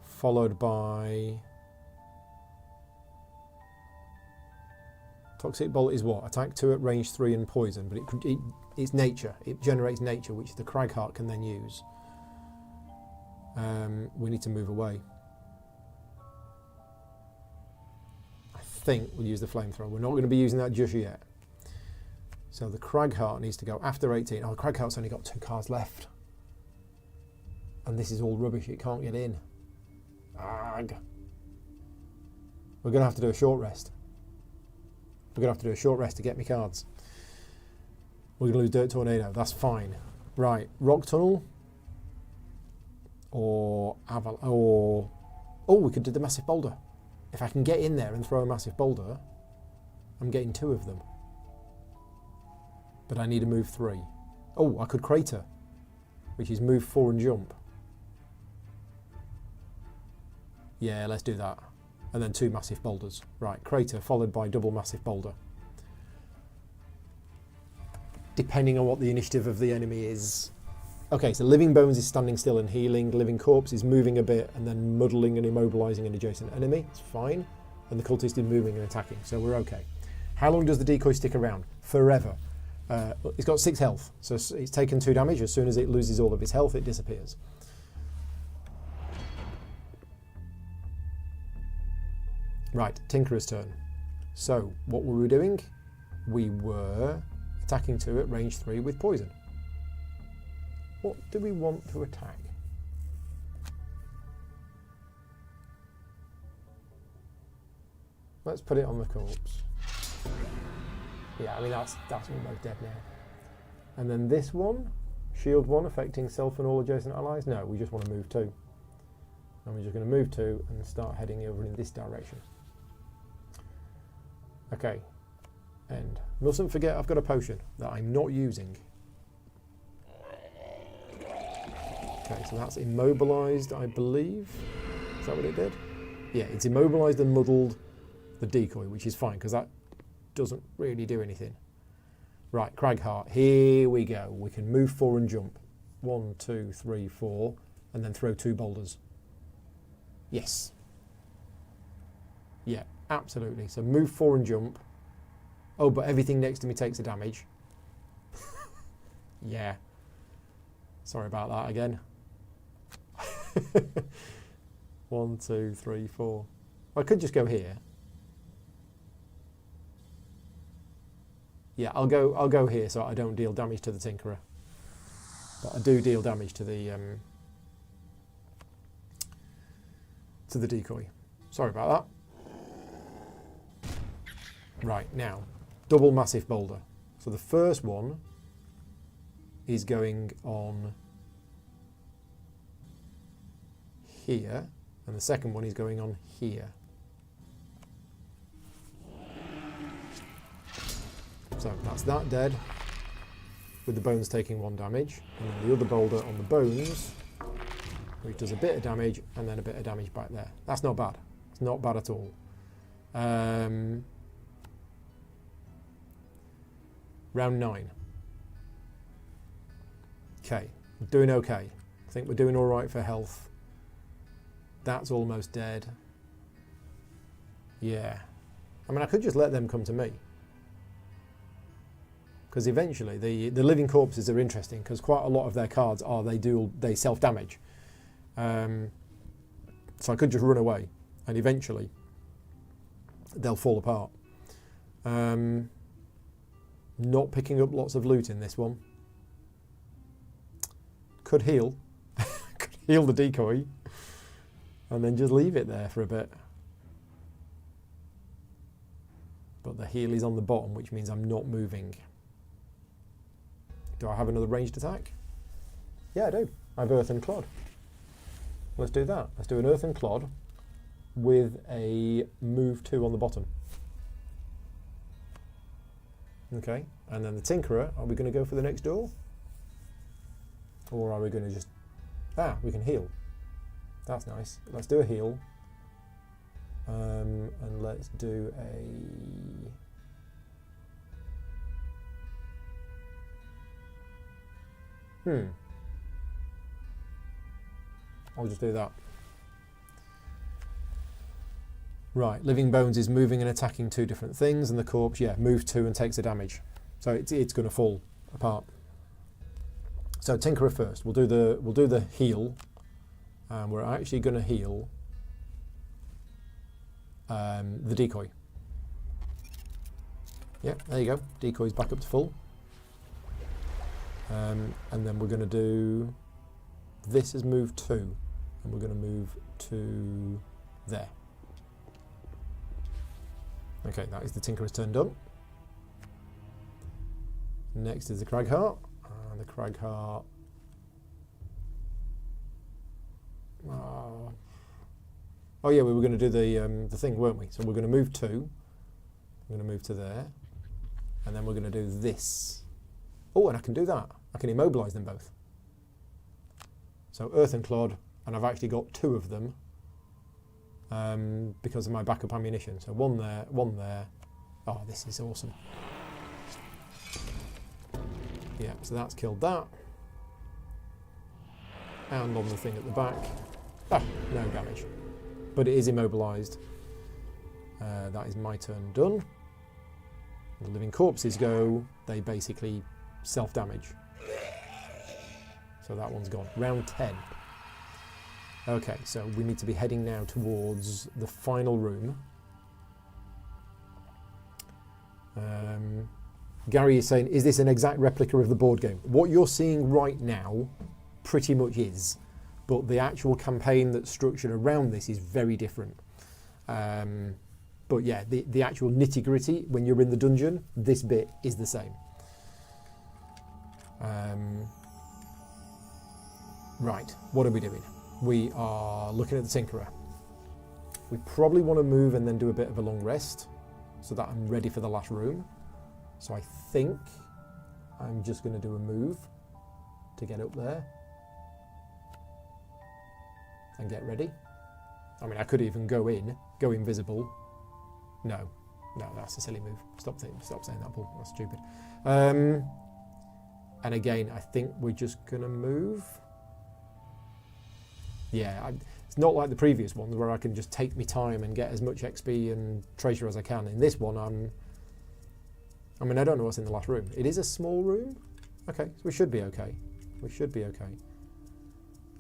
followed by, Toxic Bolt is what? Attack 2 at range 3 and poison, but it's nature. It generates nature, which the Craghart can then use. We need to move away. I think we'll use the flamethrower. We're not going to be using that just yet. So the Craghart needs to go after 18. Oh, the Craghart's only got 2 cards left. And this is all rubbish. It can't get in. Arg. We're going to have to do a short rest. We're going to have to do a short rest to get me cards. We're going to lose Dirt Tornado. That's fine. Right. Rock Tunnel. Or oh, we could do the Massive Boulder. If I can get in there and throw a Massive Boulder, I'm getting 2 of them. But I need to move 3. Oh, I could Crater, which is move 4 and jump. Yeah, let's do that. And then 2 Massive Boulders. Right, Crater followed by double Massive Boulder. Depending on what the initiative of the enemy is. Okay, so Living Bones is standing still and healing. Living Corpse is moving a bit and then muddling and immobilising an adjacent enemy. It's fine. And the Cultist is moving and attacking, so we're okay. How long does the decoy stick around? Forever. It's got 6 health, so it's taken 2 damage. As soon as it loses all of its health, it disappears. Right, Tinkerer's turn. So, what were we doing? We were attacking 2 at range 3 with poison. What do we want to attack? Let's put it on the corpse. Yeah, I mean, that's almost dead now. And then this one, shield 1, affecting self and all adjacent allies. No, we just want to move 2. And we're just going to move 2 and start heading over in this direction. Okay, and mustn't forget I've got a potion that I'm not using. Okay, so that's immobilised, I believe. Is that what it did? Yeah, it's immobilised and muddled the decoy, which is fine, because that doesn't really do anything. Right, Craghart, here we go. We can move 4 and jump. 1, 2, 3, 4, and then throw 2 boulders. Yes. Yeah, absolutely. So move 4 and jump. Oh, but everything next to me takes a damage. Yeah. Sorry about that again. 1, 2, 3, 4. I could just go here. Yeah, I'll go here so I don't deal damage to the Tinkerer. But I do deal damage to the decoy. Sorry about that. Right, now, double massive boulder. So the first one is going on here, and the second one is going on here. So that's that dead, with the bones taking 1 damage, and then the other boulder on the bones, which does a bit of damage, and then a bit of damage back there. That's not bad. It's not bad at all. Round 9. Okay, we're doing okay. I think we're doing all right for health. That's almost dead. Yeah. I mean, I could just let them come to me. Because eventually, the living corpses are interesting, because quite a lot of their cards are they self-damage. So I could just run away, and eventually, they'll fall apart. Not picking up lots of loot in this one. Could heal. Could heal the decoy. And then just leave it there for a bit. But the heal is on the bottom, which means I'm not moving. Do I have another ranged attack? Yeah, I do. I have Earth and Clod. Let's do that. Let's do an Earth and Clod with a move 2 on the bottom. Okay, and then the Tinkerer, are we going to go for the next door? Or are we going to just... Ah, we can heal. That's nice. Let's do a heal. And let's do a... I'll just do that. Right, Living Bones is moving and attacking 2 different things, and the corpse, yeah, moves 2 and takes a damage. So it's going to fall apart. So Tinkerer first. We'll do the heal. We're actually going to heal the decoy. Yeah, there you go. Decoy's back up to full. And then we're going to do this as move 2, and we're going to move to there. Okay, that is the Tinkerer's turn done. Next is the Cragheart. The Cragheart. Oh yeah, we were going to do the thing, weren't we? So we're going to move 2. We're going to move to there, and then we're going to do this. Oh, and I can do that. I can immobilise them both. So Earth and Clod, and I've actually got 2 of them. Because of my backup ammunition. So 1 there, 1 there. Oh, this is awesome. Yeah, so that's killed that. And on the thing at the back. Ah, no damage. But it is immobilised. That is my turn done. The living corpses go, they basically self-damage. So that one's gone. Round 10. Okay, so we need to be heading now towards the final room. Gary is saying, is this an exact replica of the board game? What you're seeing right now pretty much is, but the actual campaign that's structured around this is very different. But yeah, the actual nitty-gritty, when you're in the dungeon, this bit is the same. Right, what are we doing? We are looking at the Tinkerer. We probably want to move and then do a bit of a long rest so that I'm ready for the last room. So I think I'm just going to do a move to get up there and get ready. I mean, I could even go invisible. No, that's a silly move. Stop saying that, Paul. That's stupid. And again, I think we're just going to move. Yeah, it's not like the previous ones where I can just take my time and get as much XP and treasure as I can. In this one, I mean, I don't know what's in the last room. It is a small room. Okay, so we should be okay. We should be okay.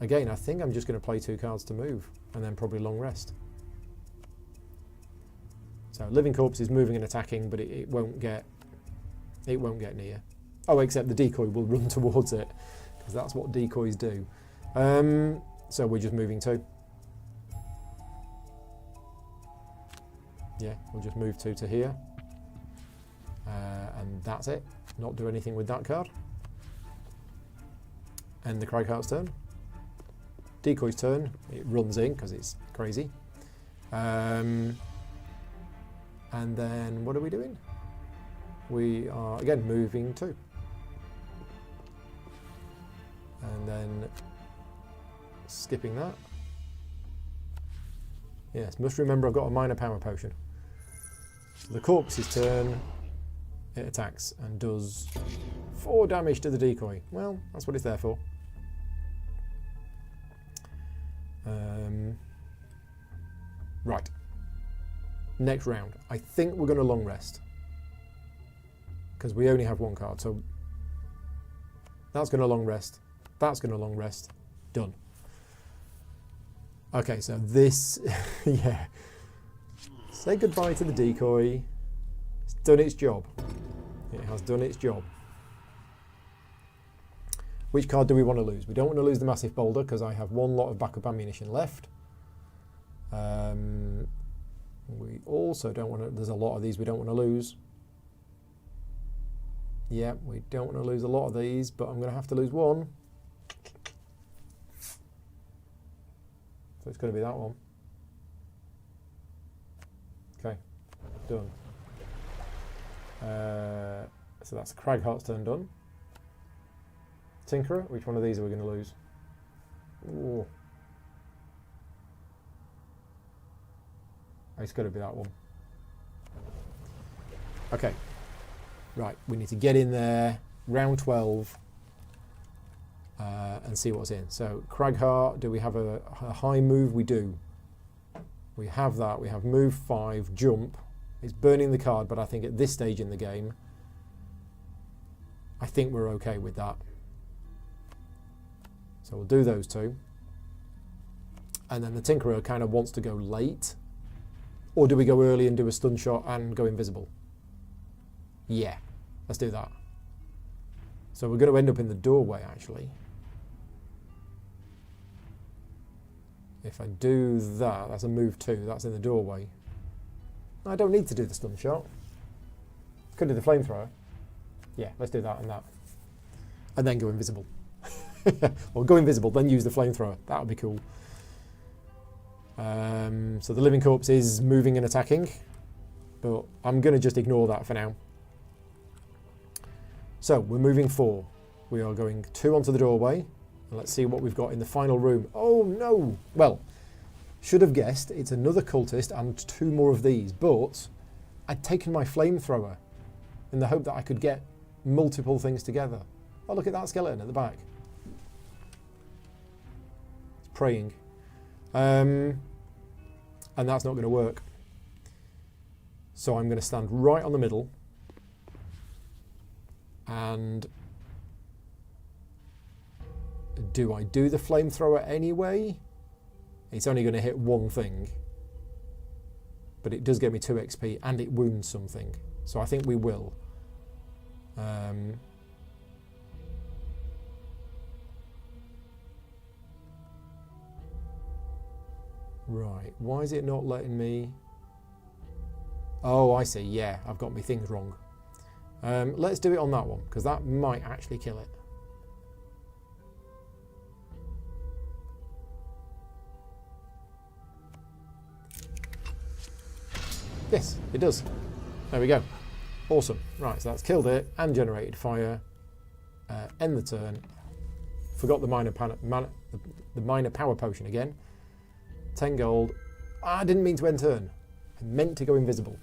Again, I think I'm just going to play 2 cards to move and then probably long rest. So Living Corpse is moving and attacking, but it won't get near. Oh, except the decoy will run towards it, because that's what decoys do. So we're just moving 2. Yeah, we'll just move 2 to here. And that's it. Not do anything with that card. End the Craghart's turn. Decoy's turn. It runs in because it's crazy. And then what are we doing? We are again moving 2. And then skipping that. Yes, must remember I've got a minor power potion. So the corpse's turn. It attacks and does 4 damage to the decoy. Well, that's what it's there for. Right. Next round. I think we're going to long rest. Because we only have 1 card. So that's going to long rest. That's going to long rest. Done. Okay, so this... yeah. Say goodbye to the decoy. It's done its job. It has done its job. Which card do we want to lose? We don't want to lose the massive boulder because I have 1 lot of backup ammunition left. We also don't want to... There's a lot of these we don't want to lose. Yeah, we don't want to lose a lot of these, but I'm going to have to lose 1. So it's going to be that one. Okay, done. So that's Craghart's turn done. Tinkerer, which one of these are we going to lose? Ooh. It's got to be that one. Okay. Right, we need to get in there, round 12, and see what's in. So, Craghart, do we have a high move? We do. We have that. We have move 5, jump. It's burning the card, but I think at this stage in the game, I think we're okay with that. So we'll do those 2. And then the Tinkerer kind of wants to go late. Or do we go early and do a stun shot and go invisible? Yeah, let's do that. So we're going to end up in the doorway, actually. If I do that, that's a move 2. That's in the doorway. I don't need to do the stun shot. Could do the flamethrower. Yeah, let's do that and that. And then go invisible. Or go invisible, then use the flamethrower. That would be cool. So the living corpse is moving and attacking. But I'm going to just ignore that for now. So we're moving 4. We are going 2 onto the doorway. And let's see what we've got in the final room. Oh no! Well, should have guessed it's another cultist and 2 more of these. But I'd taken my flamethrower in the hope that I could get multiple things together. Oh, look at that skeleton at the back. It's praying. And that's not going to work. So I'm going to stand right on the middle. And do I do the flamethrower anyway? It's only going to hit 1 thing. But it does get me 2 XP and it wounds something. So I think we will. Right, why is it not letting me? Oh, I see, yeah, I've got my things wrong. Let's do it on that one, because that might actually kill it. Yes, it does. There we go. Awesome. Right, so that's killed it and generated fire. End the turn. Forgot the minor power potion again. 10 gold. I didn't mean to end turn. I meant to go invisible.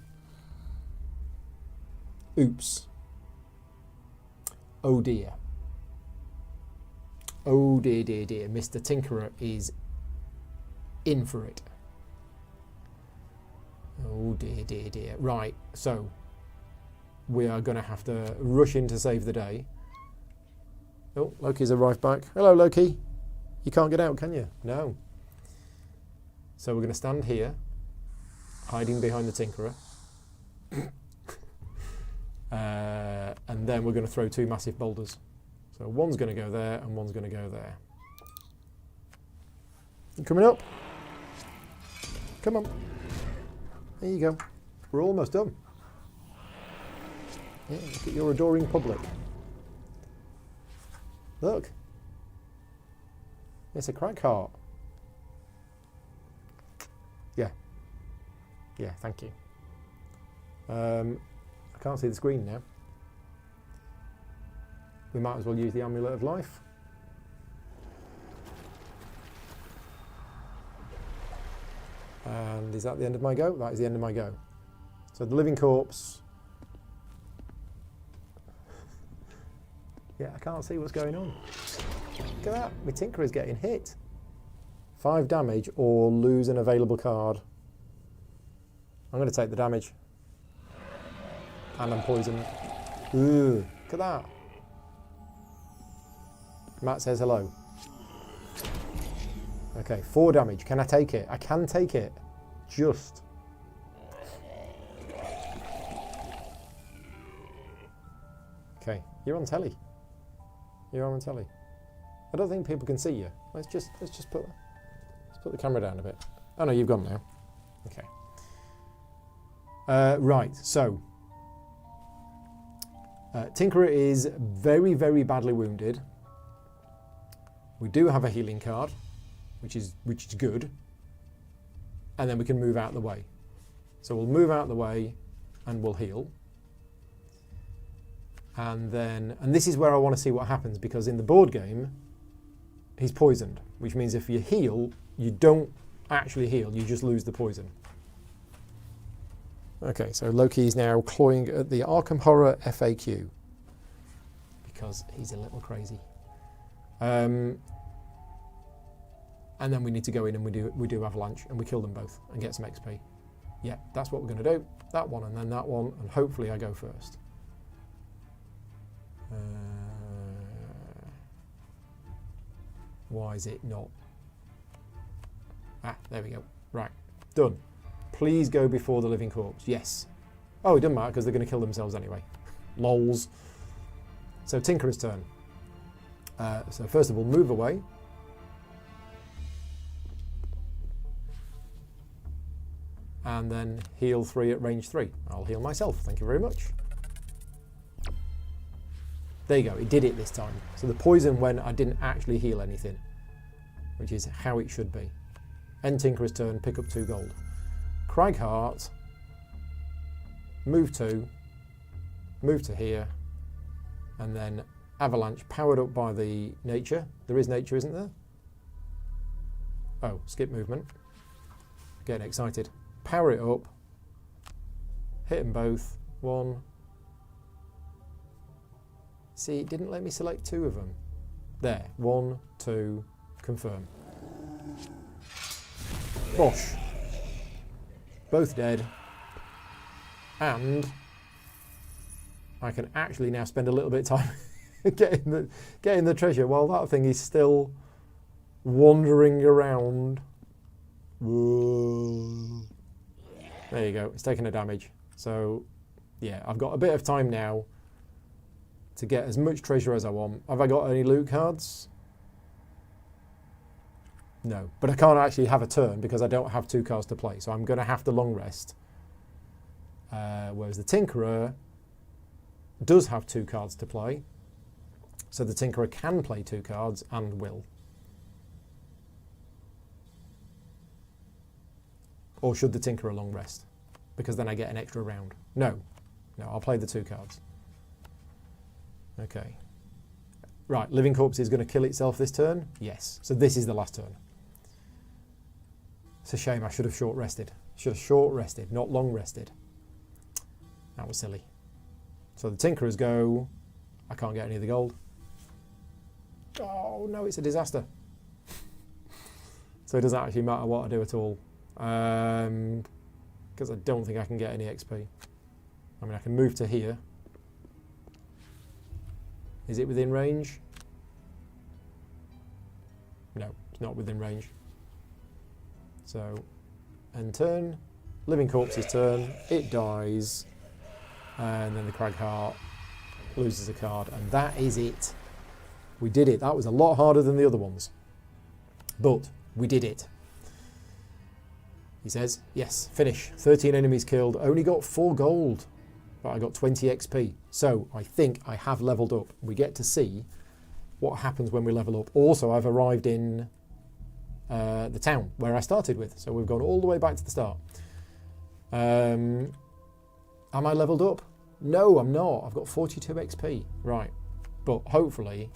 Oops. Oh dear. Oh dear, dear, dear. Mr. Tinkerer is in for it. Oh dear, dear, dear. Right, so we are going to have to rush in to save the day. Oh, Loki's arrived back. Hello, Loki. You can't get out, can you? No. So we're going to stand here, hiding behind the Tinkerer. And then we're going to throw 2 massive boulders. So one's going to go there and one's going to go there. You coming up? Come on. There you go. We're almost done. Yeah, look at your adoring public. Look. It's a crack heart. Yeah. Yeah, thank you. I can't see the screen now. We might as well use the Amulet of Life. And is that the end of my go? That is the end of my go. So the living corpse. Yeah, I can't see what's going on. Look at that, my Tinker is getting hit. 5 damage or lose an available card. I'm going to take the damage. And I'm poisoned. Ooh, look at that. Matt says hello. Okay, 4 damage. Can I take it? I can take it. Just. Okay, you're on telly. You're on telly. I don't think people can see you. Let's just put the camera down a bit. Oh no, you've gone now. Okay. Right, so Tinkerer is very, very badly wounded. We do have a healing card, which is good. And then we can move out of the way. So we'll move out of the way and we'll heal. And this is where I want to see what happens, because in the board game, he's poisoned, which means if you heal, you don't actually heal, you just lose the poison. Okay, so Loki is now clawing at the Arkham Horror FAQ, because he's a little crazy. And then we need to go in and we do Avalanche, and we kill them both and get some XP. Yeah, that's what we're going to do. That one and then that one, and hopefully I go first. Why is it not? Ah, there we go. Right, done. Please go before the living corpse. Yes. Oh, it doesn't matter because they're going to kill themselves anyway. Lols. So Tinkerer's turn. So first of all, move away. And then heal 3 at range 3. I'll heal myself. Thank you very much. There you go, it did it this time. So the poison when I didn't actually heal anything, which is how it should be. End Tinkerer's turn, pick up 2 gold. Cragheart, move to here, and then Avalanche, powered up by the nature. There is nature, isn't there? Oh, skip movement. Getting excited. Power it up, hit them both. 1. See, it didn't let me select 2 of them. There, 1, 2, confirm. Bosh. Both dead. And I can actually now spend a little bit of time getting the treasure while that thing is still wandering around. Whoa. There you go, it's taking a damage. So, yeah, I've got a bit of time now to get as much treasure as I want. Have I got any loot cards? No, but I can't actually have a turn because I don't have 2 cards to play, so I'm going to have to long rest. Whereas the Tinkerer does have 2 cards to play, so the Tinkerer can play 2 cards and will. Or should the Tinkerer long rest? Because then I get an extra round. No, I'll play the 2 cards. Okay. Right, Living Corpse is going to kill itself this turn? Yes. So this is the last turn. It's a shame, I should have short rested. Should have short rested, not long rested. That was silly. So the Tinkerers go. I can't get any of the gold. Oh no, it's a disaster. So it doesn't actually matter what I do at all. Because I don't think I can get any XP. I mean, I can move to here. Is it within range? No, it's not within range. So, end turn. Living Corpse's turn. It dies. And then the Cragheart loses a card. And that is it. We did it. That was a lot harder than the other ones. But we did it. He says, yes, finish. 13 enemies killed. Only got 4 gold, but I got 20 XP. So I think I have leveled up. We get to see what happens when we level up. Also, I've arrived in the town where I started with. So we've gone all the way back to the start. Am I leveled up? No, I'm not. I've got 42 XP. Right. But hopefully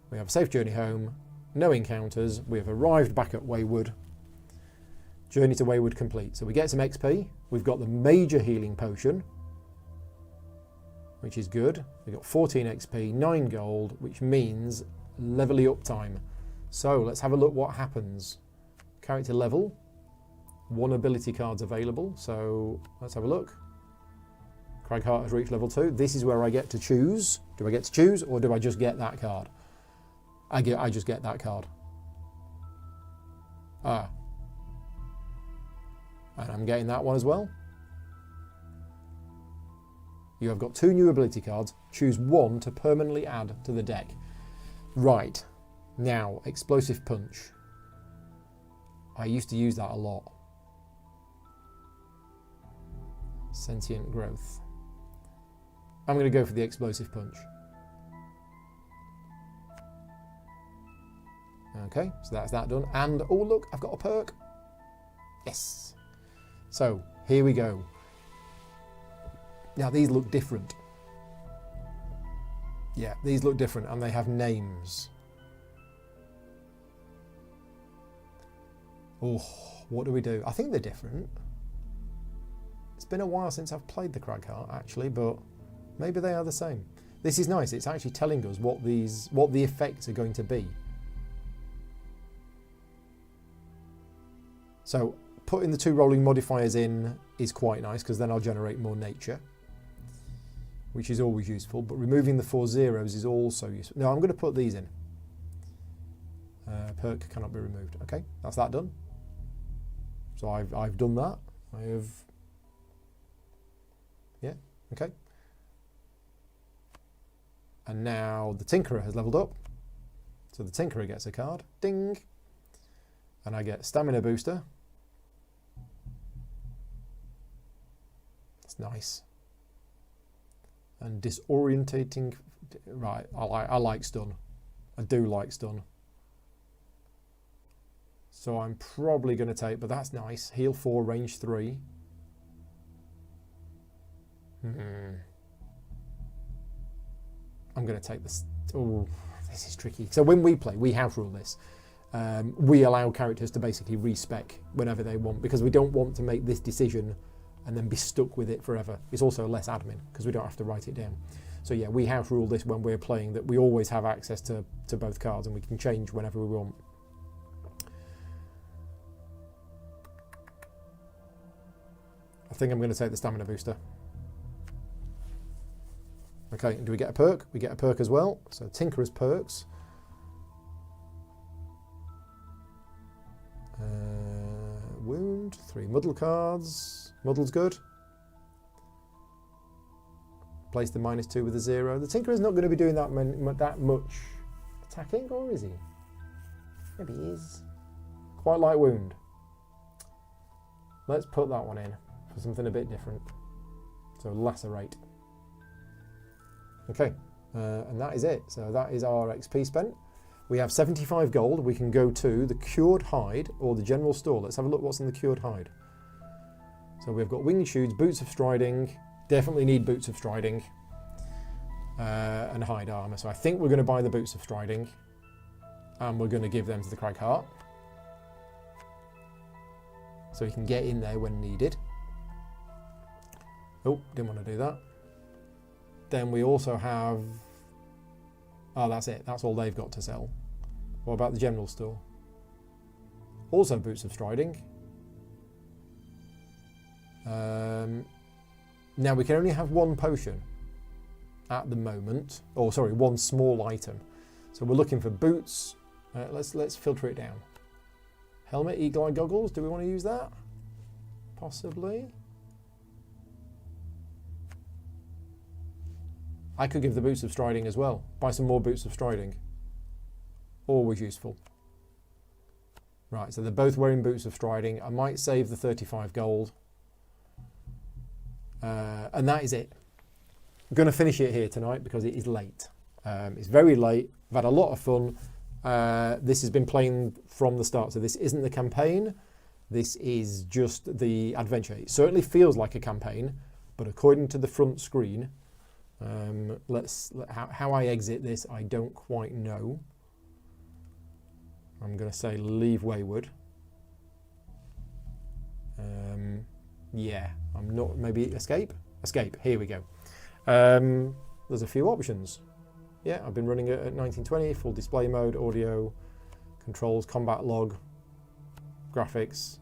we have a safe journey home. No encounters. We have arrived back at Wayward. Journey to Wayward complete. So we get some XP. We've got the major healing potion, which is good. We've got 14 XP, 9 gold, which means levelly up time. So let's have a look what happens. Character level. 1 ability card's available. So let's have a look. Craghart has reached level 2. This is where I get to choose. Do I get to choose or do I just get that card? I just get that card. Ah. And I'm getting that one as well. You have got 2 new ability cards. Choose 1 to permanently add to the deck. Right. Now, Explosive Punch. I used to use that a lot. Sentient Growth. I'm going to go for the Explosive Punch. Okay, so that's that done. And, oh look, I've got a perk. Yes. So, here we go. Now, these look different. Yeah, these look different and they have names. Oh, what do we do? I think they're different. It's been a while since I've played the Craghart, actually, but maybe they are the same. This is nice. It's actually telling us what the effects are going to be. So putting the 2 rolling modifiers in is quite nice because then I'll generate more nature, which is always useful. But removing the 4 zeros is also useful. No, I'm going to put these in. Perk cannot be removed. Okay, that's that done. So I've done that. I have. Yeah. Okay. And now the Tinkerer has leveled up. So the Tinkerer gets a card. Ding. And I get Stamina Booster. That's nice. And Disorientating. Right, I like Stun. I do like Stun. So I'm probably going to take, but that's nice. Heal 4, range 3. I'm going to take this. Oh, this is tricky. So when we play, we house rule this. We allow characters to basically respec whenever they want because we don't want to make this decision and then be stuck with it forever. It's also less admin because we don't have to write it down. So yeah, we house rule this when we're playing that we always have access to both cards and we can change whenever we want. I think I'm going to take the Stamina Booster. Okay, and do we get a perk? We get a perk as well. So Tinkerer's perks. Wound, 3 muddle cards. Muddle's good. Place the -2 with a 0. The Tinkerer's not going to be doing that much attacking, or is he? Maybe he is. Quite light wound. Let's put that one in for something a bit different. So lacerate. Okay, and that is it. So that is our XP spent. We have 75 gold. We can go to the Cured Hide or the General Store. Let's have a look what's in the Cured Hide. So we've got Winged Shoes, Boots of Striding. Definitely need Boots of Striding. And Hide Armour. So I think we're going to buy the Boots of Striding. And we're going to give them to the Craghart. So he can get in there when needed. Oh, didn't want to do that. Then we also have... Oh, that's it. That's all they've got to sell. What about the General Store? Also Boots of Striding. Now we can only have 1 potion at the moment. Or sorry, 1 small item. So we're looking for boots. Let's filter it down. Helmet, eagle-eye goggles. Do we want to use that? Possibly. I could give the Boots of Striding as well. Buy some more Boots of Striding. Always useful. Right, so they're both wearing boots of striding. I might save the 35 gold. And that is it. I'm going to finish it here tonight because it is late. It's very late. I've had a lot of fun. This has been playing from the start, so this isn't the campaign. This is just the adventure. It certainly feels like a campaign, but according to the front screen, how I exit this, I don't quite know. I'm going to say leave wayward. Yeah, I'm not, maybe escape? Escape, here we go. There's a few options. Yeah, I've been running it at 1920, full display mode, audio, controls, combat log, graphics.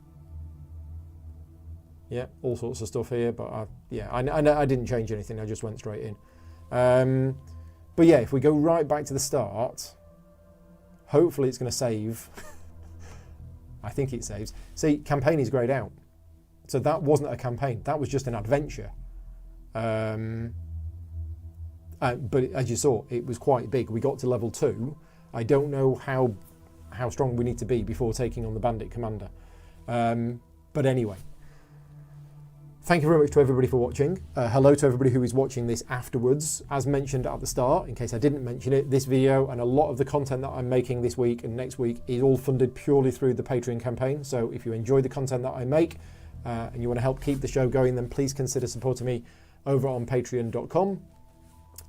Yeah, all sorts of stuff here, but I didn't change anything, I just went straight in. But yeah, if we go right back to the start, hopefully it's going to save. I think it saves. See, campaign is greyed out. So that wasn't a campaign, that was just an adventure. But as you saw, it was quite big. We got to level 2. I don't know how strong we need to be before taking on the bandit commander. But anyway, thank you very much to everybody for watching. Hello to everybody who is watching this afterwards. As mentioned at the start, in case I didn't mention it, this video and a lot of the content that I'm making this week and next week is all funded purely through the Patreon campaign. So if you enjoy the content that I make and you want to help keep the show going, then please consider supporting me over on patreon.com.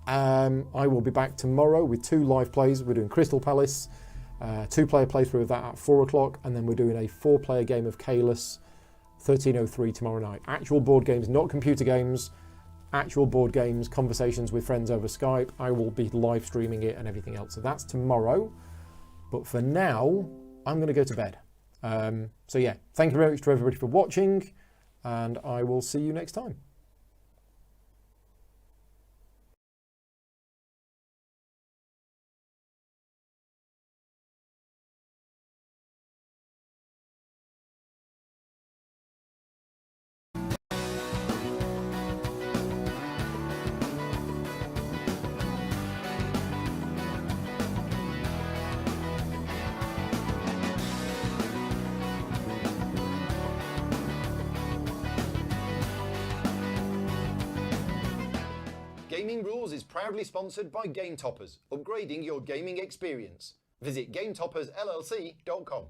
I will be back tomorrow with 2 live plays. We're doing Crystal Palace, 2-player playthrough of that at 4 o'clock, and then we're doing a 4-player game of Kalis, 1303 tomorrow night. Actual board games, not computer games, actual board games, conversations with friends over Skype. I will be live streaming it and everything else. So that's tomorrow. But for now, I'm going to go to bed. So yeah, thank you very much to everybody for watching, and I will see you next time. Gaming Rules is proudly sponsored by Game Toppers, upgrading your gaming experience. Visit GameToppersLLC.com.